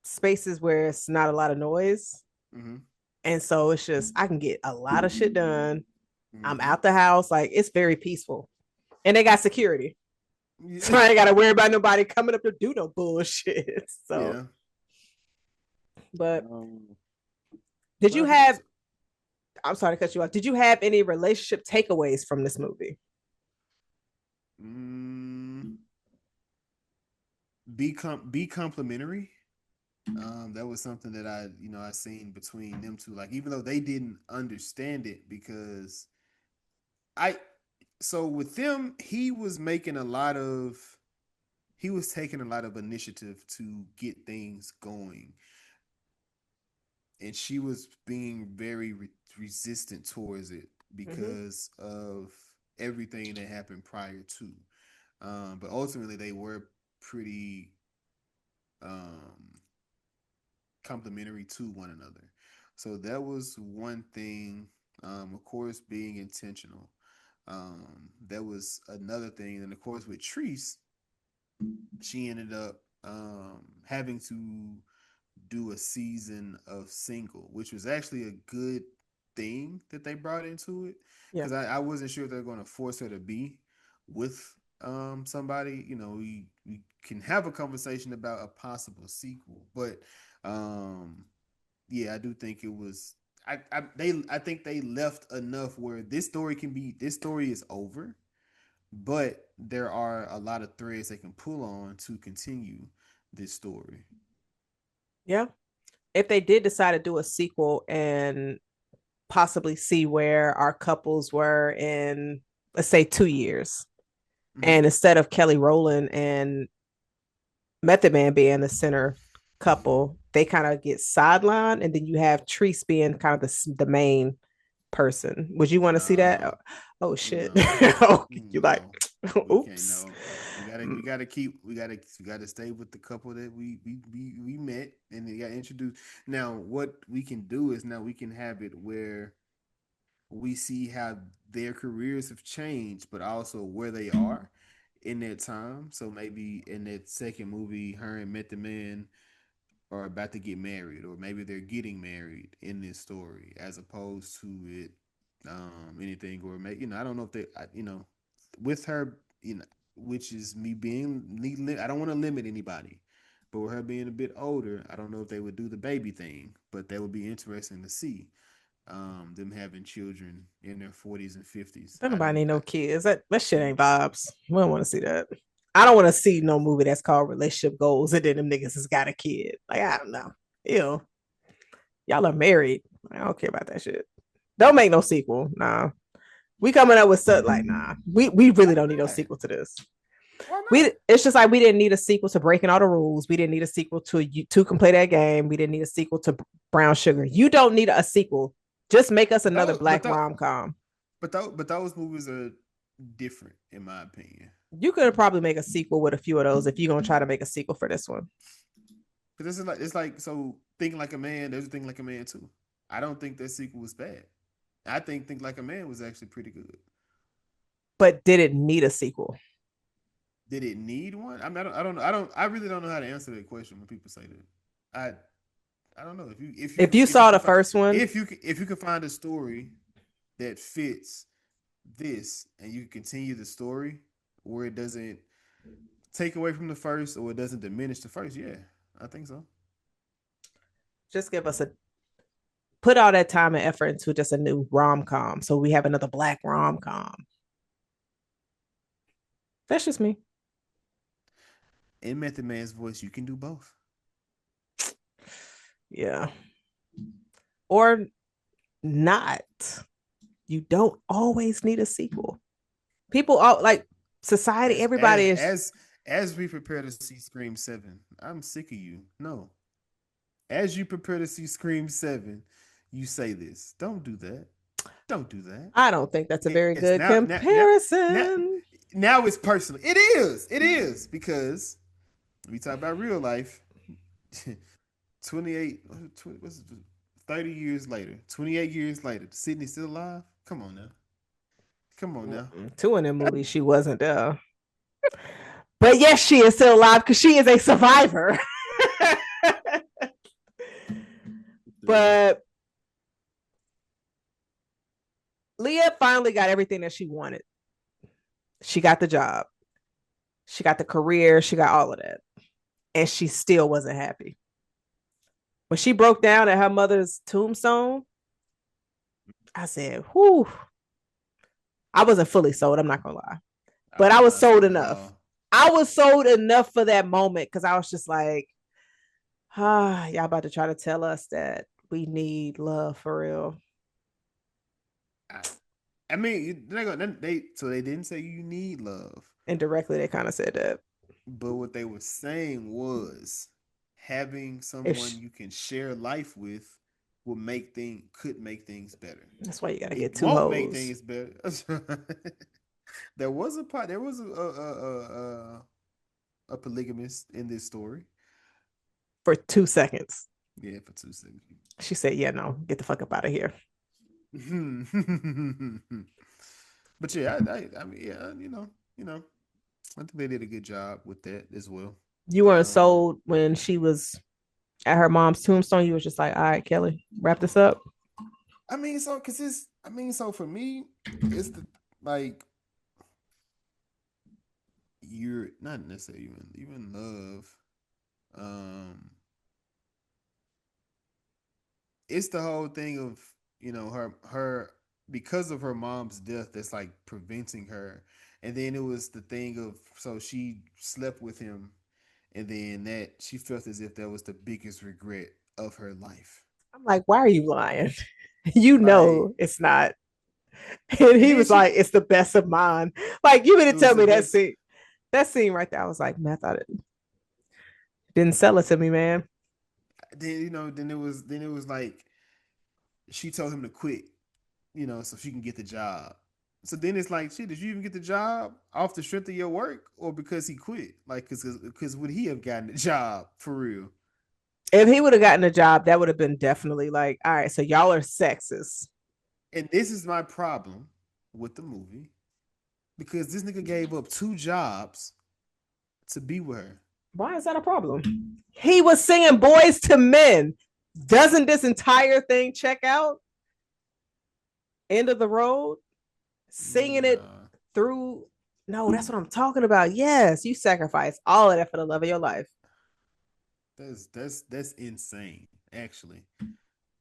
spaces where it's not a lot of noise, Mm-hmm. and so it's just I can get a lot of shit done. I'm Mm-hmm. out the house, like it's very peaceful, and they got security, so Yeah. I ain't got to worry about nobody coming up to do no bullshit. So, Yeah. but Um, did but you I think have I'm sorry to cut you off. Did you have any relationship takeaways from this movie? mm, be complimentary. That was something that I seen between them two. Like even though they didn't understand it because I so with them he was taking a lot of initiative to get things going, and she was being very resistant towards it Mm-hmm. because of everything that happened prior to. But ultimately, they were pretty um, complimentary to one another. So that was one thing. Of course, being intentional. That was another thing. And of course, with Treese, she ended up having to do a season of single, which was actually a good thing that they brought into it Yeah. because I wasn't sure if they're going to force her to be with somebody. We can have a conversation about a possible sequel, but um, yeah, I do think it was. I think they left enough where this story is over, but there are a lot of threads they can pull on to continue this story. Yeah. If they did decide to do a sequel and possibly see where our couples were in, let's say, 2 years, Hmm. and instead of Kelly Rowland and Method Man being the center couple, they kind of get sidelined, and then you have Treese being kind of the main person. Would you want to see that? Uh, Oh shit! no, Oh, you like, no, we can't. oops. No, we gotta stay with the couple that we met and they got introduced. Now, what we can do is now we can have it where we see how their careers have changed, but also where they are in that time. So maybe in that second movie, her and Met the Man are about to get married, or maybe they're getting married in this story, as opposed to it anything, or maybe I don't know if they with her which is me being I don't want to limit anybody, but with her being a bit older, I don't know if they would do the baby thing, but that would be interesting to see them having children in their 40s and 50s. Don't I nobody don't need I, no kids. That shit ain't vibes. We don't want to see that. I don't want to see no movie that's called Relationship Goals and then them niggas has got a kid. Like, I don't know. Ew. Y'all are married. I don't care about that shit. Don't make no sequel. Nah. We coming up with stuff like, nah. We why really don't need no not? sequel to this. Why We not? it's just like we didn't need a sequel to Breaking All the Rules. We didn't need a sequel to You Two Can Play That Game. We didn't need a sequel to Brown Sugar. You don't need a sequel. Just make us But another those, but black those, rom com. but those movies are different in my opinion. You could probably make a sequel with a few of those if you're gonna try to make a sequel for this one. Because this is like it's like so thinking like a man. There's a thing like a man too. I don't think that sequel was bad. I think like a man was actually pretty good. But did it need a sequel? Did it need one? I mean, I really don't know how to answer that question when people say that. I don't know If you if you saw the can find first one, if you can find a story that fits this and you can continue the story where it doesn't take away from the first or it doesn't diminish the first. Yeah, I think so. just give us a put all that time and effort into just a new rom com. So we have another black rom com. That's just me. In Method Man's voice, you can do both. Yeah. Or not. You don't always need a sequel. People all like society, As everybody is as we prepare to see Scream 7, I'm sick of you. No. As you prepare to see Scream 7, you say this. Don't do that. Don't do that. I don't think that's a very Yes, good now comparison. now it's personal. It is. It is because we talk about real life. 28 what's it, 30 years later, 28 years later, Sydney's still alive. Come on now. Come on now. Two in the movie, she wasn't there. But yes, she is still alive because she is a survivor. But Leah finally got everything that she wanted. She got the job, she got the career, she got all of that. And she still wasn't happy. When she broke down at her mother's tombstone, I said, whew, I wasn't fully sold. I'm not going to lie. I But was I was not sold sold at enough. all. I was sold enough for that moment because I was just like, y'all about to try to tell us that we need love for real. I, I mean, they didn't say you need love, Indirectly, they kind of said that. but what they were saying was having If someone you can share life with will could make things better. That's why you got to get It two won't make hoes things better. There was a polygamist in this story. for 2 seconds. Yeah, for 2 seconds. She said, yeah, no, get the fuck up out of here. But yeah, I mean, yeah, I think they did a good job with that as well. You weren't Um, sold when she was at her mom's tombstone. You was just like, all right, Kelly, wrap this up. I mean, so because I mean, so for me, it's the like you're not necessarily even love. Um, it's the whole thing of her because of her mom's death that's like preventing her, and then it was the thing of so she slept with him and then that she felt as if that was the biggest regret of her life. I'm like, why are you lying? You Like, know it's not. And and he then was like, she, it's the best of mine. Like, you mean to it was tell the me best. that scene right there, I was like, man, I thought it didn't sell it to me, man. Then then it was like she told him to quit, so she can get the job. So then it's like, shit, did you even get the job off the strength of your work or because he quit? Like, because would he have gotten the job for real? If he would have gotten a job, that would have been definitely like, all right, so y'all are sexist. And this is my problem with the movie because this nigga gave up two jobs to be with her. Why is that a problem? He was singing Boys to Men. Doesn't this entire thing check out? End of the road, singing it Nah, through. No, that's what I'm talking about. Yes, you sacrifice all of that for the love of your life. that's insane, actually.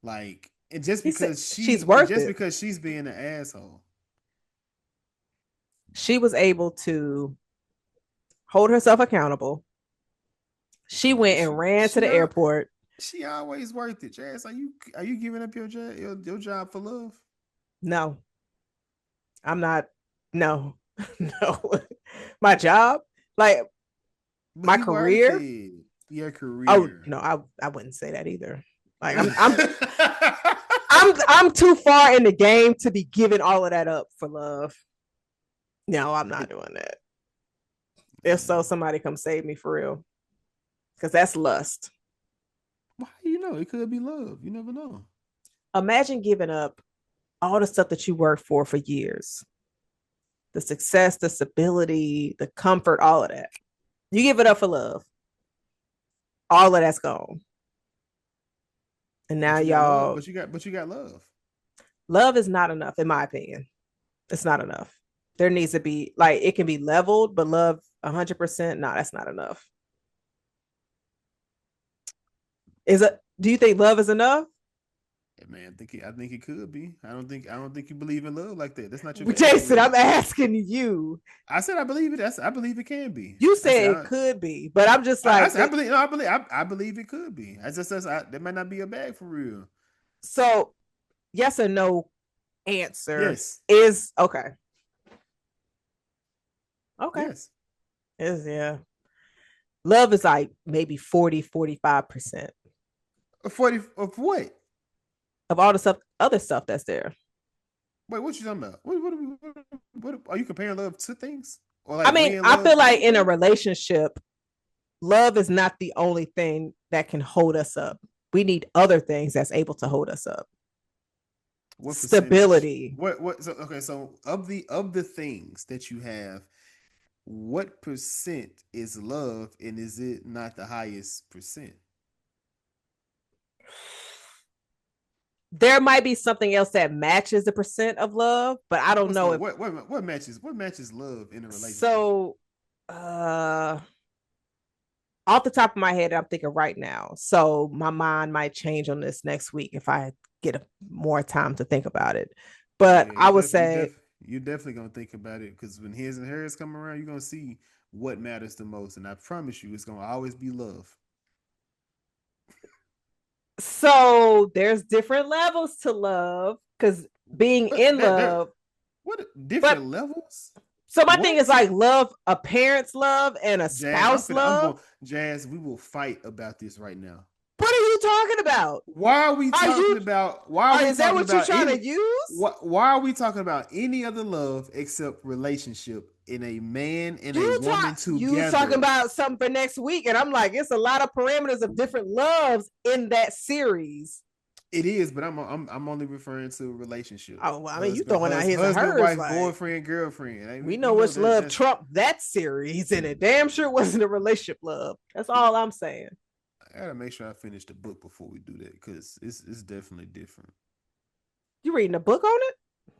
Like, and just He said because she's worth it. she's being an asshole. She was able to hold herself accountable. She went and ran to the airport. She always worth it. Jazz, are you giving up your job for love? No, I'm not. No, no. My job, like But my you worth career. it. Your Oh career. no, I wouldn't say that either. Like I'm too far in the game to be giving all of that up for love. No, I'm not doing that. If so, somebody come save me for real, because that's lust. Why you know? It could be love. You never know. Imagine giving up all the stuff that you worked for years, the success, the stability, the comfort, all of that. You give it up for love. All of that's gone. And now But you got love. y'all, But you got love. love is not enough, in my opinion. It's not enough. There needs to be like it can be leveled, but love 100%. No, that's not enough. Is it? Do you think love is enough? Yeah, man, I think it could be. I don't think you believe in love like that. That's not your bag for Jason, real. I'm asking you. I said I believe it. I believe it can be. You said it could be, but I'm just I like, said I believe. No, I believe it could be. I just says that might not be a bag for real. so yes or no answer Yes. is okay. Okay. Yes. Is yeah. Love is like maybe 40, 45% 40 of what? of all the stuff, other stuff that's there. Wait, what you talking about? What are you comparing love to things? Or I like mean, when I love feel like comes in a in? relationship, love is not the only thing that can hold us up. We need other things that's able to hold us up. What percentage? Stability. So okay, so of the things that you have, what percent is love and is it not the highest percent? There might be something else that matches the percent of love, but I don't What's know the if what matches love in a relationship? so. Uh, Off the top of my head, I'm thinking right now. So my mind might change on this next week if I get more time to think about it. Oh But yeah, I would say you definitely gonna think about it because when his and hers come around, you're gonna see what matters the most, and I promise you, it's gonna always be love. so. There's different levels to love because being But in there love. what But different levels? so my thing is What? like love, a parent's love and a Jazz, spouse I'm love. going Jazz, we will fight about this right now. What are you talking about? Are you? Why are we Is that talking what you're about trying to any use? why are we talking about any other love except relationship in a man and a woman You talking together? about something for next week, and I'm like, it's a lot of parameters of different loves in that series. It is, but I'm only referring to relationship. Oh, well, I mean, you throwing out his and Husband, hers wife, like boyfriend, girlfriend. we We know know which that love that's trumped that series, and it damn sure wasn't a relationship love. That's all I'm saying. I gotta make sure I finish the book before we do that because it's definitely different. You reading a book on it?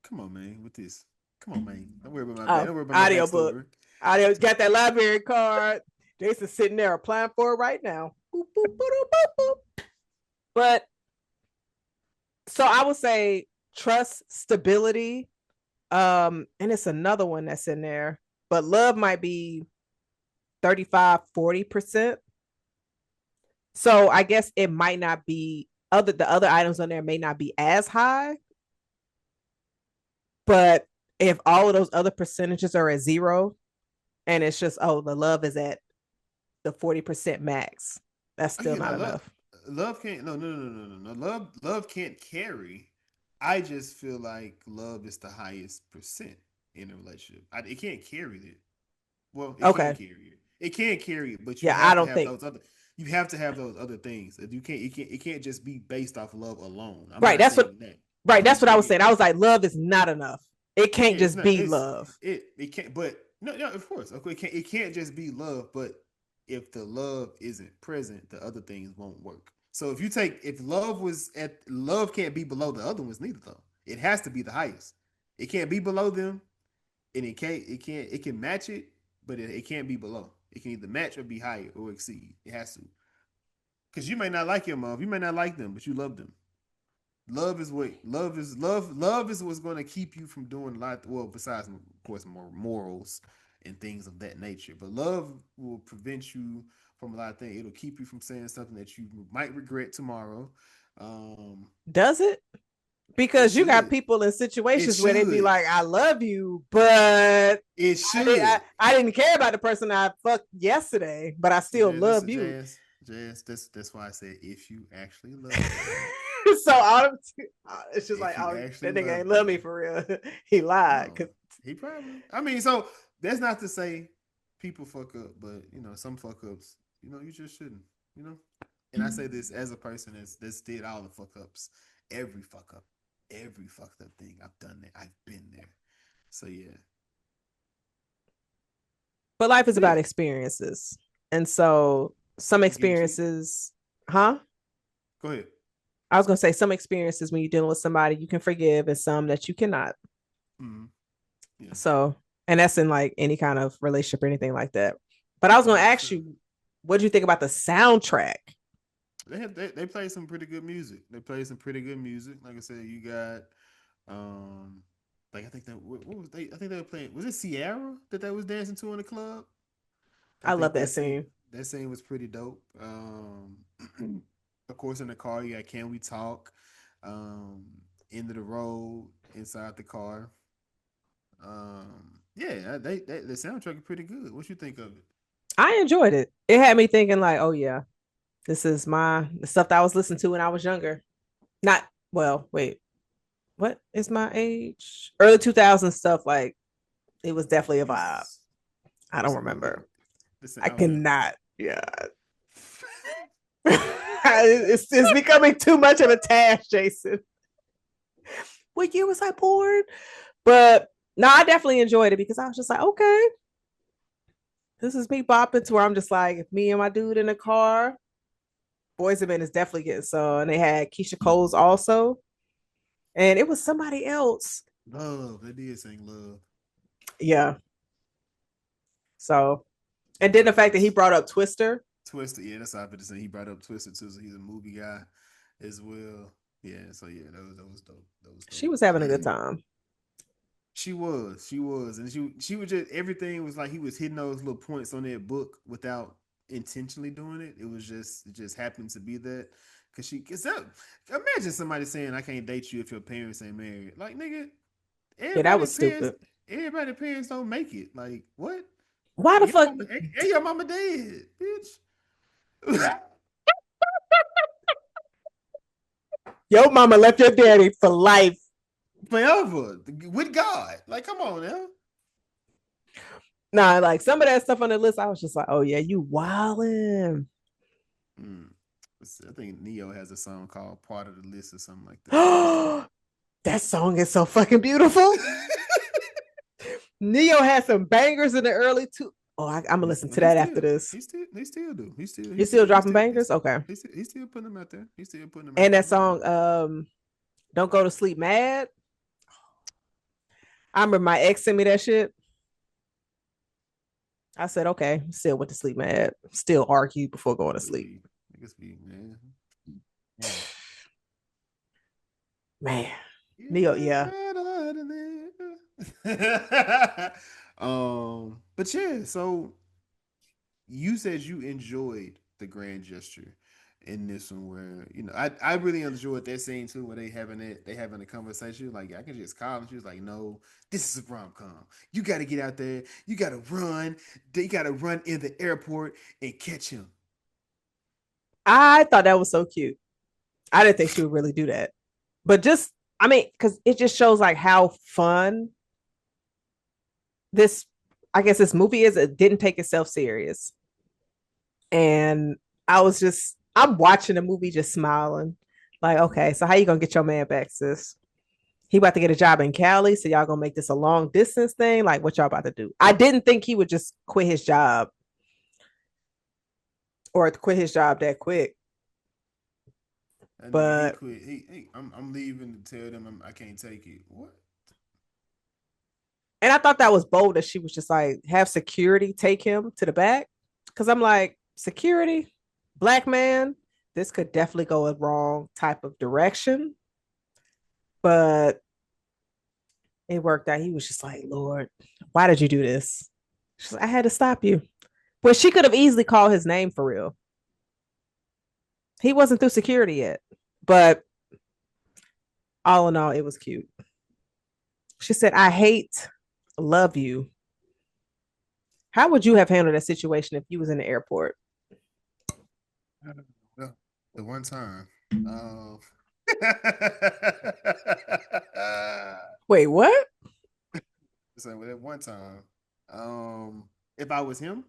Come on, man, with this. Come on, man. Don't worry about my back. Oh, Don't worry about my audio book. backstory. Audio got that library card. Jason's sitting there applying for it right now. Boop, boop, boop, boop, boop. But so I would say trust, stability, and it's another one that's in there. But love might be 35-40%. So I guess it might not be the other items on there may not be as high, but if all of those other percentages are at zero and it's just, oh, the love is at the 40% max, that's still Again, not now love, enough. love can't. No, no, no, no, no, no. Love can't carry. I just feel like love is the highest percent in a relationship. It can't carry it. Well, it can Okay. carry it. It can carry it, but you Yeah, I have to don't have think. those other. You have to have those other things. You can't. You can't. It can't just be based off love alone. I'm Right. not That's what. saying that. Right. That's what I was Yeah, saying. I was like, love is not enough. It can't yeah. It's just not. be love. It can't. But no, no. Of course, okay. It can't just be love. But if the love isn't present, the other things won't work. So if love can't be below the other ones neither though. It has to be the highest. It can't be below them, and it can match it, but it can't be below. It can either match or be higher or exceed. It has to. Because you may not like your mom, you may not like them, but you love them. Love is what's going to keep you from doing a lot. Well, besides of course more morals and things of that nature, but love will prevent you from a lot of things. It'll keep you from saying something that you might regret tomorrow. Um, Does it? it Because you got should. people in It situations where they be should. like, I love you, but It should. I didn't care about the person I fucked yesterday, but I See, still Jazz, love you. Jazz. That's why I said if you actually love them, So all it's just like, if you oh, actually that nigga ain't love love me them, for real. He lied. no, he probably. I mean, so that's not to say people fuck up, but some fuck ups. You just shouldn't. You know, and I say this as a person that's did all the fuck ups, every fuck up, every fucked up thing. I've done that. I've been there. So yeah, But life is but yeah, about experiences. And so some you getting cheated. experiences, huh? Go ahead. I was gonna say some experiences when you're dealing with somebody you can forgive and some that you cannot. Mm-hmm. Yeah, So, and that's in like any kind of relationship or anything like that. But I was gonna ask 100%. you, what do you think about the soundtrack? They play some pretty good music. They play some pretty good music. Like I said, you got um like I think that what was they I think they were playing, was it Sierra that they was dancing to in the club? I I love think that scene. that scene was pretty dope. Of course in the car you got Can We Talk? Um End of the Road, Inside the Car. Yeah, the soundtrack is pretty good. What you think of it? I enjoyed it. It had me thinking like, oh yeah, this is the stuff that I was listening to when I was younger. Not well, wait, what is my age? Early 2000s stuff. Like it was definitely a vibe. It's I don't it's a good look. remember. Listen, I I don't either. cannot. Yeah. It's becoming too much of a task, Jason. What year was I born? But no, I definitely enjoyed it because I was just like, okay, this is me bopping to where I'm just like, if me and my dude in the car, Boys and Men is definitely getting so. And they had Keisha Coles also. And it was somebody else. Love. They did sing Love. Yeah. So, and then the fact that he brought up Twister, Twister, yeah, that's what I to say. He brought up Twister too, so he's a movie guy as well. Yeah, so yeah, that was dope. That was she was having a good dope. time. She was, and she was just everything was like he was hitting those little points on that book without intentionally doing it. It just happened to be that cause that imagine somebody saying I can't date you if your parents ain't married. Like nigga, Yeah, that everybody was parents stupid. everybody parents don't make it. Like what? Why the fuck? Your mama dead, bitch. Your mama left your daddy for life. Forever with God. Like, come on now. Nah, like some of that stuff on the list, I was just like, oh yeah, you wildin'. Mm. I think Neo has a song called "Part of the List" or something like that. That song is so fucking beautiful. Neo had some bangers in the early two. Oh, I'm gonna listen to He that after still, this. he still do. You still dropping bangers? Okay. He still putting them out there. He's still putting them out And there. that song, Don't Go to Sleep Mad. I remember my ex sent me that shit. I said, okay, still went to sleep mad. Still argue before going to sleep. Man. Man. Neo, It's yeah. better than it. But yeah, so you said you enjoyed the grand gesture in this one where I really enjoyed that scene too where they having a conversation like I can just call and she was like no, this is a rom-com, you got to get out there, you got to run in the airport and catch him. I thought that was so cute. I didn't think she would really do that. But just, I mean, because it just shows like how fun this, I guess this movie is. It didn't take itself serious. And I'm watching the movie just smiling. Like, okay, so how you gonna get your man back, sis? He about to get a job in Cali, so y'all gonna make this a long distance thing? Like, what y'all about to do? I didn't think he would just quit his job or quit his job that quick. That nigga, he But quit. I'm leaving to tell them I can't take it. What? and I thought that was bold that she was just like have security take him to the back. Cause I'm like, security, black man, this could definitely go a wrong type of direction. But it worked out. He was just like, Lord, why did you do this? She's like, I had to stop you. Well, she could have easily called his name for real. He wasn't through security yet. But all in all, it was cute. She said, I hate, love you. How would you have handled that situation if you was in the airport? Well, the one time. Wait, what? So at one time, if I was him,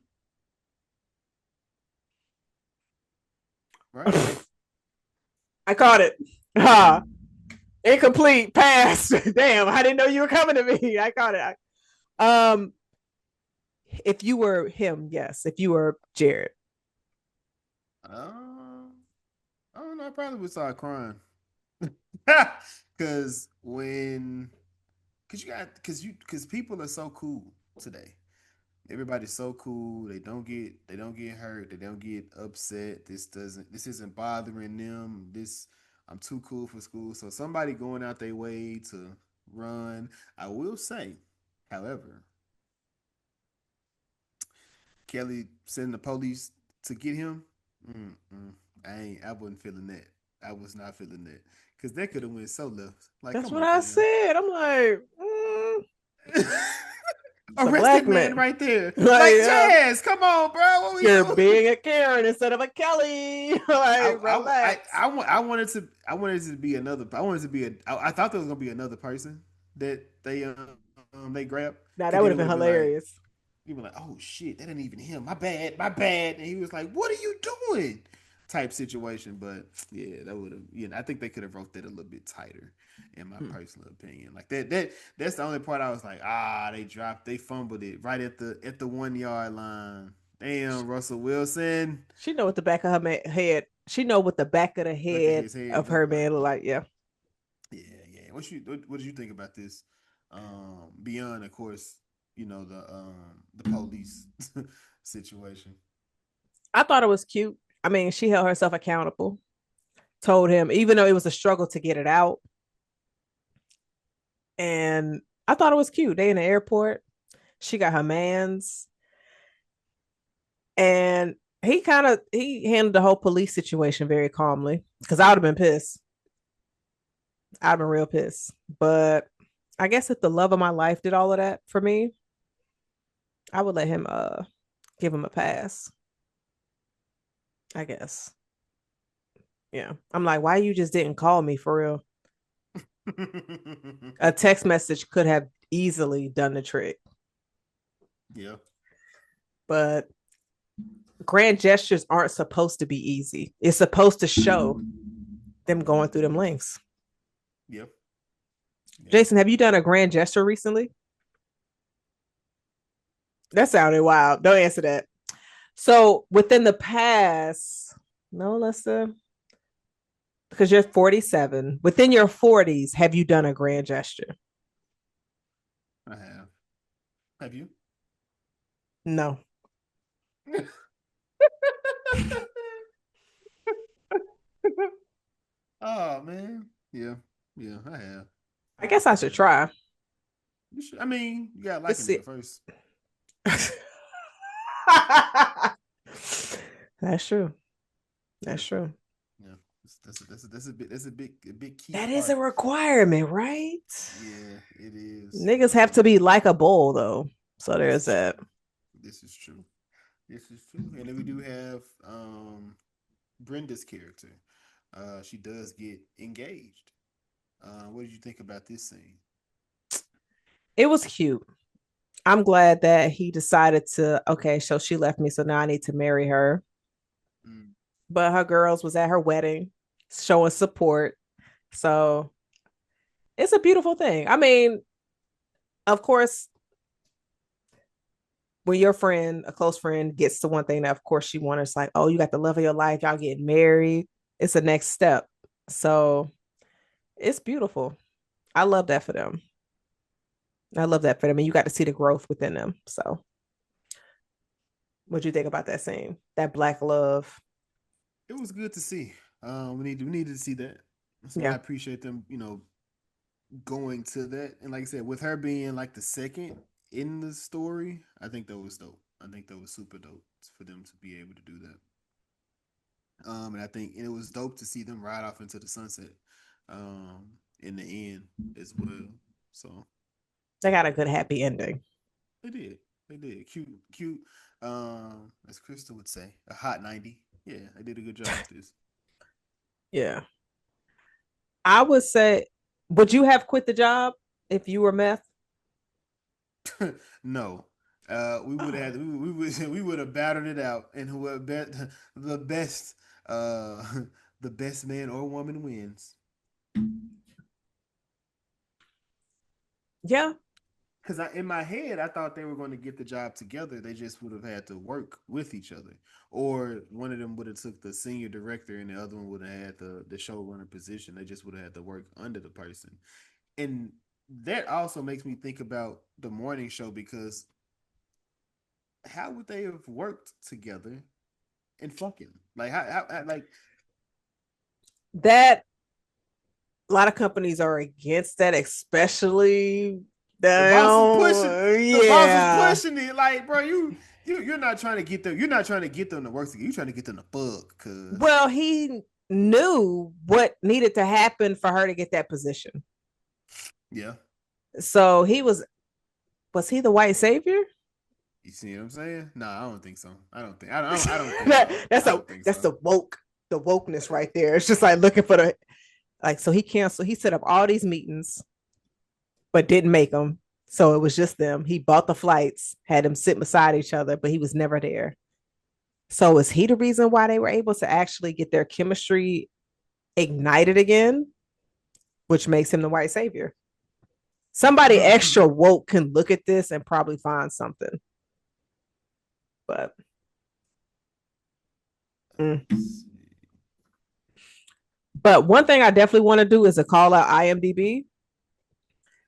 right? I caught it. Ha. Incomplete. Pass. Damn, I didn't know you were coming to me. I caught it. Um, if you were him, yes. If you were Jared. Um, I don't know. I probably would start crying because because people are so cool today. Everybody's so cool. They don't get hurt. They don't get upset. This isn't bothering them. I'm too cool for school. So somebody going out their way to run. I will say, however, Kelly sending the police to get him. Mm-mm. I wasn't feeling that. I was not feeling that because that could have went so left. Like, That's come what on, I fam. said. I'm like, it's a Arrested black man man. right there. Like, Like Jazz, come on, bro. What we you're doing? being a Karen instead of a Kelly. I, Like, I, I, relax. I wanted it to be another. I wanted it to be I thought there was gonna be another person that they grabbed Now that because would then it have would been have been like hilarious. you were like, oh shit, that ain't even him. My bad. And he was like, what are you doing? Type situation. But yeah, that would have. Yeah, I think they could have wrote that a little bit tighter, in my Hmm. personal opinion. Like that's the only part I was like, they fumbled it right at the 1 yard line. Damn, Russell Wilson. She know what the back of her head. She know what the back of the Look at head his head of look her like. man look like. Yeah, Yeah, yeah. What did you think about this? Beyond, of course, the police situation. I thought it was cute. I mean, she held herself accountable. Told him, even though it was a struggle to get it out, and I thought it was cute. They in the airport. She got her man's, and he handled the whole police situation very calmly. Because I would have been pissed. I'd have been real pissed. But I guess if the love of my life did all of that for me, I would let him give him a pass. I guess. Yeah. I'm like, why you just didn't call me for real? A text message could have easily done the trick. Yeah. But grand gestures aren't supposed to be easy. It's supposed to show them going through them links. Yep. Yep. Jason, have you done a grand gesture recently? That sounded wild. Don't answer that. So within the past, no, let's because you're 47. Within your 40s, have you done a grand gesture? I have. Have you? No. Oh man. Yeah. Yeah, I have. I guess I I should have. try. I mean, you gotta like Let's a see. nigga first. That's true. Yeah, That's true. yeah. That's a big key That is a part. requirement, right? Yeah, it is. Niggas have to be like a bull though. So This there's is that. true. This is true. This is true. And then we do have Brenda's character. She does get engaged. What did you think about this scene? It was cute. I'm glad that he decided to, okay, so she left me, so now I need to marry her. Mm. But her girls was at her wedding showing support. So it's a beautiful thing. I mean, of course, when your friend, a close friend, gets to one thing that of course she wants, it's like, oh, you got the love of your life, y'all getting married. It's the next step. So it's beautiful. I love that for them. I love that for them. And you got to see the growth within them. So what do you think about that scene? That black love. It was good to see. We needed to see that. So I Yeah. appreciate them, going to that. And like I said, with her being like the second in the story, I think that was dope. I think that was super dope for them to be able to do that. And I think it was dope to see them ride off into the sunset, in the end as well. So They got a good happy ending. they did, they did, cute, cute. As Krista would say, a hot 90. Yeah, they did a good job with this. Yeah. I would say, would you have quit the job if you were meth? No, we would Oh. have we would we would have battered it out, and whoever bet the best, uh, the best man or woman wins. Yeah. Because in my head, I thought they were going to get the job together. They just would have had to work with each other, or one of them would have took the senior director, and the other one would have had the showrunner position. They just would have had to work under the person, and that also makes me think about the morning show because how would they have worked together and fucking like like That a lot of companies are against that, especially the boss is pushing down. the boss is Yeah. pushing it like bro you're not trying to get them you're not trying to get them to work together you're trying to get them to fuck cuz Well, he knew what needed to happen for her to get that position. yeah So was he the white savior? you see what I'm saying no I don't think so I don't think so that's I a don't think that's so the wokeness right there. It's just like looking for the like so he canceled he set up all these meetings but didn't make them. So it was just them. He bought the flights, had them sit beside each other, but he was never there. So is he the reason why they were able to actually get their chemistry ignited again, which makes him the white savior? Somebody extra woke can look at this and probably find something. But mm. But one thing I definitely want to do is a call out IMDb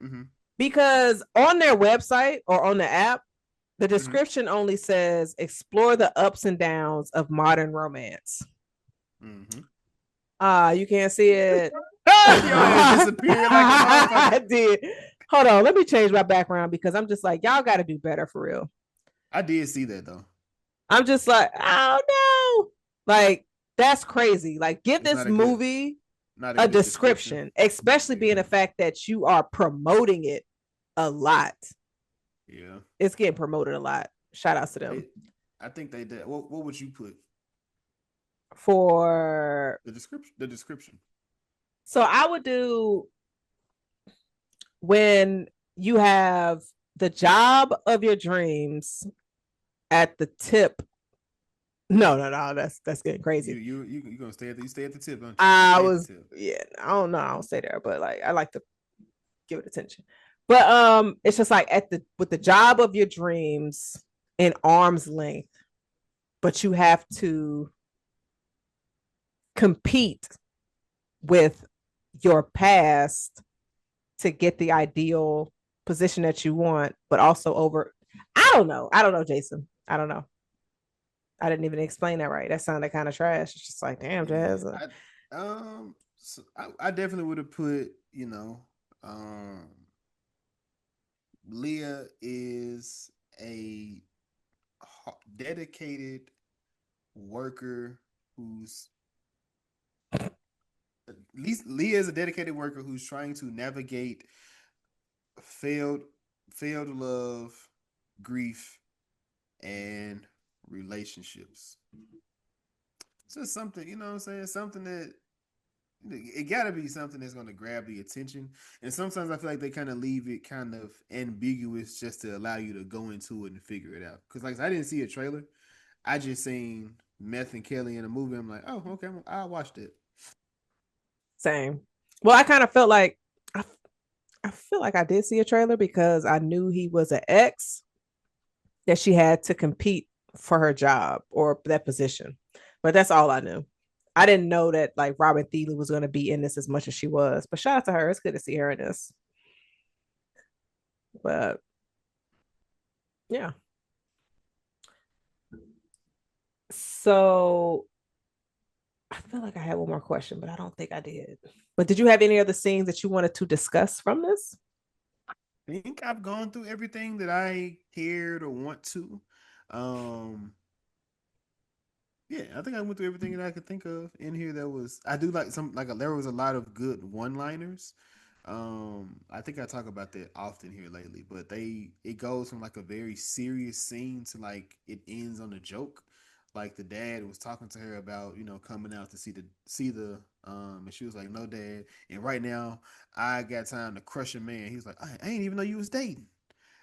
mm-hmm. because on their website or on the app, the Mm-hmm. description only says explore the ups and downs of modern romance. Mm-hmm. You can't see it. Your ass disappeared like a motherfucker I did. Hold on, let me change my background because I'm just like, y'all got to do better for real. I did see that though I'm just like, oh no. Like, that's crazy. Like, give it's this not a good movie not a a good description description, especially being yeah the fact that you are promoting it a lot. yeah It's getting promoted a lot. Shout outs to them. they I think they did what would you put For the description. so I would do when you have the job of your dreams at the tip. No, no, no. That's getting crazy. You gonna stay at the tip, don't you? You I stay at the was tip. yeah. I don't know. I don't stay there, but like I like to give it attention. But it's just like at the with the job of your dreams in arm's length, but you have to compete with your past to get the ideal position that you want, but also over. I don't know. I don't know, Jason. I don't know. I didn't even explain that right. That sounded kind of trash. It's just like, damn, Yeah, Jazz. I definitely would have put um Leah is a dedicated worker who's Leah is a dedicated worker who's trying to navigate failed failed love, grief, and relationships. It's just something, you know what I'm saying? Something that it gotta be something that's gonna grab the attention. And sometimes I feel like they kind of leave it kind of ambiguous just to allow you to go into it and figure it out. Because like I didn't see a trailer, I just seen Meth and Kelly in a movie. I'm like, oh, okay, I'll watch it. Same. Well, I kind of felt like I, I feel like I did see a trailer because I knew he was an ex that she had to compete for her job or that position. But that's all I knew. I didn't know that like Robin Thede was going to be in this as much as she was. But shout out to her. It's good to see her in this. But yeah. So I feel like I had one more question, but I don't think I did. But did you have any other scenes that you wanted to discuss from this? I think I've gone through everything that I cared or want to. Um, Yeah, I think I went through everything that I could think of in here. That was I do like some like there was a lot of good one-liners. I think I talk about that often here lately, but it goes from like a very serious scene to like it ends on a joke. Like the dad was talking to her about coming out to see the and she was like, no dad, and right now I got time to crush a man. He was like, I ain't even know you was dating.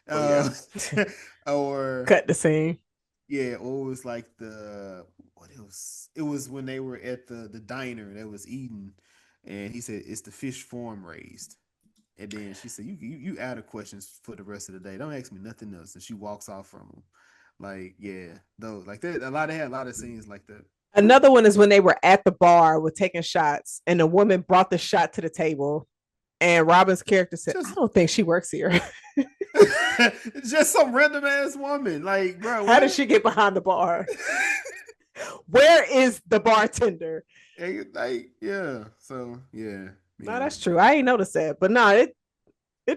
Oh yeah. Uh, or Cut the scene. yeah, or it was like the what it was when they were at the diner that was eating, and he said it's the fish farm raised, and then she said you out of questions for the rest of the day. Don't ask me nothing else, and she walks off from him. Like yeah, though like that had a lot of scenes like that. Another one is when they were at the bar with taking shots, and the woman brought the shot to the table, and Robin's character said, "I Just don't think she works here. just some random ass woman. Like bro, How did what? she get behind the bar? Where is the bartender?" Like yeah, so yeah, No, yeah, that's true. I ain't noticed that, but no, it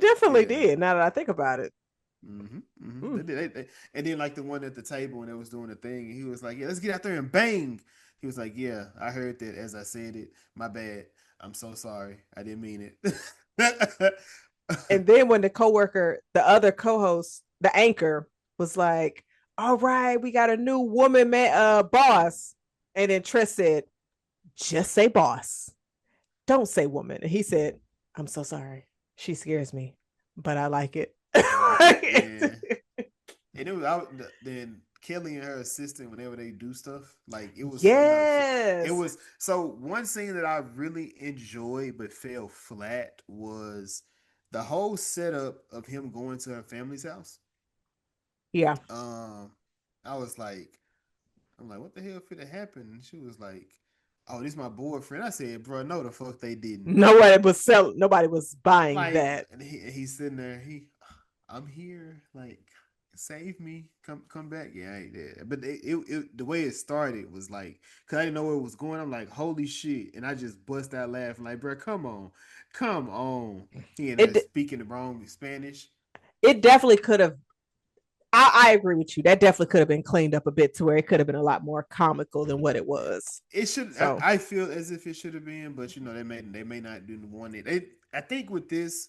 definitely yeah. did. Now that I think about it. Mm-hmm, mm-hmm. Mm. And then like the one at the table when they was doing the thing, and he was like, "Yeah, let's get out there and bang." He was like, "Yeah, I heard that as I said it. My bad. I'm so sorry. I didn't mean it." And then when the coworker, the other co-host, the anchor, was like, "All right, we got a new woman, man, boss," and then Tress said, "Just say boss. Don't say woman." And he said, "I'm so sorry. She scares me, but I like it." I like it. Yeah, and it was out. Then Kelly and her assistant, whenever they do stuff, like it was, it Yes. was. So one scene that I really enjoyed but fell flat was the whole setup of him going to her family's house. Yeah. um, I was like, I'm like, what the hell could have happened? And she was like, oh, this is my boyfriend. I said, bro, no, the fuck they didn't. Nobody was buying Like, that. and he's sitting there. I'm here. Like, save me. Come back. Yeah, I ain't there. But the way it started was like, cause I didn't know where it was going. I'm like, holy shit, and I just bust out laughing. Like, bro, come on. He ended up It speaking the wrong Spanish. it definitely could have. I agree with you. That definitely could have been cleaned up a bit to where it could have been a lot more comical than what it was. It should. So, I feel as if it should have been, but they may not do want it. I think with this,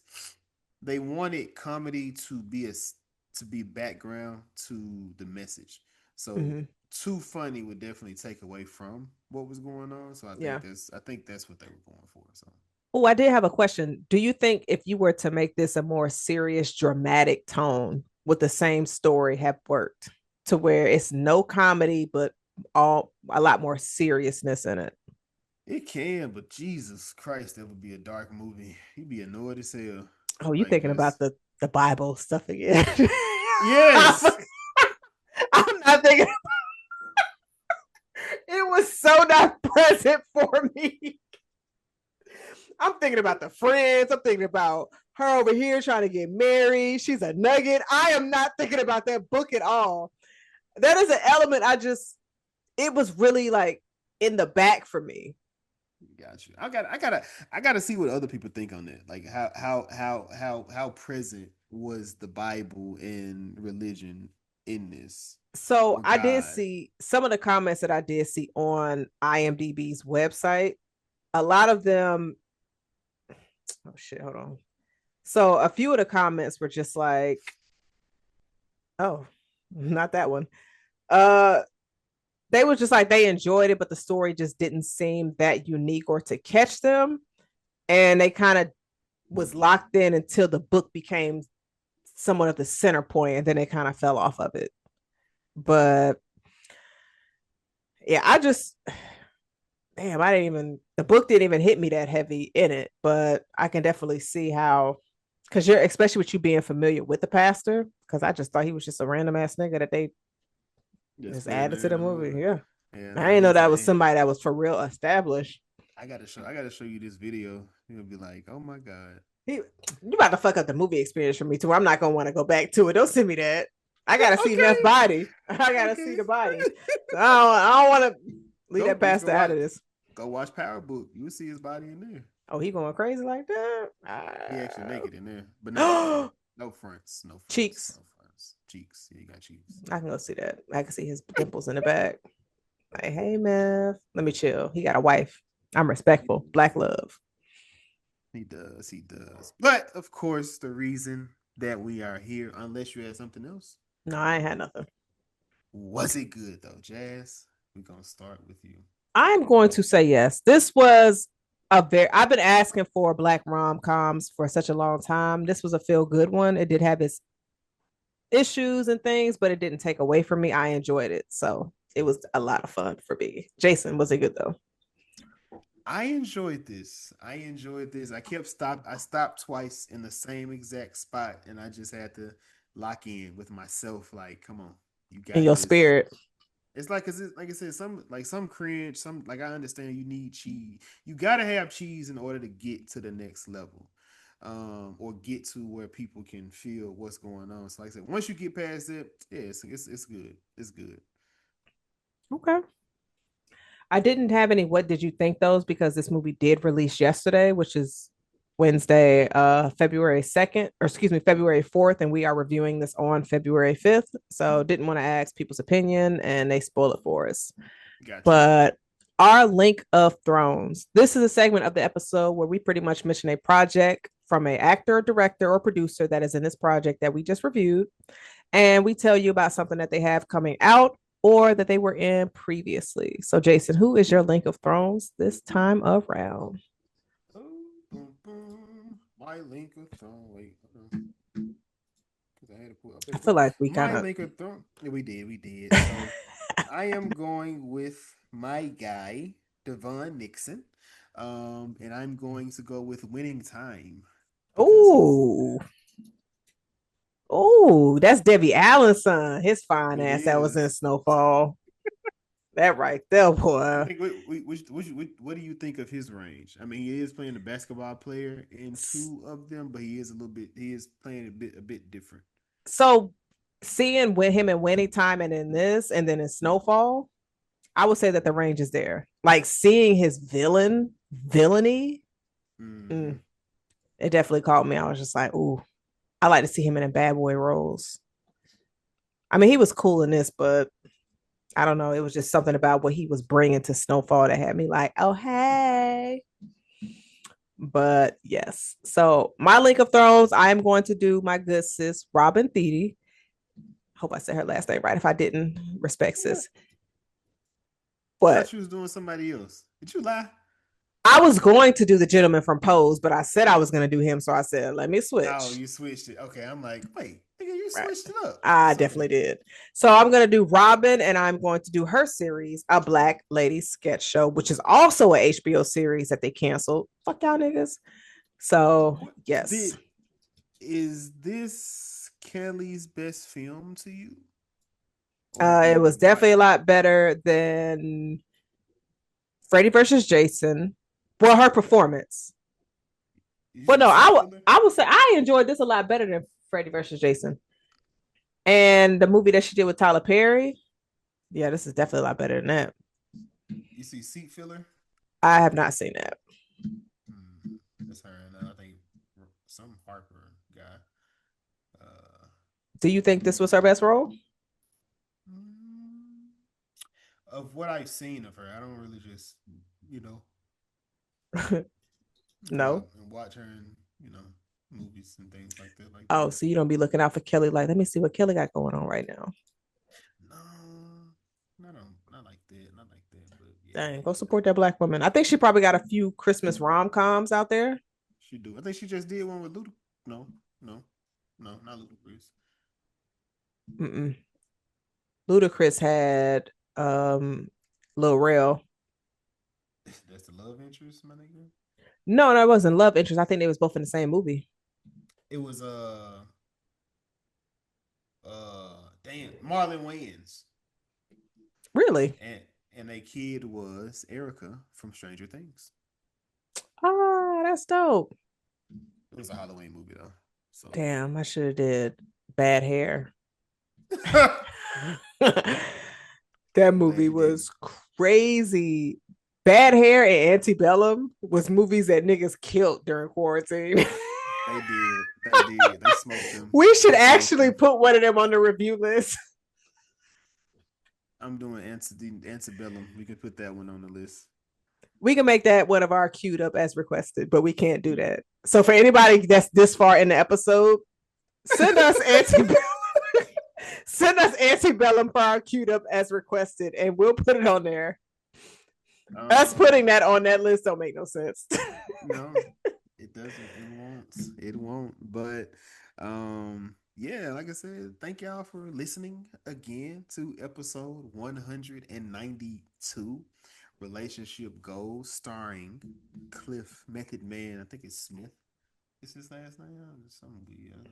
they wanted comedy to be background to the message. So mhm, too funny would definitely take away from what was going on. So yeah. I think that's what they were going for. So Oh, I did have a question. Do you think if you were to make this a more serious, dramatic tone, would the same story have worked to where it's no comedy, but all a lot more seriousness in it? it can, but Jesus Christ, that would be a dark movie. You'd be annoyed as hell. Oh, you Like thinking about just the Bible stuff again? yes. I'm not thinking. It was so not present for me. I'm thinking about the friends. I'm thinking about her over here trying to get married. She's a nugget. I am not thinking about that book at all. That is an element it was really like in the back for me. Got you. I gotta see what other people think on that. Like how present was the Bible and religion in this? So Oh I did God. see some of the comments that I did see on IMDb's website. A lot of them, oh shit, hold on. So a few of the comments were just like, oh, not that one. Uh they were just like they enjoyed it, but the story just didn't seem that unique or to catch them. And they kind of was locked in until the book became somewhat of the center point, and then they kind of fell off of it. But yeah, I just damn, I didn't even the book didn't even hit me that heavy in it, but I can definitely see how because you're especially with you being familiar with the pastor, because I just thought he was just a random ass nigga that they Just just put in added to there the in the movie. movie. Yeah. Yeah, I no, didn't know he's that a was somebody that was for real established. I gotta show you this video. You'll be like, oh my God. He, you about to fuck up the movie experience for me too. I'm not gonna want to go back to it. Don't send me that. I gotta see enough Okay. body. I gotta see Okay. the body. I don't want to leave Go that just pastor go out watch of this. go watch Power Book. You will see his body in there. Oh, he going crazy like that? He actually naked in there. But no, no fronts. No fronts. Cheeks. No fronts. Cheeks. Yeah, he got cheeks. I can go see that. I can see his dimples in the back. Like, hey, man, let me chill. He got a wife. I'm He respectful. does. Black love. He does. He does. But of course, the reason that we are here, unless you had something else, No, I ain't had nothing. was it good though, Jazz? We're gonna start with you. I'm going to say yes. This was a very, I've been asking for black rom coms for such a long time. This was a feel good one. It did have its issues and things, but it didn't take away from me. I enjoyed it. So it was a lot of fun for me. Jason, was it good though? I enjoyed this. I enjoyed this. I stopped twice in the same exact spot, and I just had to lock in with myself. Like, come on, you In got your this. spirit. It's like, cause it, like I said, some cringe, some like I understand you need cheese. You gotta have cheese in order to get to the next level, or get to where people can feel what's going on. So like I said, once you get past it, yeah, it's good. It's good. Okay. I didn't have any what did you think those because this movie did release yesterday, which is Wednesday, February 2nd, or excuse me, February 4th, and we are reviewing this on February 5th. So didn't want to ask people's opinion and they spoil it for us. Got you. But our Link of Thrones. This is a segment of the episode where we pretty much mention a project from a actor, director, or producer that is in this project that we just reviewed, and we tell you about something that they have coming out or that they were in previously. So, Jason, who is your Link of Thrones this time around? Oh, boom, boom. My link of throne. Wait, because I had to put. I I better feel put like we kind my of. link of throne. Yeah, we did. We did. So I am going with my guy, Devon Nixon. And I'm going to go with Winning Time because he's Oh, oh, that's Debbie Allen's son. His fine it ass that was in is. Snowfall. That right there, I boy. think what do you think of his range? I mean, he is playing a basketball player in two of them, but he is a little bit. He is playing a bit different. So, seeing with him in Winning Time and in this, and then in Snowfall, I would say that the range is there. Like seeing his villainy, mm, Hmm. it definitely caught me. I was just like, ooh, I like to see him in a bad boy roles. I mean, he was cool in this, but I don't know. It was just something about what he was bringing to Snowfall that had me like, oh, hey. But yes. So my Link of Thrones, I am going to do my good sis, Robin Thede. Hope I said her last name right. If I didn't, respect Yeah. sis. I But thought you was doing somebody else. Did you lie? I was going to do the gentleman from Pose, but I said I was going to do him. So I said, let me Oh, switch. you switched it. Okay, I'm like, wait, nigga, you Right. switched it up. I So definitely did. So I'm going to do Robin and I'm going to do her series, A Black Lady Sketch Show, which is also a HBO series that they canceled. Fuck y'all niggas. So, what yes. did is this Kelly's best film to you? Or It was did definitely a lot better than Freddie versus Jason. Well, her performance. you But say no, seat filler? I would say I enjoyed this a lot better than Freddie versus Jason. And the movie that she did with Tyler Perry, yeah, this is definitely a lot better than that. You see seat filler? I have not seen that. Hmm. That's her and I think some Harper guy. Uh, Do you think this was her best role? of what I've seen of her, I don't really just, you know, go No. out and watch her in, you know, movies and things like that, like Oh, that. so you don't be looking out for Kelly like, let me see what Kelly got going on right now. No, not like that, not like that. But yeah, Dang, go support that black woman. I think she probably got a few Christmas rom-coms out there. she do. I think she just did one with Luda. No, no, no, not Ludacris. Mm-mm. Ludacris had Lil Rel. That's the love interest, my nigga. No, that wasn't love interest. I think they was both in the same movie. It was damn Marlon Wayans, Really? and a kid was Erica from Stranger Things. Ah, that's dope. It was a Halloween movie though, so Damn, I should have did Bad Hair. That glad movie you didn't. was crazy. Bad Hair and Antebellum was movies that niggas killed during quarantine. They did. They did. They smoked them. We should They smoked actually them. put one of them on the review list. I'm doing antebellum. We can put that one on the list. We can make that one of our queued up as requested, but we can't do that. So for anybody that's this far in the episode, send us Antebellum. Send us Antebellum for our queued up as requested, and we'll put it on there. Us putting Um, that on that list don't make no sense. no, it doesn't. It won't. It won't. But yeah, like I said, thank y'all for listening again to episode 192, Relationship Goals, starring Cliff Method Man. I think it's Smith. Is his last name? Something weird.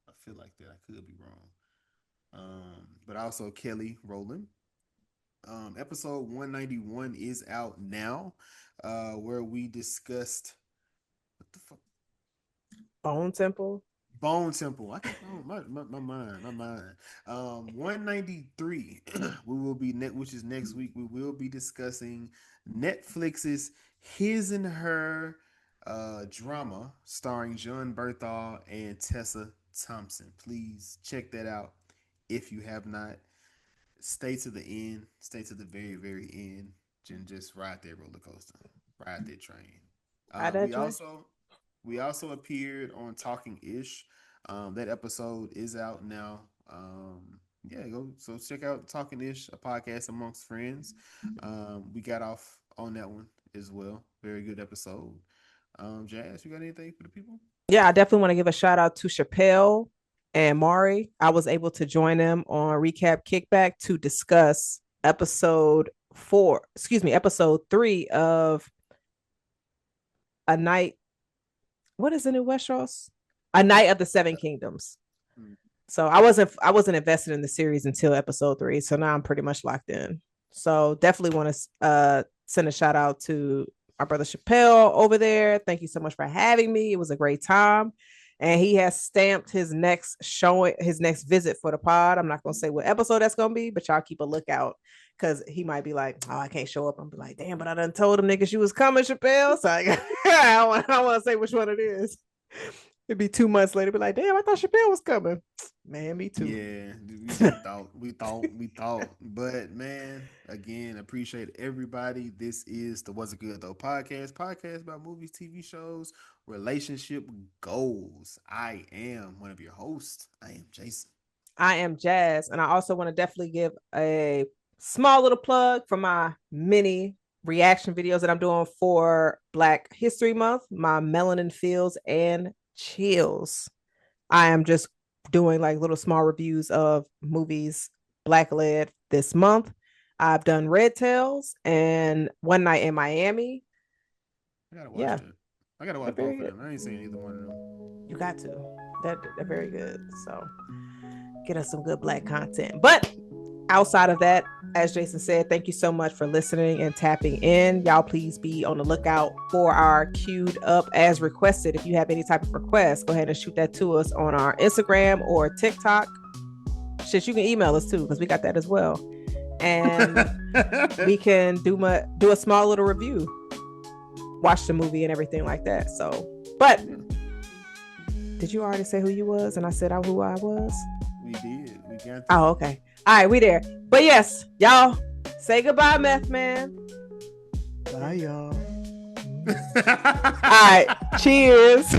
I feel like that. I could be wrong. But also Kelly Rowland. Episode 191 is out now, where we discussed what the fuck Bone Temple. Bone Temple. I can't, oh, my mind. 193. We will be which is next week. We will be discussing Netflix's His and Her drama starring John Berthal and Tessa Thompson. Please check that out if you have not. Stay to the end. Stay to the very, very end. And just ride that roller coaster. Ride that train. I We that joy. also appeared on Talking Ish. That episode is out now. Yeah, go so check out Talking Ish, a podcast amongst friends. We got off on that one as well. Very good episode. Jazz, you got anything for the people? Yeah, I definitely want to give a shout out to Chappelle and Mari. I was able to join them on Recap Kickback to discuss episode 3 of A Night. What is the new Westeros? A Night of the Seven Kingdoms. Mm. So I wasn't invested in the series until episode 3. So now I'm pretty much locked in. So definitely want to send a shout out to my brother Chappelle over there. Thank you so much for having me. It was a great time. And he has stamped his next showing, his next visit for the pod. I'm not gonna say what episode that's gonna be, but y'all keep a lookout because he might be like, "Oh, I can't show up." I'm be like, "Damn!" But I done told them niggas you was coming, Chappelle. So I don't want to say which one it is. It'd be 2 months later, be like, "Damn, I thought Chappelle was coming." Man, me too. Yeah, we thought. But man, again, appreciate everybody. This is the Was It Good Though podcast about movies, TV shows, relationship goals. I am one of your hosts. I am Jason. I am Jazz, and I also want to definitely give a small little plug for my mini reaction videos that I'm doing for Black History Month, my Melanin Feels and Chills. I am just doing like little small reviews of movies Black led this month. I've done Red Tails and One Night in Miami. I gotta watch Yeah, that. I gotta they're watch very both of good. them. I ain't seen either one of them. You got to. They're very good. So get us some good Black content. But outside of that, as Jason said, thank you so much for listening and tapping in. Y'all, please be on the lookout for our queued up as requested. If you have any type of request, go ahead and shoot that to us on our Instagram or TikTok. Shit, you can email us too because we got that as well, and we can do a small little review, watch the movie and everything like that. So, but did you already say who you was? And I said who I was. We did. We got that. Oh, okay. All right, we there. But yes, y'all, Say goodbye, Meth Man. Bye, y'all. All right. Cheers.